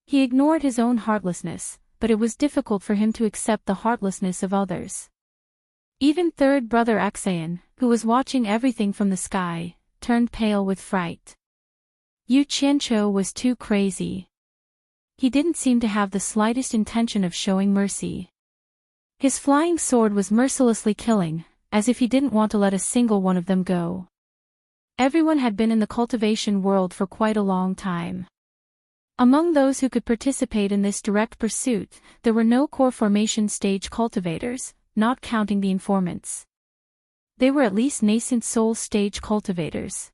He ignored his own heartlessness, but it was difficult for him to accept the heartlessness of others. Even third brother Xayan, who was watching everything from the sky, turned pale with fright. Yu Qianqiu was too crazy. He didn't seem to have the slightest intention of showing mercy. His flying sword was mercilessly killing, as if he didn't want to let a single one of them go. Everyone had been in the cultivation world for quite a long time. Among those who could participate in this direct pursuit, there were no core formation stage cultivators, not counting the informants. They were at least nascent soul stage cultivators.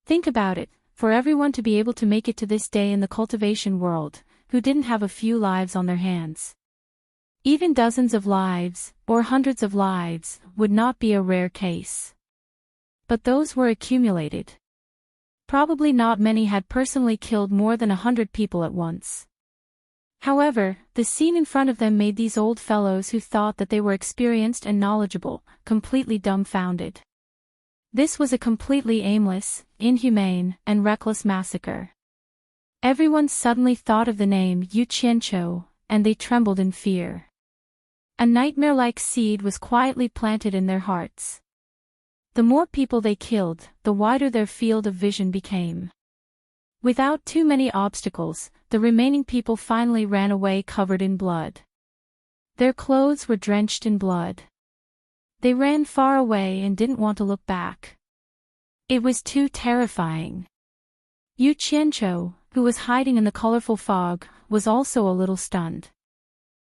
Think about it. For everyone to be able to make it to this day in the cultivation world, who didn't have a few lives on their hands. Even dozens of lives, or hundreds of lives, would not be a rare case. But those were accumulated. Probably not many had personally killed more than 100 people at once. However, the scene in front of them made these old fellows who thought that they were experienced and knowledgeable, completely dumbfounded. This was a completely aimless, inhumane, and reckless massacre. Everyone suddenly thought of the name Yu Qianqiu, and they trembled in fear. A nightmare-like seed was quietly planted in their hearts. The more people they killed, the wider their field of vision became. Without too many obstacles, the remaining people finally ran away covered in blood. Their clothes were drenched in blood. They ran far away and didn't want to look back. It was too terrifying. Yu Qianqiu, who was hiding in the colorful fog, was also a little stunned.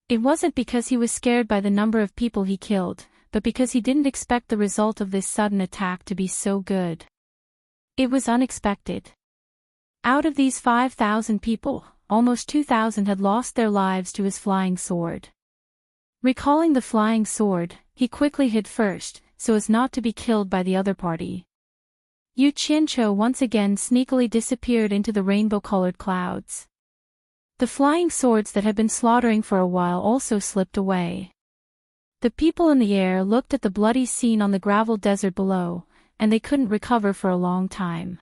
It wasn't because he was scared by the number of people he killed, but because he didn't expect the result of this sudden attack to be so good. It was unexpected. Out of these 5,000 people, almost 2,000 had lost their lives to his flying sword. Recalling the flying sword, he quickly hid first, so as not to be killed by the other party. Yu Qianqiu once again sneakily disappeared into the rainbow-colored clouds. The flying swords that had been slaughtering for a while also slipped away. The people in the air looked at the bloody scene on the gravel desert below, and they couldn't recover for a long time.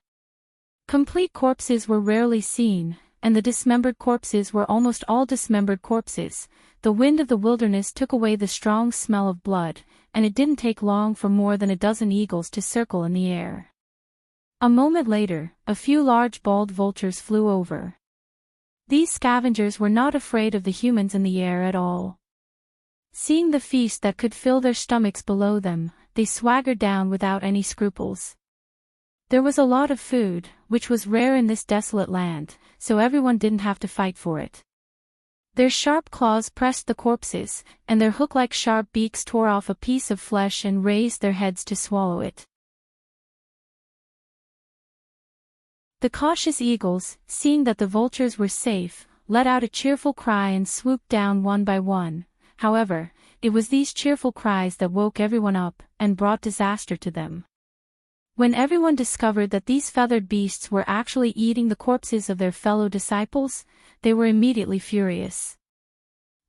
Complete corpses were rarely seen, and the dismembered corpses were almost all dismembered corpses. The wind of the wilderness took away the strong smell of blood, and it didn't take long for more than a dozen eagles to circle in the air. A moment later, a few large bald vultures flew over. These scavengers were not afraid of the humans in the air at all. Seeing the feast that could fill their stomachs below them, they swaggered down without any scruples. There was a lot of food, which was rare in this desolate land, so everyone didn't have to fight for it. Their sharp claws pressed the corpses, and their hook-like sharp beaks tore off a piece of flesh and raised their heads to swallow it. The cautious eagles, seeing that the vultures were safe, let out a cheerful cry and swooped down one by one. However, it was these cheerful cries that woke everyone up and brought disaster to them. When everyone discovered that these feathered beasts were actually eating the corpses of their fellow disciples, they were immediately furious.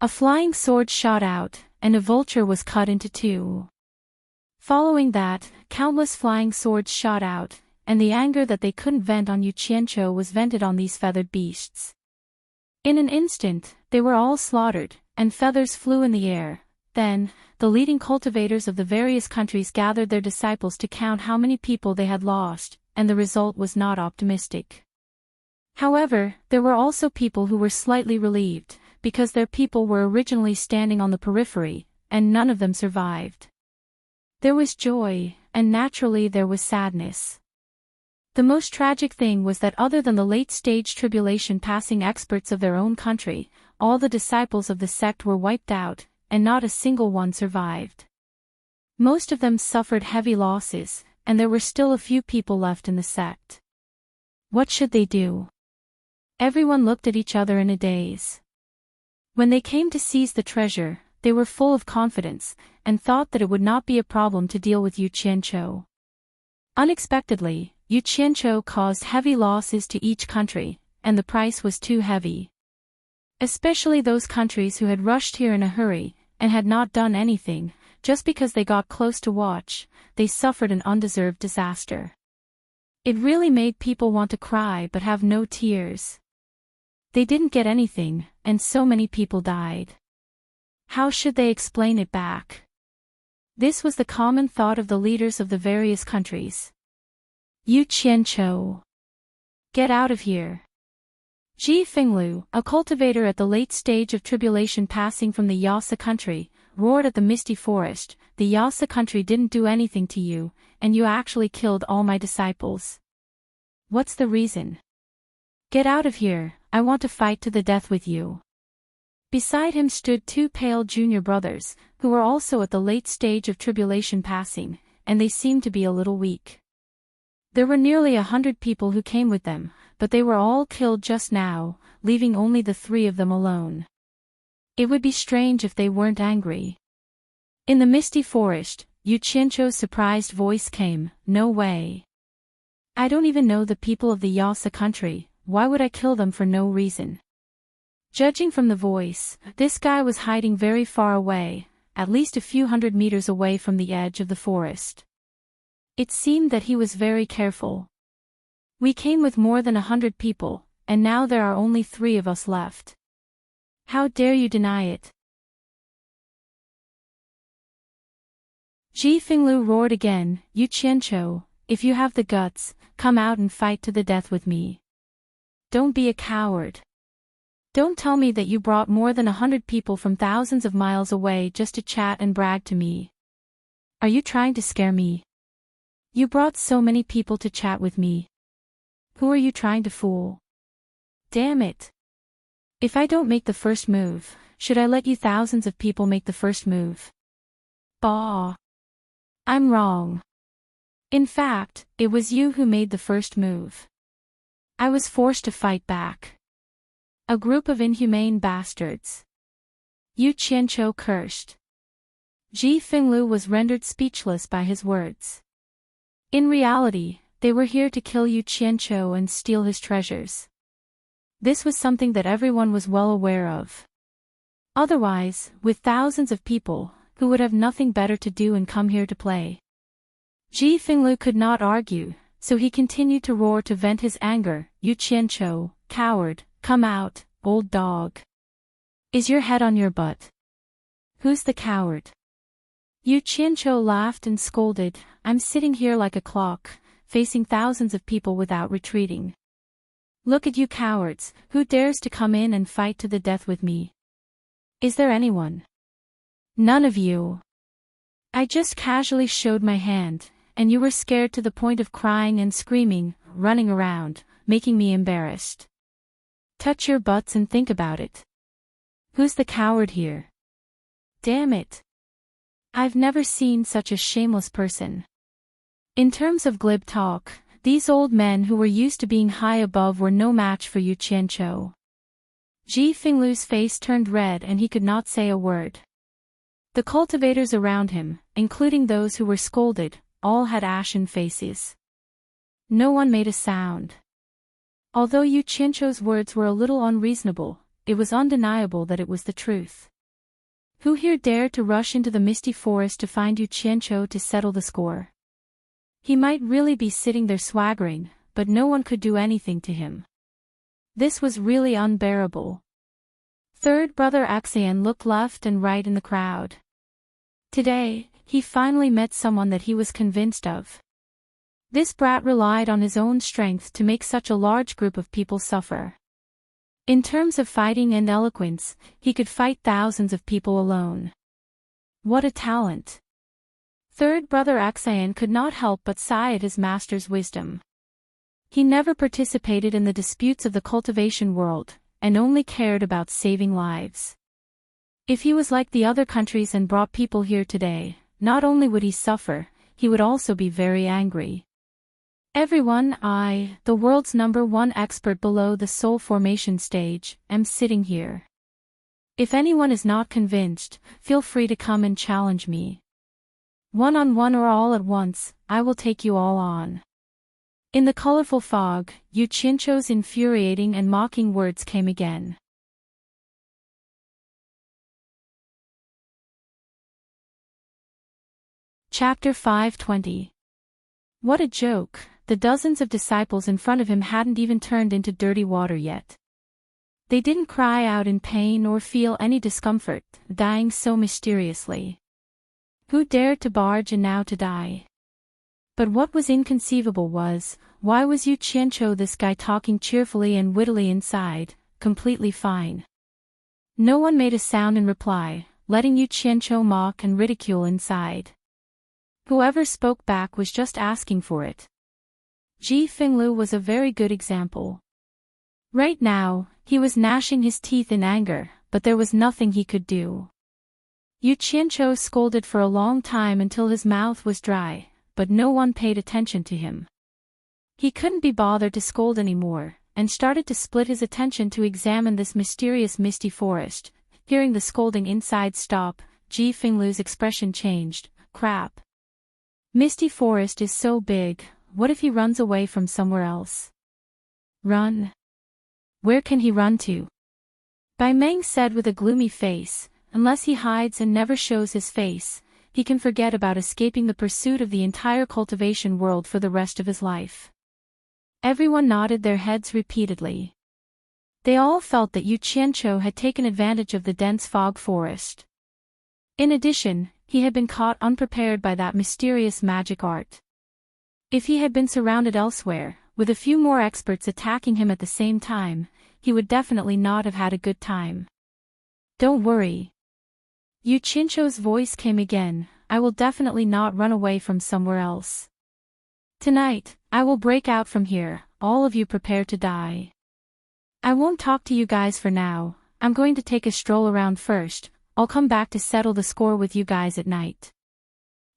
A flying sword shot out, and a vulture was cut into two. Following that, countless flying swords shot out, and the anger that they couldn't vent on Yu Qianqiu was vented on these feathered beasts. In an instant, they were all slaughtered, and feathers flew in the air. Then, the leading cultivators of the various countries gathered their disciples to count how many people they had lost, and the result was not optimistic. However, there were also people who were slightly relieved, because their people were originally standing on the periphery, and none of them survived. There was joy, and naturally there was sadness. The most tragic thing was that other than the late-stage tribulation-passing experts of their own country, all the disciples of the sect were wiped out, and not a single one survived. Most of them suffered heavy losses, and there were still a few people left in the sect. What should they do? Everyone looked at each other in a daze. When they came to seize the treasure, they were full of confidence, and thought that it would not be a problem to deal with Yu Qianqiu. Unexpectedly, Yu Qianqiu caused heavy losses to each country, and the price was too heavy. Especially those countries who had rushed here in a hurry, and had not done anything, just because they got close to watch, they suffered an undeserved disaster. It really made people want to cry but have no tears. They didn't get anything, and so many people died. How should they explain it back? This was the common thought of the leaders of the various countries. Yu Qianqiu. Get out of here. Ji Fenglu, a cultivator at the late stage of tribulation passing from the Yasa country, roared at the misty forest, "The Yasa country didn't do anything to you, and you actually killed all my disciples. What's the reason? Get out of here, I want to fight to the death with you." Beside him stood two pale junior brothers, who were also at the late stage of tribulation passing, and they seemed to be a little weak. There were nearly 100 people who came with them, but they were all killed just now, leaving only the three of them alone. It would be strange if they weren't angry. In the misty forest, Yu Qianqiu's surprised voice came, "No way. I don't even know the people of the Yasa country, why would I kill them for no reason?" Judging from the voice, this guy was hiding very far away, at least a few hundred meters away from the edge of the forest. It seemed that he was very careful. "We came with more than 100 people, and now there are only 3 of us left. How dare you deny it?" Ji Fenglu roared again, "Yu Qianqiu, if you have the guts, come out and fight to the death with me. Don't be a coward. Don't tell me that you brought more than 100 people from thousands of miles away just to chat and brag to me. Are you trying to scare me? You brought so many people to chat with me. Who are you trying to fool? Damn it. If I don't make the first move, should I let you thousands of people make the first move? Bah. I'm wrong. In fact, it was you who made the first move. I was forced to fight back. A group of inhumane bastards." Yu Qianqiu cursed. Ji Fenglu was rendered speechless by his words. In reality, they were here to kill Yu Qianqiu and steal his treasures. This was something that everyone was well aware of. Otherwise, with thousands of people, who would have nothing better to do and come here to play? Ji Fenglu could not argue, so he continued to roar to vent his anger, "Yu Qianqiu, coward, come out, old dog. Is your head on your butt? Who's the coward?" Yu Qianqiu laughed and scolded, "I'm sitting here like a clock, facing thousands of people without retreating. Look at you cowards, who dares to come in and fight to the death with me? Is there anyone? None of you. I just casually showed my hand, and you were scared to the point of crying and screaming, running around, making me embarrassed. Touch your butts and think about it. Who's the coward here? Damn it. I've never seen such a shameless person." In terms of glib talk, these old men who were used to being high above were no match for Yu Qianqiu. Ji Fenglu's face turned red and he could not say a word. The cultivators around him, including those who were scolded, all had ashen faces. No one made a sound. Although Yu Qianzhou's words were a little unreasonable, it was undeniable that it was the truth. Who here dared to rush into the misty forest to find Yu Qianzhou to settle the score? He might really be sitting there swaggering, but no one could do anything to him. This was really unbearable. Third brother Axian looked left and right in the crowd. Today, he finally met someone that he was convinced of. This brat relied on his own strength to make such a large group of people suffer. In terms of fighting and eloquence, he could fight thousands of people alone. What a talent! Third brother Axian could not help but sigh at his master's wisdom. He never participated in the disputes of the cultivation world, and only cared about saving lives. If he was like the other countries and brought people here today, not only would he suffer, he would also be very angry. Everyone, the world's #1 expert below the soul formation stage, am sitting here. If anyone is not convinced, feel free to come and challenge me. One-on-one or all at once, I will take you all on. In the colorful fog, Yu Qianzhou's infuriating and mocking words came again. Chapter 520. What a joke! The dozens of disciples in front of him hadn't even turned into dirty water yet. They didn't cry out in pain or feel any discomfort, dying so mysteriously. Who dared to barge in now to die? But what was inconceivable was, why was Yu Qianzhou, this guy, talking cheerfully and wittily inside, completely fine? No one made a sound in reply, letting Yu Qianzhou mock and ridicule inside. Whoever spoke back was just asking for it. Ji Fenglu was a very good example. Right now, he was gnashing his teeth in anger, but there was nothing he could do. Yu Qianzhou scolded for a long time until his mouth was dry, but no one paid attention to him. He couldn't be bothered to scold anymore, and started to split his attention to examine this mysterious misty forest. Hearing the scolding inside stop, Ji Fenglu's expression changed. Crap. Misty forest is so big, what if he runs away from somewhere else? Run? Where can he run to? Bai Meng said with a gloomy face, unless he hides and never shows his face, he can forget about escaping the pursuit of the entire cultivation world for the rest of his life. Everyone nodded their heads repeatedly. They all felt that Yu Qianzhou had taken advantage of the dense fog forest. In addition, he had been caught unprepared by that mysterious magic art. If he had been surrounded elsewhere, with a few more experts attacking him at the same time, he would definitely not have had a good time. Don't worry. Yu Qianzhou's voice came again, I will definitely not run away from somewhere else. Tonight, I will break out from here, all of you prepare to die. I won't talk to you guys for now, I'm going to take a stroll around first, I'll come back to settle the score with you guys at night.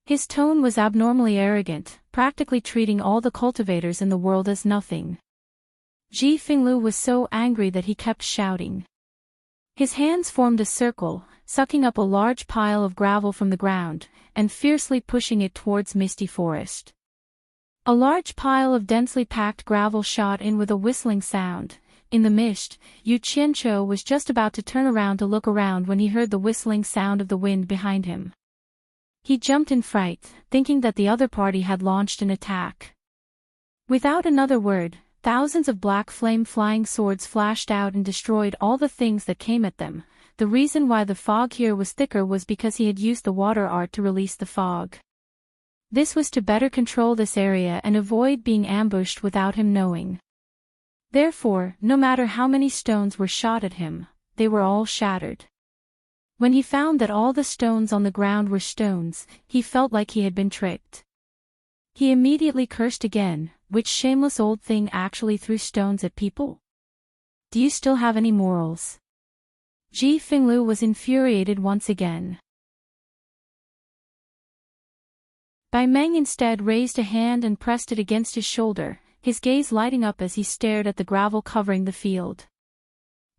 His tone was abnormally arrogant, practically treating all the cultivators in the world as nothing. Ji Fenglu was so angry that he kept shouting. His hands formed a circle, sucking up a large pile of gravel from the ground, and fiercely pushing it towards misty forest. A large pile of densely packed gravel shot in with a whistling sound. In the mist, Yu Qianzhou was just about to turn around to look around when he heard the whistling sound of the wind behind him. He jumped in fright, thinking that the other party had launched an attack. Without another word, thousands of black flame-flying swords flashed out and destroyed all the things that came at them. The reason why the fog here was thicker was because he had used the water art to release the fog. This was to better control this area and avoid being ambushed without him knowing. Therefore, no matter how many stones were shot at him, they were all shattered. When he found that all the stones on the ground were stones, he felt like he had been tricked. He immediately cursed again, which shameless old thing actually threw stones at people? Do you still have any morals? Ji Fenglu was infuriated once again. Bai Meng instead raised a hand and pressed it against his shoulder, his gaze lighting up as he stared at the gravel covering the field.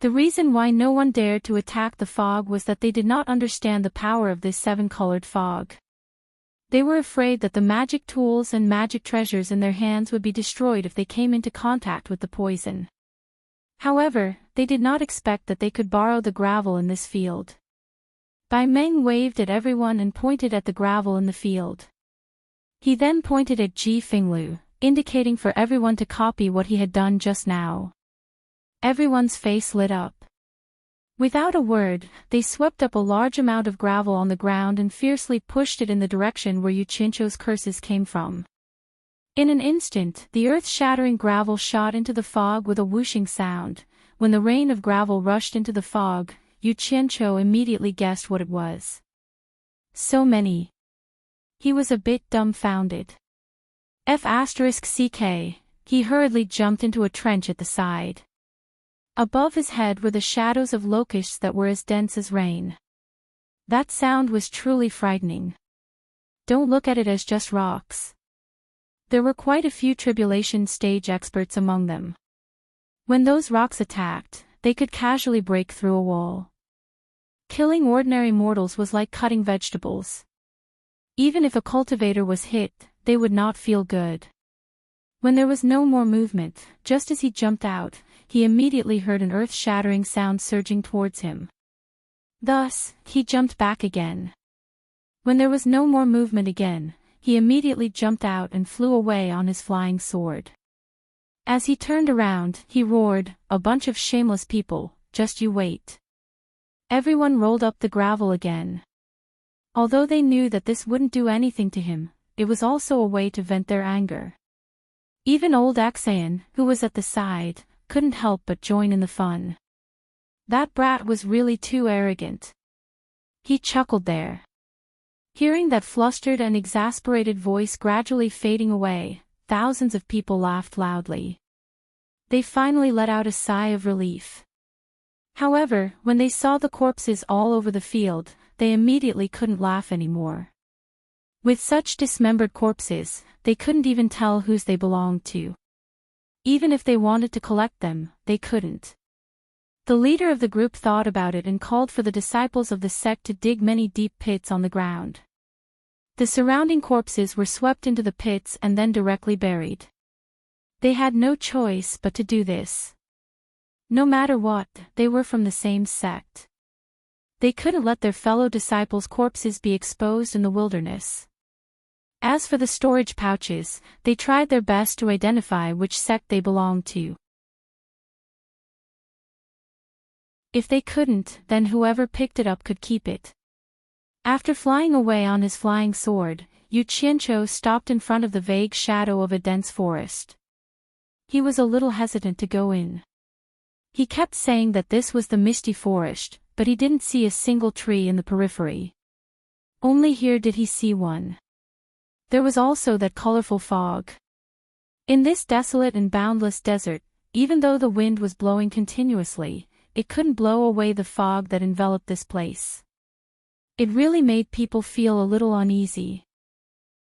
The reason why no one dared to attack the fog was that they did not understand the power of this 7-colored fog. They were afraid that the magic tools and magic treasures in their hands would be destroyed if they came into contact with the poison. However, they did not expect that they could borrow the gravel in this field. Bai Meng waved at everyone and pointed at the gravel in the field. He then pointed at Ji Finglu, indicating for everyone to copy what he had done just now. Everyone's face lit up. Without a word, they swept up a large amount of gravel on the ground and fiercely pushed it in the direction where Yu Qianqiu's curses came from. In an instant, the earth-shattering gravel shot into the fog with a whooshing sound. When the rain of gravel rushed into the fog, Yu Qianqiu immediately guessed what it was. So many. He was a bit dumbfounded. F*ck, he hurriedly jumped into a trench at the side. Above his head were the shadows of locusts that were as dense as rain. That sound was truly frightening. Don't look at it as just rocks. There were quite a few tribulation stage experts among them. When those rocks attacked, they could casually break through a wall. Killing ordinary mortals was like cutting vegetables. Even if a cultivator was hit, they would not feel good. When there was no more movement, just as he jumped out, he immediately heard an earth-shattering sound surging towards him. Thus, he jumped back again. When there was no more movement again, he immediately jumped out and flew away on his flying sword. As he turned around, he roared, "A bunch of shameless people, just you wait." Everyone rolled up the gravel again. Although they knew that this wouldn't do anything to him, it was also a way to vent their anger. Even old Axayan, who was at the side, couldn't help but join in the fun. That brat was really too arrogant. He chuckled there. Hearing that flustered and exasperated voice gradually fading away, thousands of people laughed loudly. They finally let out a sigh of relief. However, when they saw the corpses all over the field, they immediately couldn't laugh anymore. With such dismembered corpses, they couldn't even tell whose they belonged to. Even if they wanted to collect them, they couldn't. The leader of the group thought about it and called for the disciples of the sect to dig many deep pits on the ground. The surrounding corpses were swept into the pits and then directly buried. They had no choice but to do this. No matter what, they were from the same sect. They couldn't let their fellow disciples' corpses be exposed in the wilderness. As for the storage pouches, they tried their best to identify which sect they belonged to. If they couldn't, then whoever picked it up could keep it. After flying away on his flying sword, Yu Qianqiu stopped in front of the vague shadow of a dense forest. He was a little hesitant to go in. He kept saying that this was the misty forest, but he didn't see a single tree in the periphery. Only here did he see one. There was also that colorful fog. In this desolate and boundless desert, even though the wind was blowing continuously, it couldn't blow away the fog that enveloped this place. It really made people feel a little uneasy.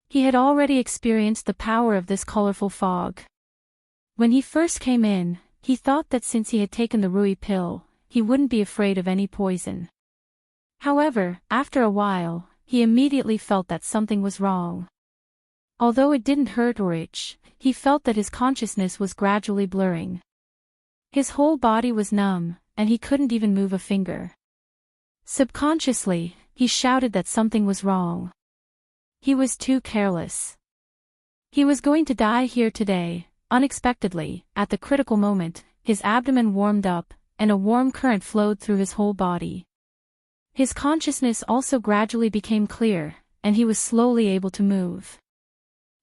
He had already experienced the power of this colorful fog. When he first came in, he thought that since he had taken the Rui pill, he wouldn't be afraid of any poison. However, after a while, he immediately felt that something was wrong. Although it didn't hurt or itch, he felt that his consciousness was gradually blurring. His whole body was numb, and he couldn't even move a finger. Subconsciously, he shouted that something was wrong. He was too careless. He was going to die here today. Unexpectedly, at the critical moment, his abdomen warmed up, and a warm current flowed through his whole body. His consciousness also gradually became clear, and he was slowly able to move.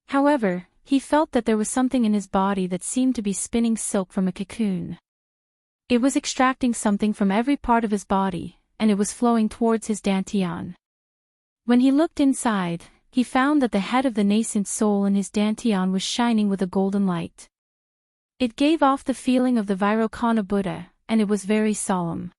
However, he felt that there was something in his body that seemed to be spinning silk from a cocoon. It was extracting something from every part of his body, and it was flowing towards his dantian. When he looked inside, he found that the head of the nascent soul in his dantian was shining with a golden light. It gave off the feeling of the Vairocana Buddha, and it was very solemn.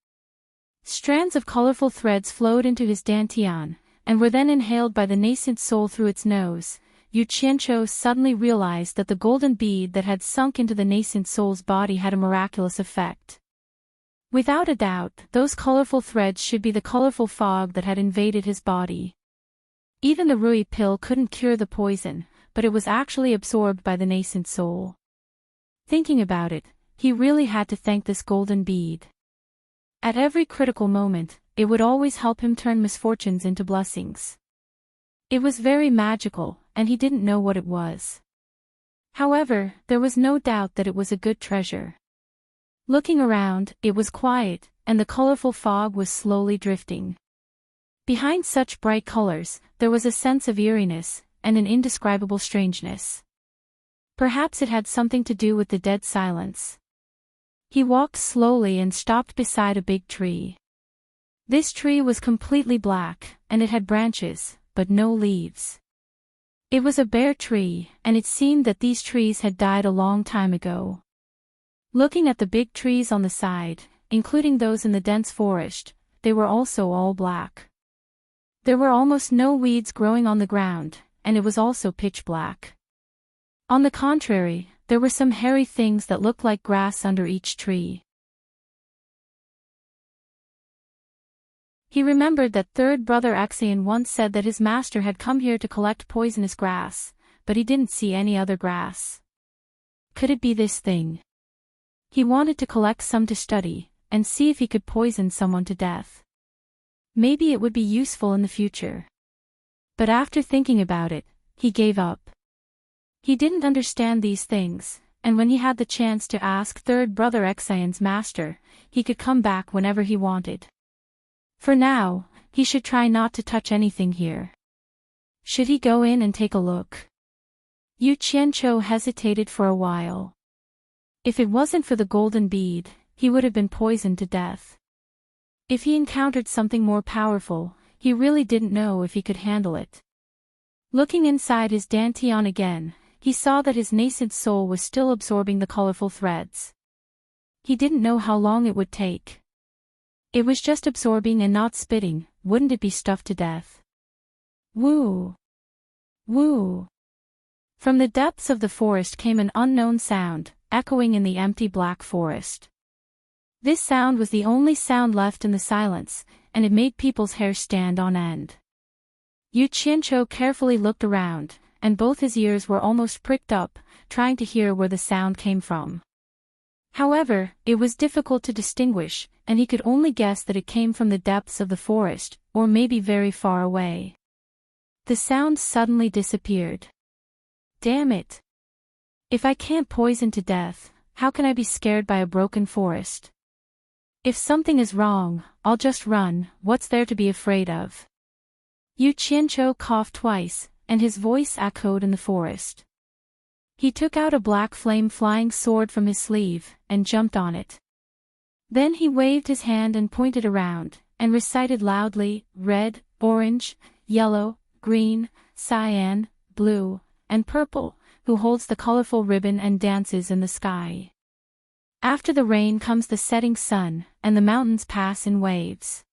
Strands of colorful threads flowed into his dantian, and were then inhaled by the nascent soul through its nose. Yu Qianqiu suddenly realized that the golden bead that had sunk into the nascent soul's body had a miraculous effect. Without a doubt, those colorful threads should be the colorful fog that had invaded his body. Even the Rui pill couldn't cure the poison, but it was actually absorbed by the nascent soul. Thinking about it, he really had to thank this golden bead. At every critical moment, it would always help him turn misfortunes into blessings. It was very magical, and he didn't know what it was. However, there was no doubt that it was a good treasure. Looking around, it was quiet, and the colorful fog was slowly drifting. Behind such bright colors, there was a sense of eeriness, and an indescribable strangeness. Perhaps it had something to do with the dead silence. He walked slowly and stopped beside a big tree. This tree was completely black, and it had branches, but no leaves. It was a bare tree, and it seemed that these trees had died a long time ago. Looking at the big trees on the side, including those in the dense forest, they were also all black. There were almost no weeds growing on the ground, and it was also pitch black. On the contrary, there were some hairy things that looked like grass under each tree. He remembered that third brother Axion once said that his master had come here to collect poisonous grass, but he didn't see any other grass. Could it be this thing? He wanted to collect some to study, and see if he could poison someone to death. Maybe it would be useful in the future. But after thinking about it, he gave up. He didn't understand these things, and when he had the chance to ask third brother Exion's master, he could come back whenever he wanted. For now, he should try not to touch anything here. Should he go in and take a look? Yu Qianqiu hesitated for a while. If it wasn't for the golden bead, he would have been poisoned to death. If he encountered something more powerful, he really didn't know if he could handle it. Looking inside his dantian again, he saw that his nascent soul was still absorbing the colorful threads. He didn't know how long it would take. It was just absorbing and not spitting, wouldn't it be stuffed to death? Woo! Woo! From the depths of the forest came an unknown sound, echoing in the empty black forest. This sound was the only sound left in the silence, and it made people's hair stand on end. Yu Qianqiu carefully looked around, and both his ears were almost pricked up, trying to hear where the sound came from. However, it was difficult to distinguish, and he could only guess that it came from the depths of the forest, or maybe very far away. The sound suddenly disappeared. Damn it! If I can't poison to death, how can I be scared by a broken forest? If something is wrong, I'll just run, what's there to be afraid of? Yu Qianqiu coughed twice, and his voice echoed in the forest. He took out a black flame-flying sword from his sleeve, and jumped on it. Then he waved his hand and pointed around, and recited loudly, red, orange, yellow, green, cyan, blue, and purple, who holds the colorful ribbon and dances in the sky. After the rain comes the setting sun, and the mountains pass in waves.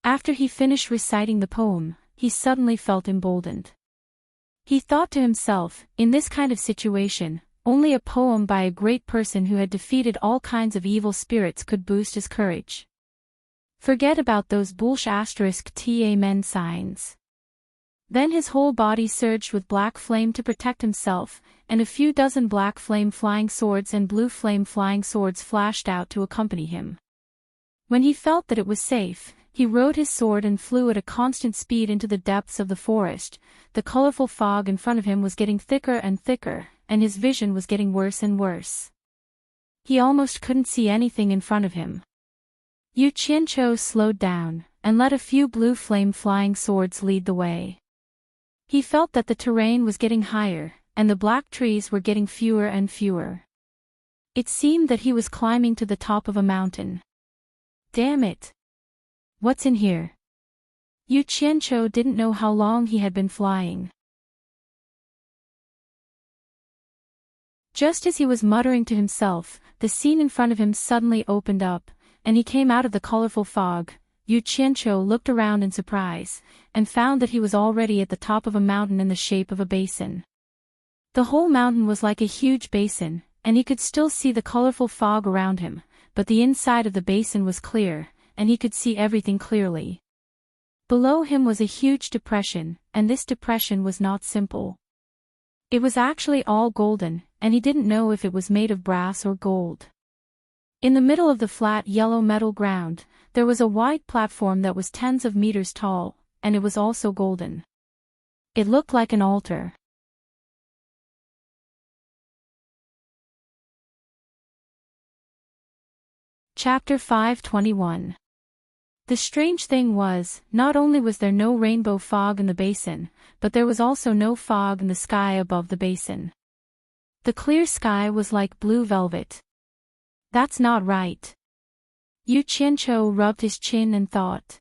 After he finished reciting the poem, he suddenly felt emboldened. He thought to himself, in this kind of situation, only a poem by a great person who had defeated all kinds of evil spirits could boost his courage. Forget about those **ta men signs. Then his whole body surged with black flame to protect himself, and a few dozen black flame flying swords and blue flame flying swords flashed out to accompany him. When he felt that it was safe, he rode his sword and flew at a constant speed into the depths of the forest. The colorful fog in front of him was getting thicker and thicker, and his vision was getting worse and worse. He almost couldn't see anything in front of him. Yu Qianqiu slowed down, and let a few blue flame flying swords lead the way. He felt that the terrain was getting higher, and the black trees were getting fewer and fewer. It seemed that he was climbing to the top of a mountain. Damn it! What's in here? Yu Qianqiu didn't know how long he had been flying. Just as he was muttering to himself, the scene in front of him suddenly opened up, and he came out of the colorful fog. Yu Qianqiu looked around in surprise, and found that he was already at the top of a mountain in the shape of a basin. The whole mountain was like a huge basin, and he could still see the colorful fog around him, but the inside of the basin was clear, and he could see everything clearly. Below him was a huge depression, and this depression was not simple. It was actually all golden, and he didn't know if it was made of brass or gold. In the middle of the flat yellow metal ground, there was a wide platform that was tens of meters tall, and it was also golden. It looked like an altar. Chapter 521. The strange thing was, not only was there no rainbow fog in the basin, but there was also no fog in the sky above the basin. The clear sky was like blue velvet. That's not right. Yu Qianqiu rubbed his chin and thought.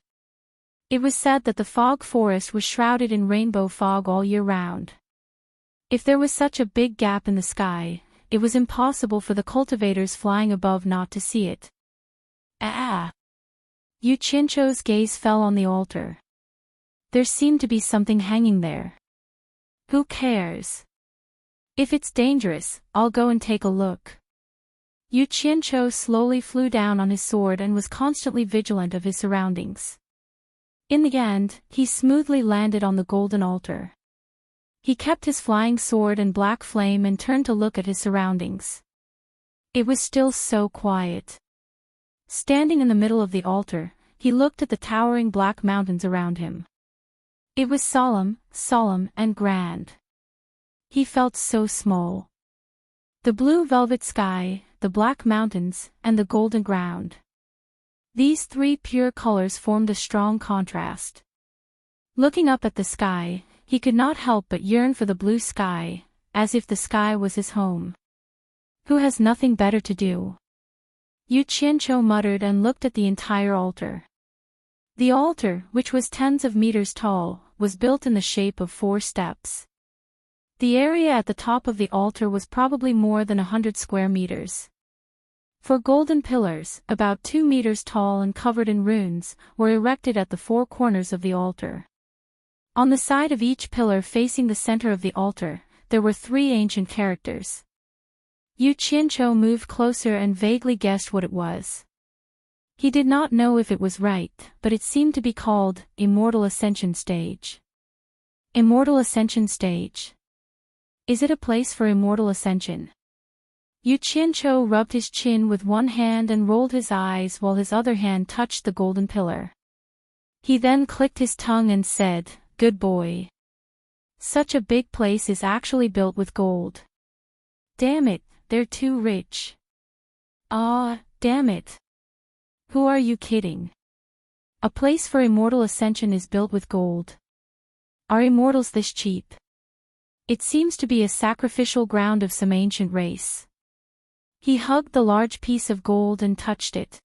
It was said that the fog forest was shrouded in rainbow fog all year round. If there was such a big gap in the sky, it was impossible for the cultivators flying above not to see it. Yu Qianqiu's gaze fell on the altar. There seemed to be something hanging there. Who cares? If it's dangerous, I'll go and take a look. Yu Qianqiu slowly flew down on his sword and was constantly vigilant of his surroundings. In the end, he smoothly landed on the golden altar. He kept his flying sword and black flame and turned to look at his surroundings. It was still so quiet. Standing in the middle of the altar, he looked at the towering black mountains around him. It was solemn, and grand. He felt so small. The blue velvet sky, the black mountains, and the golden ground. These three pure colors formed a strong contrast. Looking up at the sky, he could not help but yearn for the blue sky, as if the sky was his home. Who has nothing better to do? Yu Qianqiu muttered and looked at the entire altar. The altar, which was tens of meters tall, was built in the shape of 4 steps. The area at the top of the altar was probably more than 100 square meters. 4 golden pillars, about 2 meters tall and covered in runes, were erected at the 4 corners of the altar. On the side of each pillar facing the center of the altar, there were 3 ancient characters. Yu Qianqiu moved closer and vaguely guessed what it was. He did not know if it was right, but it seemed to be called Immortal Ascension Stage. Immortal Ascension Stage. Is it a place for immortal ascension? Yu Qianqiu rubbed his chin with one hand and rolled his eyes while his other hand touched the golden pillar. He then clicked his tongue and said, "Good boy. Such a big place is actually built with gold. Damn it, they're too rich. Damn it. Who are you kidding? A place for immortal ascension is built with gold. Are immortals this cheap? It seems to be a sacrificial ground of some ancient race." He hugged the large piece of gold and touched it.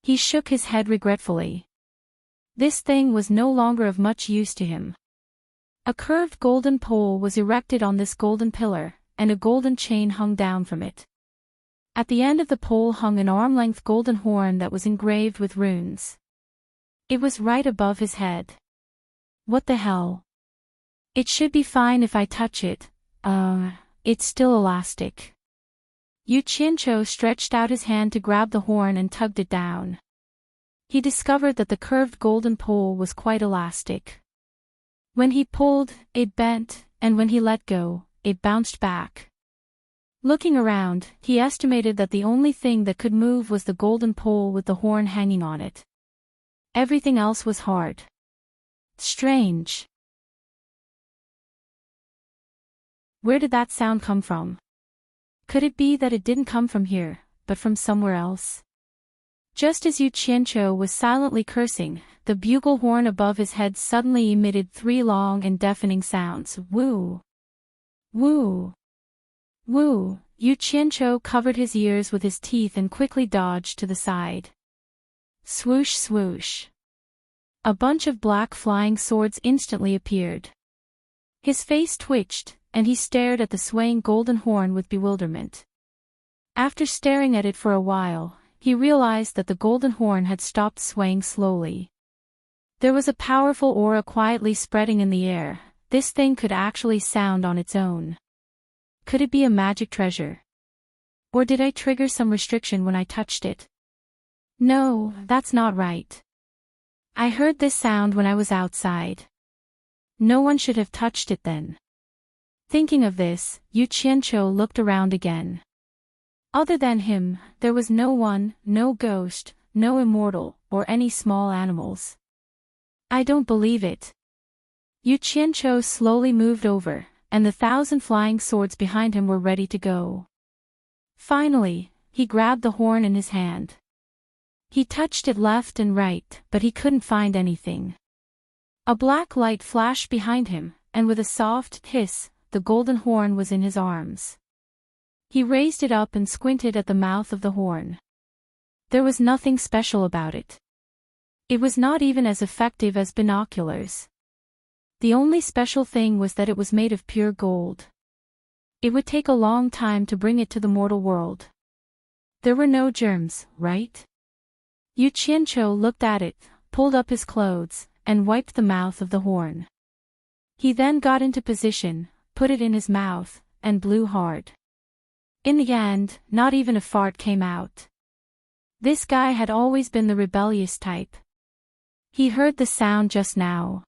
He shook his head regretfully. This thing was no longer of much use to him. A curved golden pole was erected on this golden pillar, and a golden chain hung down from it. At the end of the pole hung an arm-length golden horn that was engraved with runes. It was right above his head. What the hell? It should be fine if I touch it. It's still elastic. Yu Qianqiu stretched out his hand to grab the horn and tugged it down. He discovered that the curved golden pole was quite elastic. When he pulled, it bent, and when he let go, it bounced back. Looking around, he estimated that the only thing that could move was the golden pole with the horn hanging on it. Everything else was hard. Strange. Where did that sound come from? Could it be that it didn't come from here, but from somewhere else? Just as Yu Qianqiu was silently cursing, the bugle horn above his head suddenly emitted 3 long and deafening sounds. Woo! Woo! Woo! Yu Qianqiu covered his ears with his teeth and quickly dodged to the side. Swoosh swoosh. A bunch of black flying swords instantly appeared. His face twitched, and he stared at the swaying golden horn with bewilderment. After staring at it for a while, he realized that the golden horn had stopped swaying slowly. There was a powerful aura quietly spreading in the air. This thing could actually sound on its own. Could it be a magic treasure? Or did I trigger some restriction when I touched it? No, that's not right. I heard this sound when I was outside. No one should have touched it then. Thinking of this, Yu Qianqiu looked around again. Other than him, there was no one, no ghost, no immortal, or any small animals. I don't believe it. Yu Qianqiu slowly moved over, and the 1,000 flying swords behind him were ready to go. Finally, he grabbed the horn in his hand. He touched it left and right, but he couldn't find anything. A black light flashed behind him, and with a soft hiss, the golden horn was in his arms. He raised it up and squinted at the mouth of the horn. There was nothing special about it. It was not even as effective as binoculars. The only special thing was that it was made of pure gold. It would take a long time to bring it to the mortal world. There were no germs, right? Yu Qianqiu looked at it, pulled up his clothes, and wiped the mouth of the horn. He then got into position, put it in his mouth, and blew hard. In the end, not even a fart came out. This guy had always been the rebellious type. He heard the sound just now.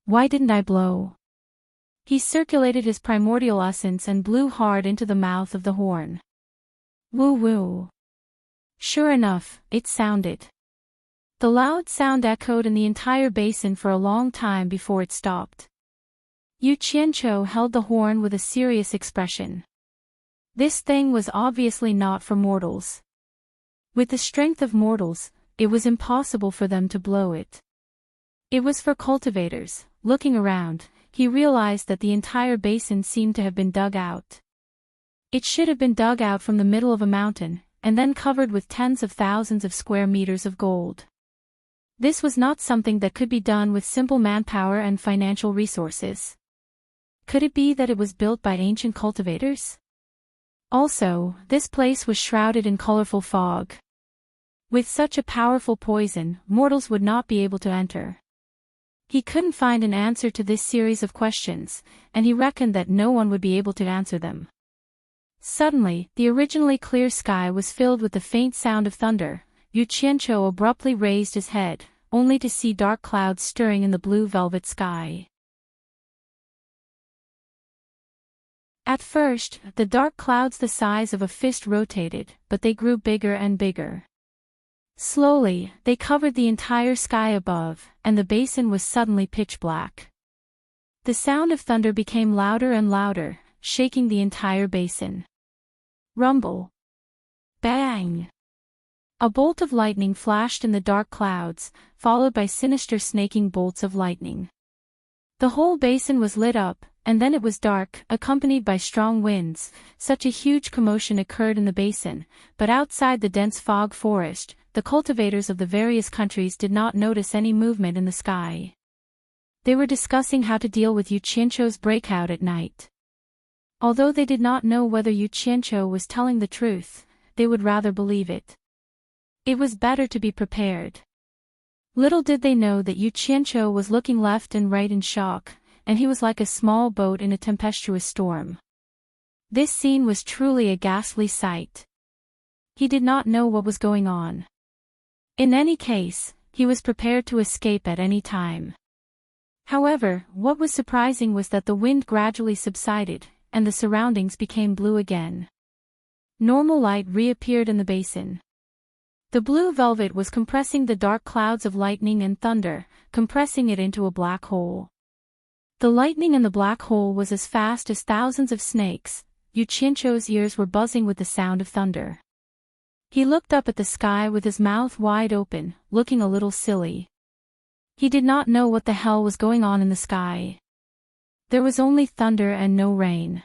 Why didn't I blow? He circulated his primordial essence and blew hard into the mouth of the horn. Woo woo. Sure enough, it sounded. The loud sound echoed in the entire basin for a long time before it stopped. Yu Qianqiu held the horn with a serious expression. This thing was obviously not for mortals. With the strength of mortals, it was impossible for them to blow it. It was for cultivators. Looking around, he realized that the entire basin seemed to have been dug out. It should have been dug out from the middle of a mountain, and then covered with tens of thousands of square meters of gold. This was not something that could be done with simple manpower and financial resources. Could it be that it was built by ancient cultivators? Also, this place was shrouded in colorful fog. With such a powerful poison, mortals would not be able to enter. He couldn't find an answer to this series of questions, and he reckoned that no one would be able to answer them. Suddenly, the originally clear sky was filled with the faint sound of thunder. Yu Qianqiu abruptly raised his head, only to see dark clouds stirring in the blue velvet sky. At first, the dark clouds the size of a fist rotated, but they grew bigger and bigger. Slowly, they covered the entire sky above, and the basin was suddenly pitch black. The sound of thunder became louder and louder, shaking the entire basin. Rumble. Bang! A bolt of lightning flashed in the dark clouds, followed by sinister snaking bolts of lightning. The whole basin was lit up, and then it was dark, accompanied by strong winds. Such a huge commotion occurred in the basin, but outside the dense fog forest, the cultivators of the various countries did not notice any movement in the sky. They were discussing how to deal with Yu Qianqiu's breakout at night. Although they did not know whether Yu Qianqiu was telling the truth, they would rather believe it. It was better to be prepared. Little did they know that Yu Qianqiu was looking left and right in shock, and he was like a small boat in a tempestuous storm. This scene was truly a ghastly sight. He did not know what was going on. In any case, he was prepared to escape at any time. However, what was surprising was that the wind gradually subsided, and the surroundings became blue again. Normal light reappeared in the basin. The blue velvet was compressing the dark clouds of lightning and thunder, compressing it into a black hole. The lightning in the black hole was as fast as thousands of snakes. Yu Qianqiu's ears were buzzing with the sound of thunder. He looked up at the sky with his mouth wide open, looking a little silly. He did not know what the hell was going on in the sky. There was only thunder and no rain.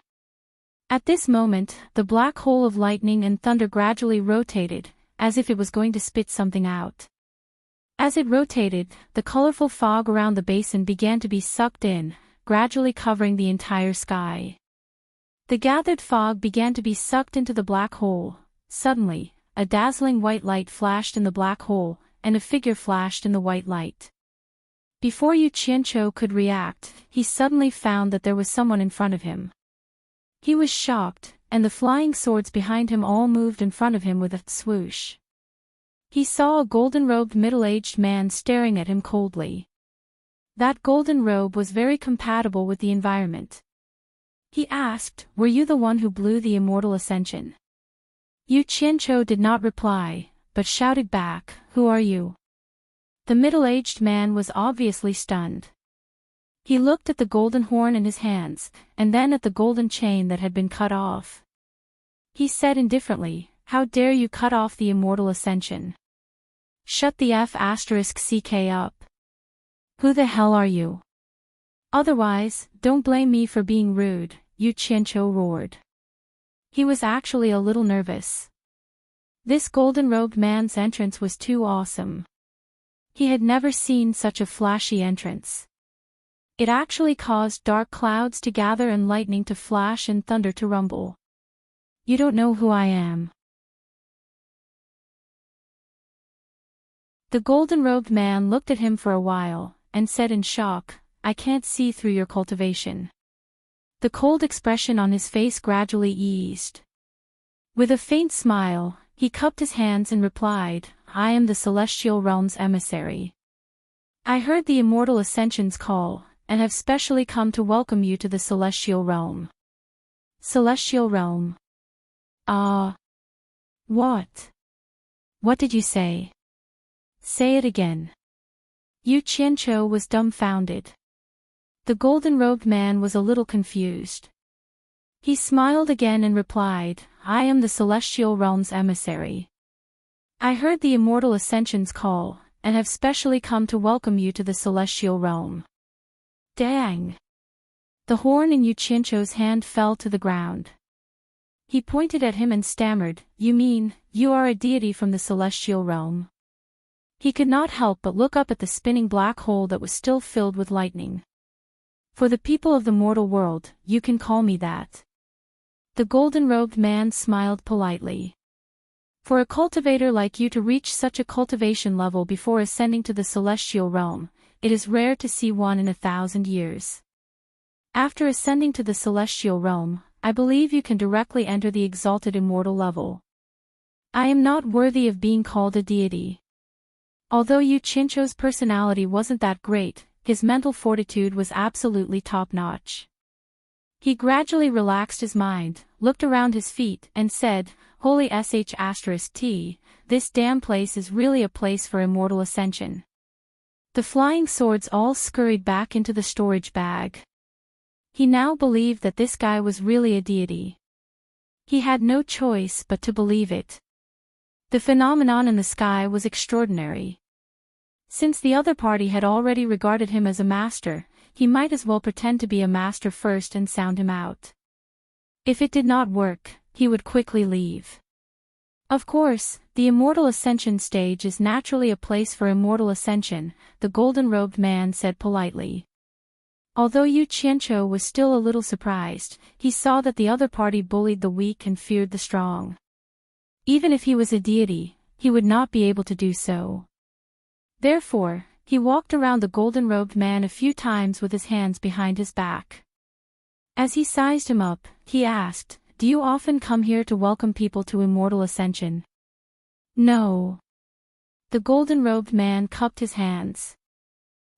At this moment, the black hole of lightning and thunder gradually rotated, as if it was going to spit something out. As it rotated, the colorful fog around the basin began to be sucked in, gradually covering the entire sky. The gathered fog began to be sucked into the black hole. Suddenly, a dazzling white light flashed in the black hole, and a figure flashed in the white light. Before Yu Qianqiu could react, he suddenly found that there was someone in front of him. He was shocked, and the flying swords behind him all moved in front of him with a swoosh. He saw a golden-robed middle-aged man staring at him coldly. That golden robe was very compatible with the environment. He asked, "Were you the one who blew the immortal ascension?" Yu Qianqiu did not reply, but shouted back, "Who are you?" The middle-aged man was obviously stunned. He looked at the golden horn in his hands, and then at the golden chain that had been cut off. He said indifferently, "How dare you cut off the immortal ascension? Shut the F***ck up. Who the hell are you? Otherwise, don't blame me for being rude," Yu Qianqiu roared. He was actually a little nervous. This golden-robed man's entrance was too awesome. He had never seen such a flashy entrance. It actually caused dark clouds to gather and lightning to flash and thunder to rumble. "You don't know who I am." The golden-robed man looked at him for a while, and said in shock, "I can't see through your cultivation." The cold expression on his face gradually eased. With a faint smile, he cupped his hands and replied, "I am the Celestial Realm's emissary. I heard the Immortal Ascension's call, and have specially come to welcome you to the Celestial Realm." Celestial Realm. What? What did you say? Say it again. Yu Qianqiu was dumbfounded. The golden-robed man was a little confused. He smiled again and replied, "I am the Celestial Realm's emissary. I heard the Immortal Ascension's call, and have specially come to welcome you to the Celestial Realm." Dang! The horn in Yu Qianqiu's hand fell to the ground. He pointed at him and stammered, "You mean, you are a deity from the Celestial Realm?" He could not help but look up at the spinning black hole that was still filled with lightning. "For the people of the mortal world, you can call me that." The golden-robed man smiled politely. "For a cultivator like you to reach such a cultivation level before ascending to the Celestial Realm, it is rare to see one in 1,000 years. After ascending to the Celestial Realm, I believe you can directly enter the exalted immortal level. I am not worthy of being called a deity." Although Yu Qianqiu's personality wasn't that great, his mental fortitude was absolutely top-notch. He gradually relaxed his mind, looked around his feet, and said, "Holy sh*t, this damn place is really a place for immortal ascension." The flying swords all scurried back into the storage bag. He now believed that this guy was really a deity. He had no choice but to believe it. The phenomenon in the sky was extraordinary. Since the other party had already regarded him as a master, he might as well pretend to be a master first and sound him out. If it did not work, he would quickly leave. Of course, the Immortal Ascension stage is naturally a place for immortal ascension, the golden-robed man said politely. Although Yu Qianqiu was still a little surprised, he saw that the other party bullied the weak and feared the strong. Even if he was a deity, he would not be able to do so. Therefore, he walked around the golden-robed man a few times with his hands behind his back. As he sized him up, he asked, "Do you often come here to welcome people to immortal ascension?" "No." The golden-robed man cupped his hands.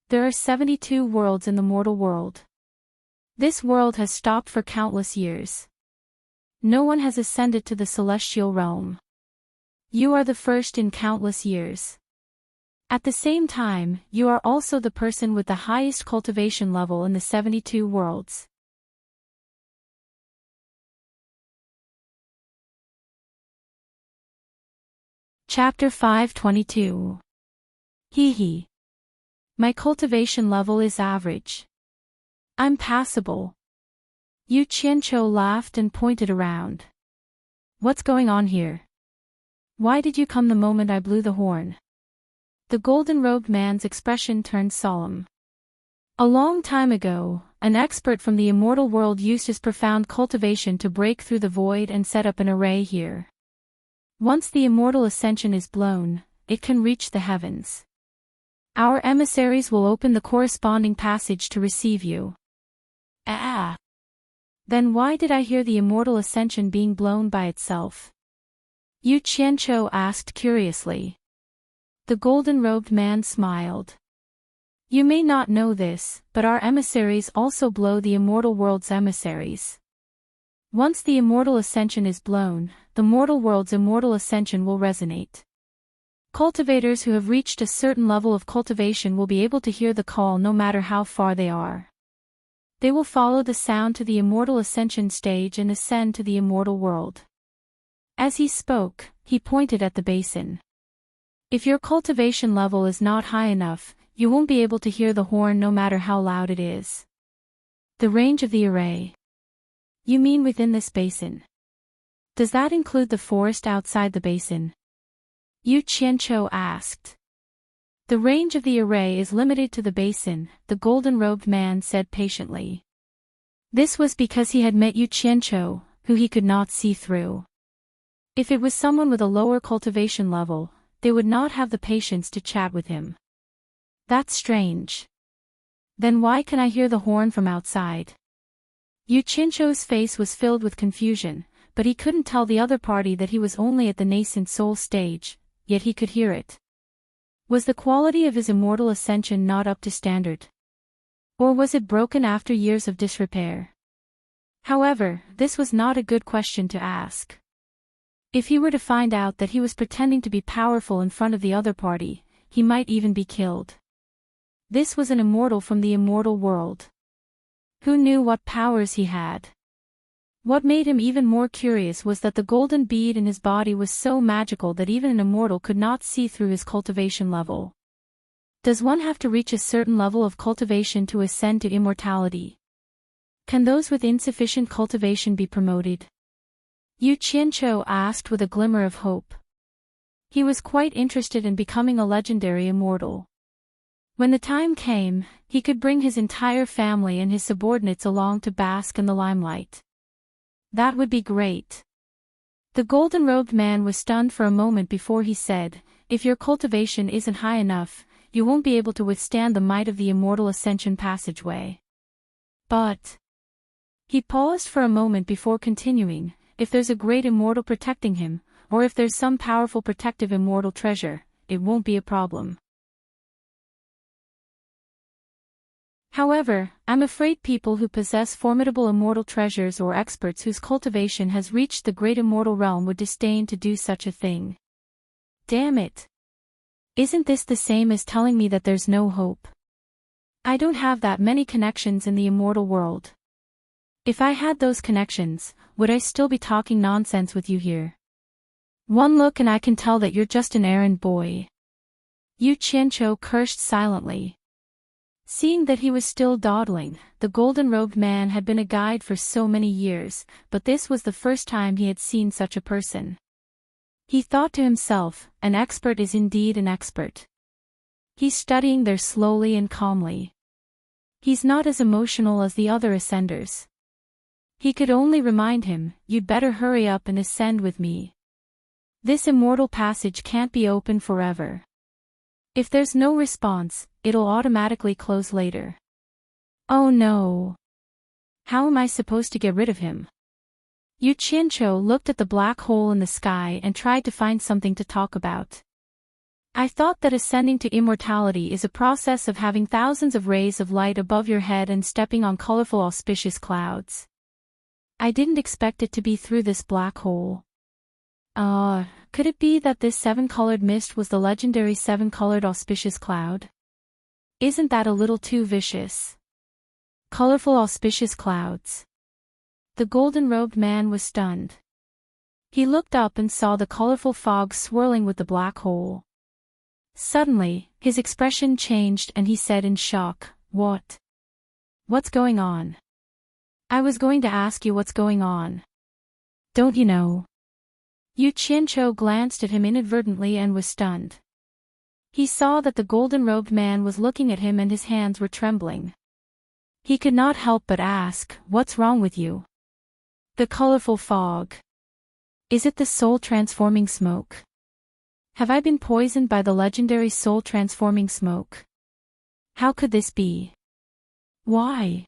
"There are 72 worlds in the mortal world. This world has stopped for countless years. No one has ascended to the Celestial Realm. You are the first in countless years. At the same time, you are also the person with the highest cultivation level in the 72 worlds." Chapter 522. Hee. My cultivation level is average. I'm passable. Yu Qianqiu laughed and pointed around. "What's going on here? Why did you come the moment I blew the horn?" The golden-robed man's expression turned solemn. A long time ago, an expert from the immortal world used his profound cultivation to break through the void and set up an array here. Once the immortal ascension is blown, it can reach the heavens. Our emissaries will open the corresponding passage to receive you. Then why did I hear the immortal ascension being blown by itself? Yu Qianqiu asked curiously. The golden-robed man smiled. You may not know this, but our emissaries also blow the immortal world's emissaries. Once the immortal ascension is blown, the mortal world's immortal ascension will resonate. Cultivators who have reached a certain level of cultivation will be able to hear the call no matter how far they are. They will follow the sound to the immortal ascension stage and ascend to the immortal world. As he spoke, he pointed at the basin. If your cultivation level is not high enough, you won't be able to hear the horn no matter how loud it is. The range of the array. You mean within this basin? Does that include the forest outside the basin? Yu Qianqiu asked. The range of the array is limited to the basin, the golden-robed man said patiently. This was because he had met Yu Qianqiu, who he could not see through. If it was someone with a lower cultivation level, they would not have the patience to chat with him. That's strange. Then why can I hear the horn from outside? Yu Qianqiu's face was filled with confusion, but he couldn't tell the other party that he was only at the nascent soul stage, yet he could hear it. Was the quality of his immortal ascension not up to standard? Or was it broken after years of disrepair? However, this was not a good question to ask. If he were to find out that he was pretending to be powerful in front of the other party, he might even be killed. This was an immortal from the immortal world. Who knew what powers he had? What made him even more curious was that the golden bead in his body was so magical that even an immortal could not see through his cultivation level. Does one have to reach a certain level of cultivation to ascend to immortality? Can those with insufficient cultivation be promoted? Yu Qianqiu asked with a glimmer of hope. He was quite interested in becoming a legendary immortal. When the time came, he could bring his entire family and his subordinates along to bask in the limelight. That would be great. The golden-robed man was stunned for a moment before he said, if your cultivation isn't high enough, you won't be able to withstand the might of the immortal ascension passageway. But... He paused for a moment before continuing, if there's a great immortal protecting him, or if there's some powerful protective immortal treasure, it won't be a problem. However, I'm afraid people who possess formidable immortal treasures or experts whose cultivation has reached the great immortal realm would disdain to do such a thing. Damn it! Isn't this the same as telling me that there's no hope? I don't have that many connections in the immortal world. If I had those connections, would I still be talking nonsense with you here? One look and I can tell that you're just an errand boy. Yu Qianqiu cursed silently. Seeing that he was still dawdling, the golden-robed man had been a guide for so many years, but this was the first time he had seen such a person. He thought to himself, an expert is indeed an expert. He's studying there slowly and calmly. He's not as emotional as the other ascenders. He could only remind him, you'd better hurry up and ascend with me. This immortal passage can't be open forever. If there's no response, it'll automatically close later. Oh no! How am I supposed to get rid of him? Yu Qianqiu looked at the black hole in the sky and tried to find something to talk about. I thought that ascending to immortality is a process of having thousands of rays of light above your head and stepping on colorful auspicious clouds. I didn't expect it to be through this black hole. Could it be that this seven-colored mist was the legendary seven-colored auspicious cloud? Isn't that a little too vicious? Colorful auspicious clouds. The golden-robed man was stunned. He looked up and saw the colorful fog swirling with the black hole. Suddenly, his expression changed and he said in shock, What? What's going on? I was going to ask you what's going on. Don't you know? Yu Qianqiu glanced at him inadvertently and was stunned. He saw that the golden-robed man was looking at him and his hands were trembling. He could not help but ask, What's wrong with you? The colorful fog. Is it the soul-transforming smoke? Have I been poisoned by the legendary soul-transforming smoke? How could this be? Why?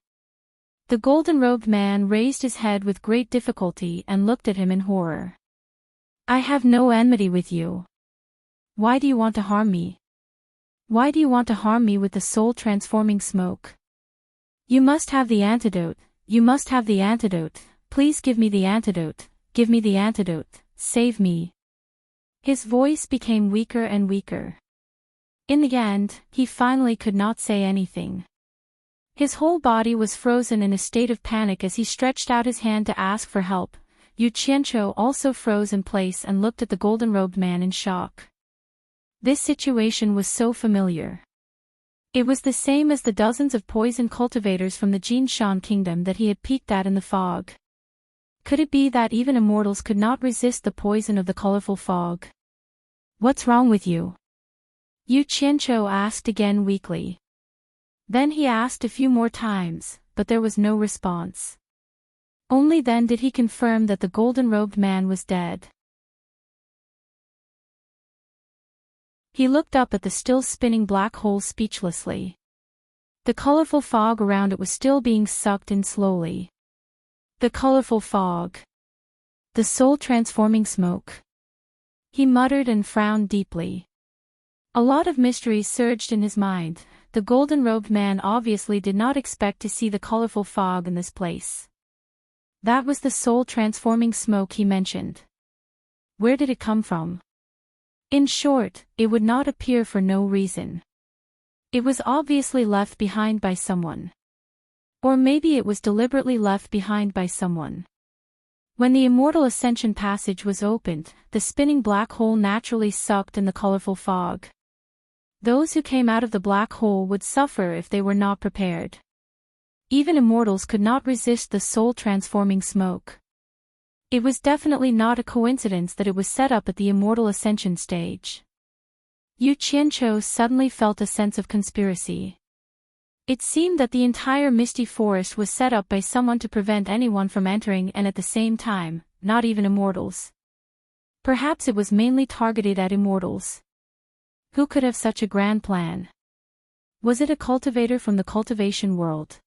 The golden-robed man raised his head with great difficulty and looked at him in horror. I have no enmity with you. Why do you want to harm me? Why do you want to harm me with the soul-transforming smoke? You must have the antidote, you must have the antidote, please give me the antidote, give me the antidote, save me. His voice became weaker and weaker. In the end, he finally could not say anything. His whole body was frozen in a state of panic as he stretched out his hand to ask for help. Yu Qianqiu also froze in place and looked at the golden-robed man in shock. This situation was so familiar. It was the same as the dozens of poison cultivators from the Jinshan kingdom that he had peeked at in the fog. Could it be that even immortals could not resist the poison of the colorful fog? What's wrong with you? Yu Qianqiu asked again weakly. Then he asked a few more times, but there was no response. Only then did he confirm that the golden-robed man was dead. He looked up at the still spinning black hole speechlessly. The colorful fog around it was still being sucked in slowly. The colorful fog. The soul-transforming smoke. He muttered and frowned deeply. A lot of mysteries surged in his mind. The golden-robed man obviously did not expect to see the colorful fog in this place. That was the soul-transforming smoke he mentioned. Where did it come from? In short, it would not appear for no reason. It was obviously left behind by someone. Or maybe it was deliberately left behind by someone. When the immortal ascension passage was opened, the spinning black hole naturally sucked in the colorful fog. Those who came out of the black hole would suffer if they were not prepared. Even immortals could not resist the soul-transforming smoke. It was definitely not a coincidence that it was set up at the immortal ascension stage. Yu Qianqiu suddenly felt a sense of conspiracy. It seemed that the entire misty forest was set up by someone to prevent anyone from entering and at the same time, not even immortals. Perhaps it was mainly targeted at immortals. Who could have such a grand plan? Was it a cultivator from the cultivation world?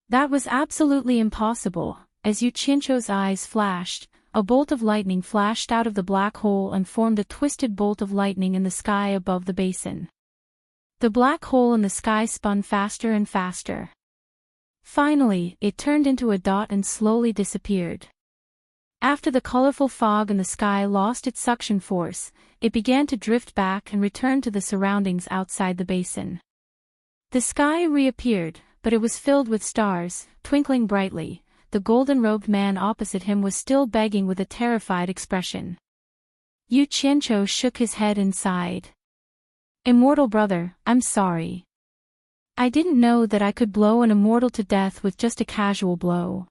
That was absolutely impossible. As Yu Qianqiu's eyes flashed, a bolt of lightning flashed out of the black hole and formed a twisted bolt of lightning in the sky above the basin. The black hole in the sky spun faster and faster. Finally, it turned into a dot and slowly disappeared. After the colorful fog in the sky lost its suction force, it began to drift back and return to the surroundings outside the basin. The sky reappeared, but it was filled with stars, twinkling brightly. The golden-robed man opposite him was still begging with a terrified expression. Yu Qianqiu shook his head and sighed. Immortal brother, I'm sorry. I didn't know that I could blow an immortal to death with just a casual blow.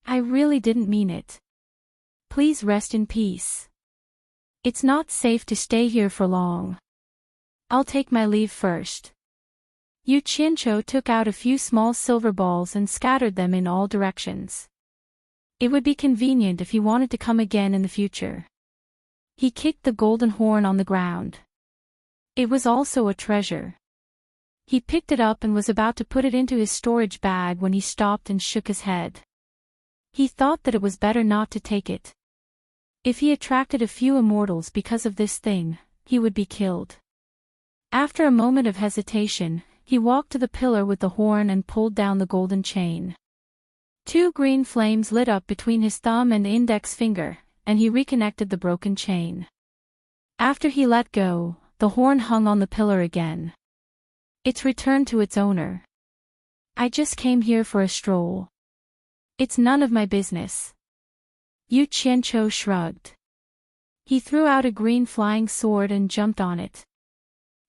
I really didn't mean it. Please rest in peace. It's not safe to stay here for long. I'll take my leave first. Yu Qianqiu took out a few small silver balls and scattered them in all directions. It would be convenient if he wanted to come again in the future. He kicked the golden horn on the ground. It was also a treasure. He picked it up and was about to put it into his storage bag when he stopped and shook his head. He thought that it was better not to take it. If he attracted a few immortals because of this thing, he would be killed. After a moment of hesitation, he walked to the pillar with the horn and pulled down the golden chain. Two green flames lit up between his thumb and index finger, and he reconnected the broken chain. After he let go, the horn hung on the pillar again. It's returned to its owner. I just came here for a stroll. It's none of my business. Yu Qianqiu shrugged. He threw out a green flying sword and jumped on it.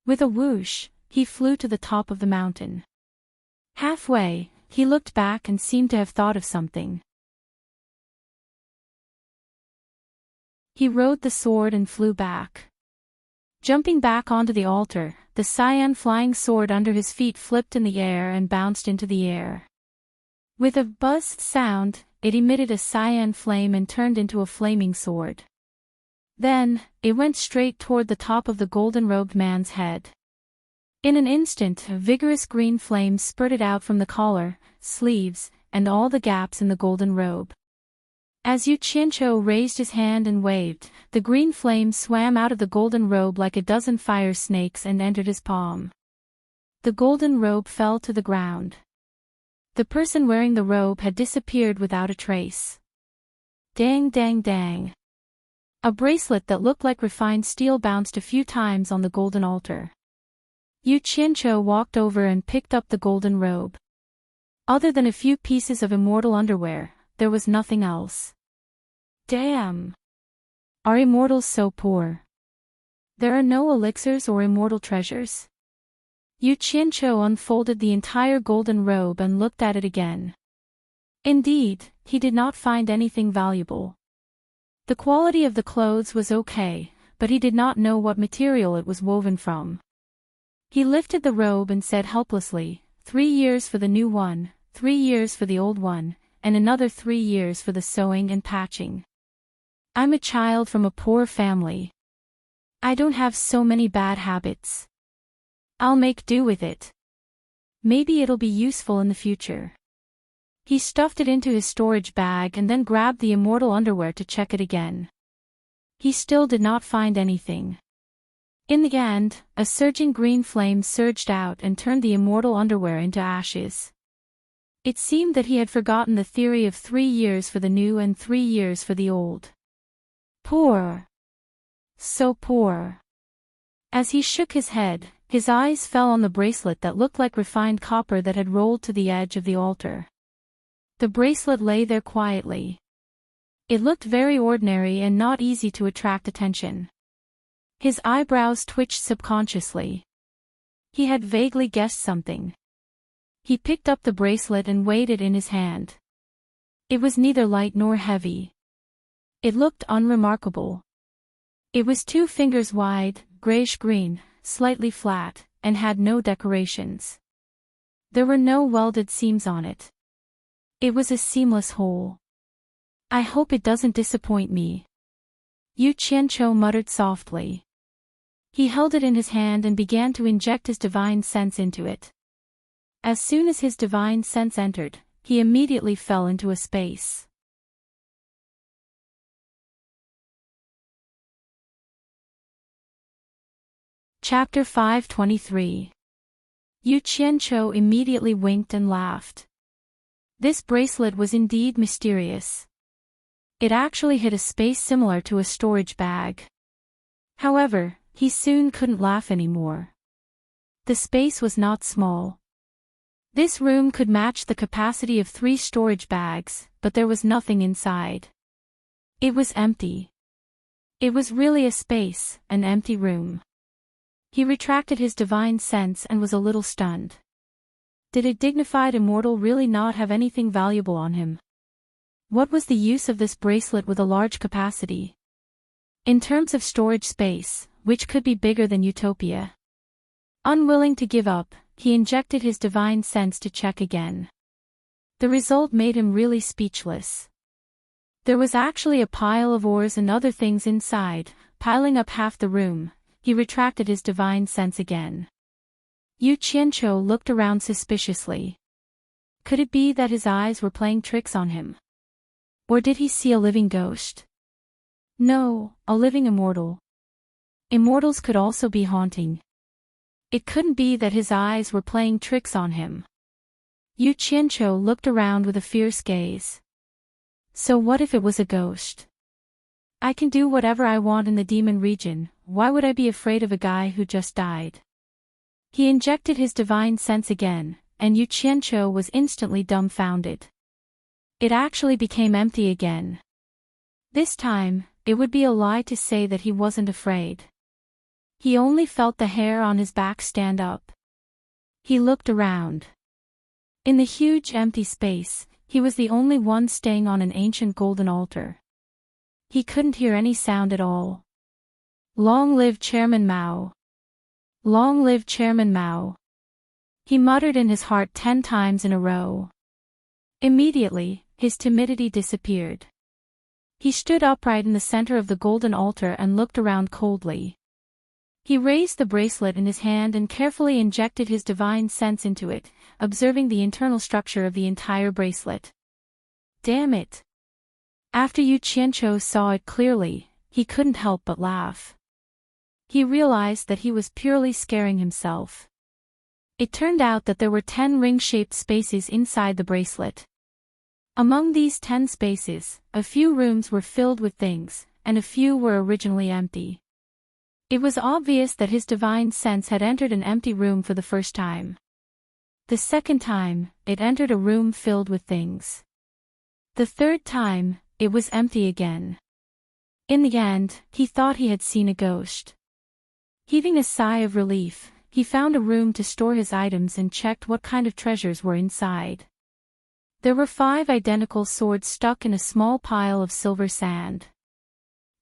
With a whoosh, he flew to the top of the mountain. Halfway, he looked back and seemed to have thought of something. He rode the sword and flew back. Jumping back onto the altar, the cyan flying sword under his feet flipped in the air and bounced into the air. With a buzzed sound, it emitted a cyan flame and turned into a flaming sword. Then, it went straight toward the top of the golden-robed man's head. In an instant, a vigorous green flame spurted out from the collar, sleeves, and all the gaps in the golden robe. As Yu Qianqiu raised his hand and waved, the green flame swam out of the golden robe like a dozen fire snakes and entered his palm. The golden robe fell to the ground. The person wearing the robe had disappeared without a trace. Dang dang dang. A bracelet that looked like refined steel bounced a few times on the golden altar. Yu Qianqiu walked over and picked up the golden robe. Other than a few pieces of immortal underwear, there was nothing else. Damn! Are immortals so poor? There are no elixirs or immortal treasures? Yu Qianqiu unfolded the entire golden robe and looked at it again. Indeed, he did not find anything valuable. The quality of the clothes was okay, but he did not know what material it was woven from. He lifted the robe and said helplessly, 3 years for the new one, 3 years for the old one, and another 3 years for the sewing and patching. I'm a child from a poor family. I don't have so many bad habits. I'll make do with it. Maybe it'll be useful in the future. He stuffed it into his storage bag and then grabbed the immortal underwear to check it again. He still did not find anything. In the end, a surging green flame surged out and turned the immortal underwear into ashes. It seemed that he had forgotten the theory of 3 years for the new and 3 years for the old. Poor. So poor. As he shook his head, his eyes fell on the bracelet that looked like refined copper that had rolled to the edge of the altar. The bracelet lay there quietly. It looked very ordinary and not easy to attract attention. His eyebrows twitched subconsciously. He had vaguely guessed something. He picked up the bracelet and weighed it in his hand. It was neither light nor heavy. It looked unremarkable. It was 2 fingers wide, grayish-green, slightly flat, and had no decorations. There were no welded seams on it. It was a seamless whole. I hope it doesn't disappoint me. Yu Qianqiu muttered softly. He held it in his hand and began to inject his divine sense into it. As soon as his divine sense entered, he immediately fell into a space. Chapter 523. Yu Qianqiu immediately winked and laughed. This bracelet was indeed mysterious. It actually hid a space similar to a storage bag. However, he soon couldn't laugh anymore. The space was not small. This room could match the capacity of 3 storage bags, but there was nothing inside. It was empty. It was really a space, an empty room. He retracted his divine sense and was a little stunned. Did a dignified immortal really not have anything valuable on him? What was the use of this bracelet with a large capacity? In terms of storage space, which could be bigger than Utopia? Unwilling to give up, he injected his divine sense to check again. The result made him really speechless. There was actually a pile of ores and other things inside, piling up half the room. He retracted his divine sense again. Yu Qianqiu looked around suspiciously. Could it be that his eyes were playing tricks on him? Or did he see a living ghost? No, a living immortal. Immortals could also be haunting. It couldn't be that his eyes were playing tricks on him. Yu Qianqiu looked around with a fierce gaze. So what if it was a ghost? I can do whatever I want in the demon region, why would I be afraid of a guy who just died? He injected his divine sense again, and Yu Qianqiu was instantly dumbfounded. It actually became empty again. This time, it would be a lie to say that he wasn't afraid. He only felt the hair on his back stand up. He looked around. In the huge empty space, he was the only one staying on an ancient golden altar. He couldn't hear any sound at all. Long live Chairman Mao! Long live Chairman Mao! He muttered in his heart 10 times in a row. Immediately, his timidity disappeared. He stood upright in the center of the golden altar and looked around coldly. He raised the bracelet in his hand and carefully injected his divine sense into it, observing the internal structure of the entire bracelet. Damn it! After Yu Qianqiu saw it clearly, he couldn't help but laugh. He realized that he was purely scaring himself. It turned out that there were 10 ring-shaped spaces inside the bracelet. Among these 10 spaces, a few rooms were filled with things, and a few were originally empty. It was obvious that his divine sense had entered an empty room for the first time. The second time, it entered a room filled with things. The third time, it was empty again. In the end, he thought he had seen a ghost. Heaving a sigh of relief, he found a room to store his items and checked what kind of treasures were inside. There were 5 identical swords stuck in a small pile of silver sand.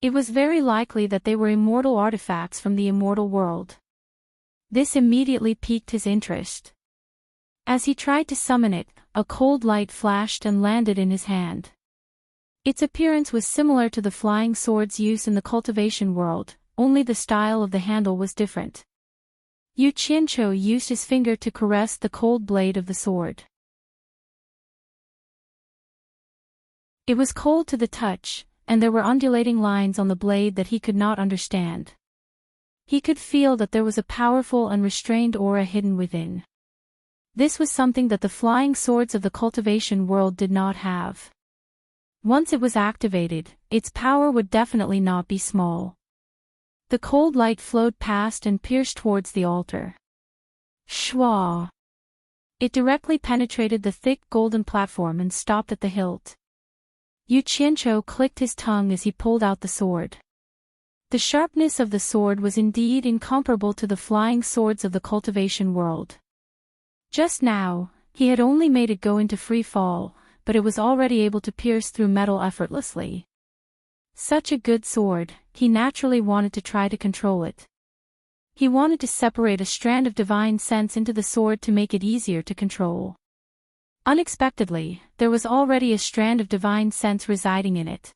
It was very likely that they were immortal artifacts from the immortal world. This immediately piqued his interest. As he tried to summon it, a cold light flashed and landed in his hand. Its appearance was similar to the flying swords used in the cultivation world, only the style of the handle was different. Yu Qianqiu used his finger to caress the cold blade of the sword. It was cold to the touch, and there were undulating lines on the blade that he could not understand. He could feel that there was a powerful and restrained aura hidden within. This was something that the flying swords of the cultivation world did not have. Once it was activated, its power would definitely not be small. The cold light flowed past and pierced towards the altar. Shwa! It directly penetrated the thick golden platform and stopped at the hilt. Yu Qianqiu clicked his tongue as he pulled out the sword. The sharpness of the sword was indeed incomparable to the flying swords of the cultivation world. Just now, he had only made it go into free fall, but it was already able to pierce through metal effortlessly. Such a good sword, he naturally wanted to try to control it. He wanted to separate a strand of divine sense into the sword to make it easier to control. Unexpectedly, there was already a strand of divine sense residing in it.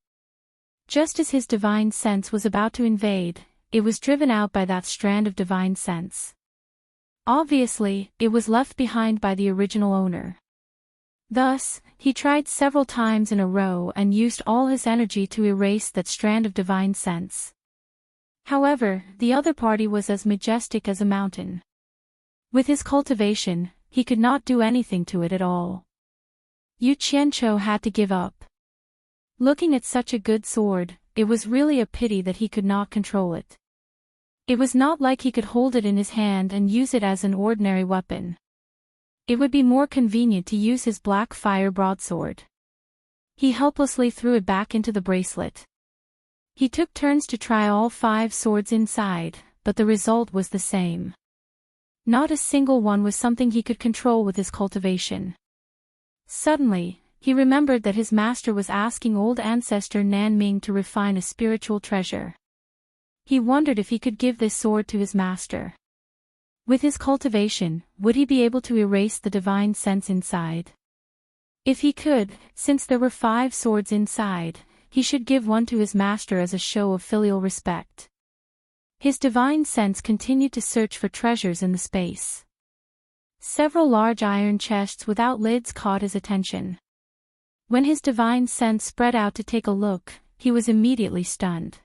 Just as his divine sense was about to invade, it was driven out by that strand of divine sense. Obviously, it was left behind by the original owner. Thus, he tried several times in a row and used all his energy to erase that strand of divine sense. However, the other party was as majestic as a mountain. With his cultivation, he could not do anything to it at all. Yu Qianqiu had to give up. Looking at such a good sword, it was really a pity that he could not control it. It was not like he could hold it in his hand and use it as an ordinary weapon. It would be more convenient to use his black fire broadsword. He helplessly threw it back into the bracelet. He took turns to try all 5 swords inside, but the result was the same. Not a single one was something he could control with his cultivation. Suddenly, he remembered that his master was asking old ancestor Nan Ming to refine a spiritual treasure. He wondered if he could give this sword to his master. With his cultivation, would he be able to erase the divine sense inside? If he could, since there were 5 swords inside, he should give one to his master as a show of filial respect. His divine sense continued to search for treasures in the space. Several large iron chests without lids caught his attention. When his divine sense spread out to take a look, he was immediately stunned.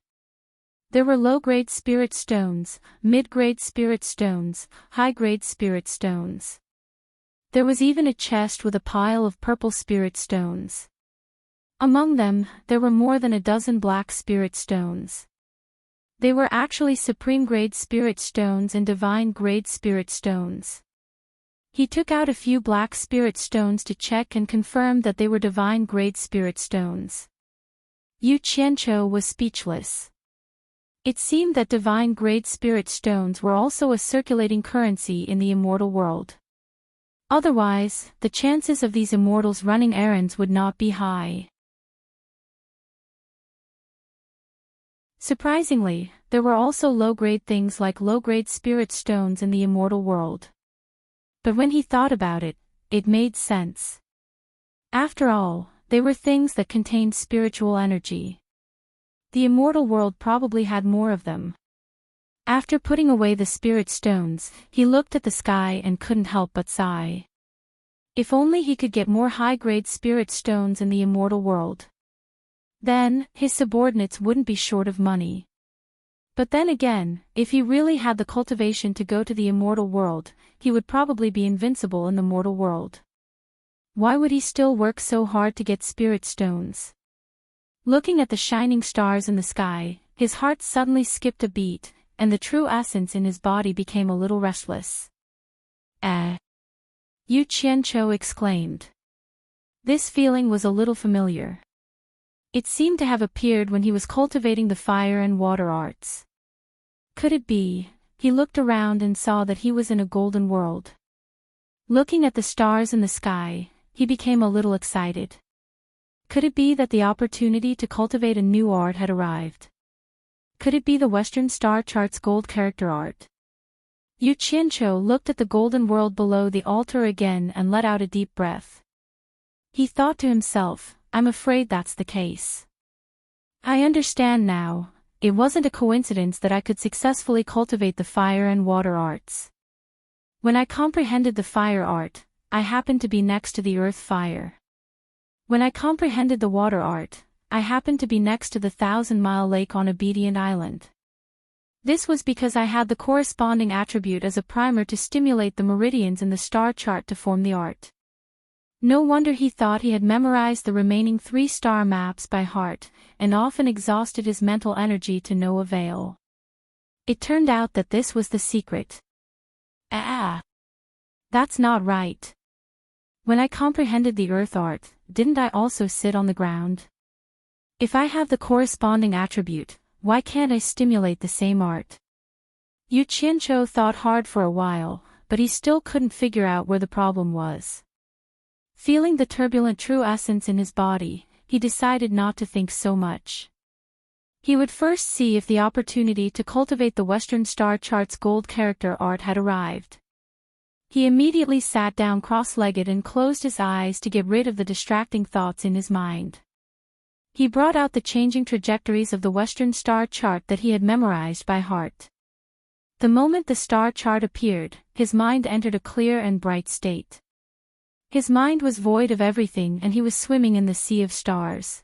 There were low-grade spirit stones, mid-grade spirit stones, high-grade spirit stones. There was even a chest with a pile of purple spirit stones. Among them, there were more than a dozen black spirit stones. They were actually supreme-grade spirit stones and divine-grade spirit stones. He took out a few black spirit stones to check and confirm that they were divine-grade spirit stones. Yu Qianqiu was speechless. It seemed that divine-grade spirit stones were also a circulating currency in the immortal world. Otherwise, the chances of these immortals running errands would not be high. Surprisingly, there were also low-grade things like low-grade spirit stones in the immortal world. But when he thought about it, it made sense. After all, they were things that contained spiritual energy. The immortal world probably had more of them. After putting away the spirit stones, he looked at the sky and couldn't help but sigh. If only he could get more high-grade spirit stones in the immortal world. Then, his subordinates wouldn't be short of money. But then again, if he really had the cultivation to go to the immortal world, he would probably be invincible in the mortal world. Why would he still work so hard to get spirit stones? Looking at the shining stars in the sky, his heart suddenly skipped a beat, and the true essence in his body became a little restless. Yu Qianqiu exclaimed. This feeling was a little familiar. It seemed to have appeared when he was cultivating the fire and water arts. Could it be? He looked around and saw that he was in a golden world. Looking at the stars in the sky, he became a little excited. Could it be that the opportunity to cultivate a new art had arrived? Could it be the Western Star Chart's gold character art? Yu Qianqiu looked at the golden world below the altar again and let out a deep breath. He thought to himself, I'm afraid that's the case. I understand now, it wasn't a coincidence that I could successfully cultivate the fire and water arts. When I comprehended the fire art, I happened to be next to the earth fire. When I comprehended the water art, I happened to be next to the 1,000-mile lake on Obedient Island. This was because I had the corresponding attribute as a primer to stimulate the meridians in the star chart to form the art. No wonder he thought he had memorized the remaining 3 star maps by heart, and often exhausted his mental energy to no avail. It turned out that this was the secret. That's not right. When I comprehended the earth art, didn't I also sit on the ground? If I have the corresponding attribute, why can't I stimulate the same art? Yu Qianqiu thought hard for a while, but he still couldn't figure out where the problem was. Feeling the turbulent true essence in his body, he decided not to think so much. He would first see if the opportunity to cultivate the Western Star Chart's gold character art had arrived. He immediately sat down cross-legged and closed his eyes to get rid of the distracting thoughts in his mind. He brought out the changing trajectories of the Western Star Chart that he had memorized by heart. The moment the star chart appeared, his mind entered a clear and bright state. His mind was void of everything and he was swimming in the sea of stars.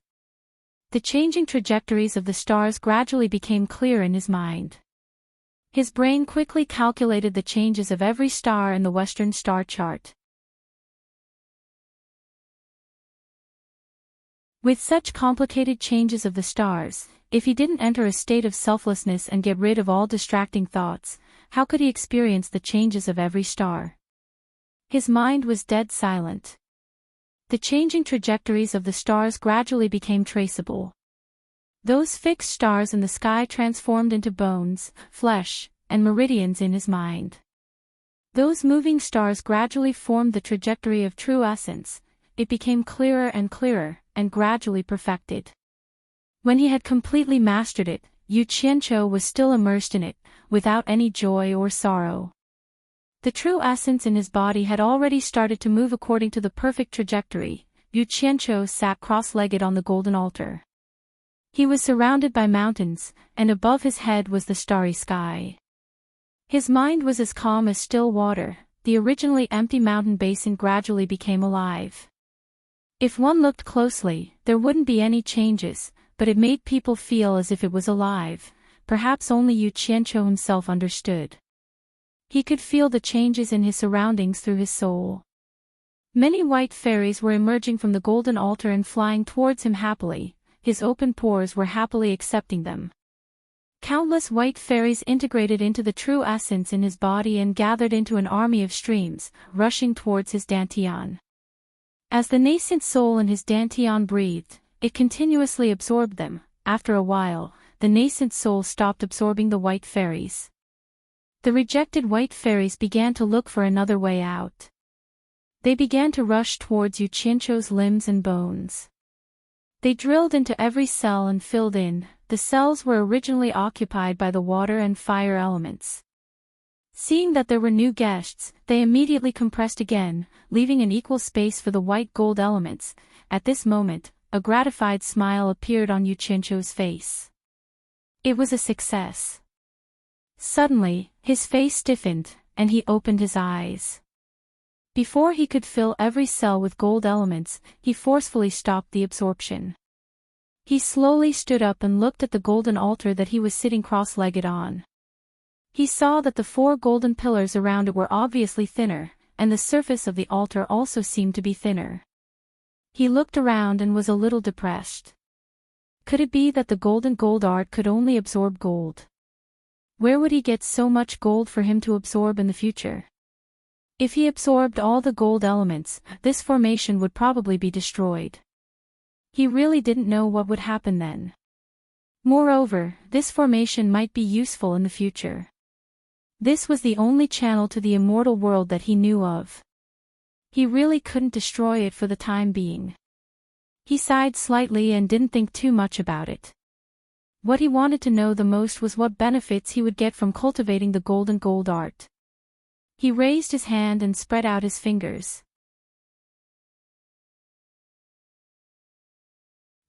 The changing trajectories of the stars gradually became clear in his mind. His brain quickly calculated the changes of every star in the Western Star Chart. With such complicated changes of the stars, if he didn't enter a state of selflessness and get rid of all distracting thoughts, how could he experience the changes of every star? His mind was dead silent. The changing trajectories of the stars gradually became traceable. Those fixed stars in the sky transformed into bones, flesh, and meridians in his mind. Those moving stars gradually formed the trajectory of true essence. It became clearer, and gradually perfected. When he had completely mastered it, Yu Qianqiu was still immersed in it, without any joy or sorrow. The true essence in his body had already started to move according to the perfect trajectory. Yu Qianqiu sat cross-legged on the golden altar. He was surrounded by mountains, and above his head was the starry sky. His mind was as calm as still water. The originally empty mountain basin gradually became alive. If one looked closely, there wouldn't be any changes, but it made people feel as if it was alive. Perhaps only Yu Qianqiu himself understood. He could feel the changes in his surroundings through his soul. Many white fairies were emerging from the golden altar and flying towards him happily. His open pores were happily accepting them. Countless white fairies integrated into the true essence in his body and gathered into an army of streams, rushing towards his dantian. As the nascent soul in his dantian breathed, it continuously absorbed them. After a while, the nascent soul stopped absorbing the white fairies. The rejected white fairies began to look for another way out. They began to rush towards Yu Qianqiu's limbs and bones. They drilled into every cell and filled in. The cells were originally occupied by the water and fire elements. Seeing that there were new guests, they immediately compressed again, leaving an equal space for the white gold elements. At this moment, a gratified smile appeared on Yu Qianqiu's face. It was a success. Suddenly, his face stiffened, and he opened his eyes. Before he could fill every cell with gold elements, he forcefully stopped the absorption. He slowly stood up and looked at the golden altar that he was sitting cross-legged on. He saw that the 4 golden pillars around it were obviously thinner, and the surface of the altar also seemed to be thinner. He looked around and was a little depressed. Could it be that the golden gold art could only absorb gold? Where would he get so much gold for him to absorb in the future? If he absorbed all the gold elements, this formation would probably be destroyed. He really didn't know what would happen then. Moreover, this formation might be useful in the future. This was the only channel to the immortal world that he knew of. He really couldn't destroy it for the time being. He sighed slightly and didn't think too much about it. What he wanted to know the most was what benefits he would get from cultivating the golden gold art. He raised his hand and spread out his fingers.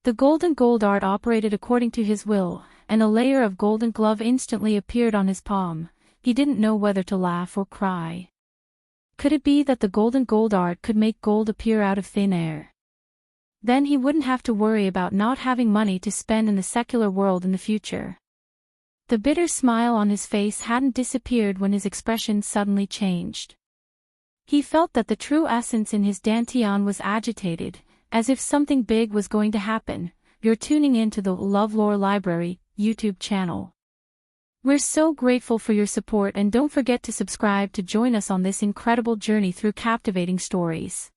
The golden gold art operated according to his will, and a layer of golden glove instantly appeared on his palm. He didn't know whether to laugh or cry. Could it be that the golden gold art could make gold appear out of thin air? Then he wouldn't have to worry about not having money to spend in the secular world in the future. The bitter smile on his face hadn't disappeared when his expression suddenly changed. He felt that the true essence in his dantian was agitated, as if something big was going to happen. You're tuning in to the LoveLore Library YouTube channel. We're so grateful for your support, and don't forget to subscribe to join us on this incredible journey through captivating stories.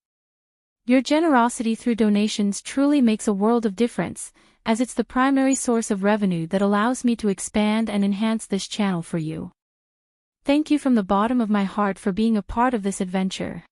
Your generosity through donations truly makes a world of difference, as it's the primary source of revenue that allows me to expand and enhance this channel for you. Thank you from the bottom of my heart for being a part of this adventure.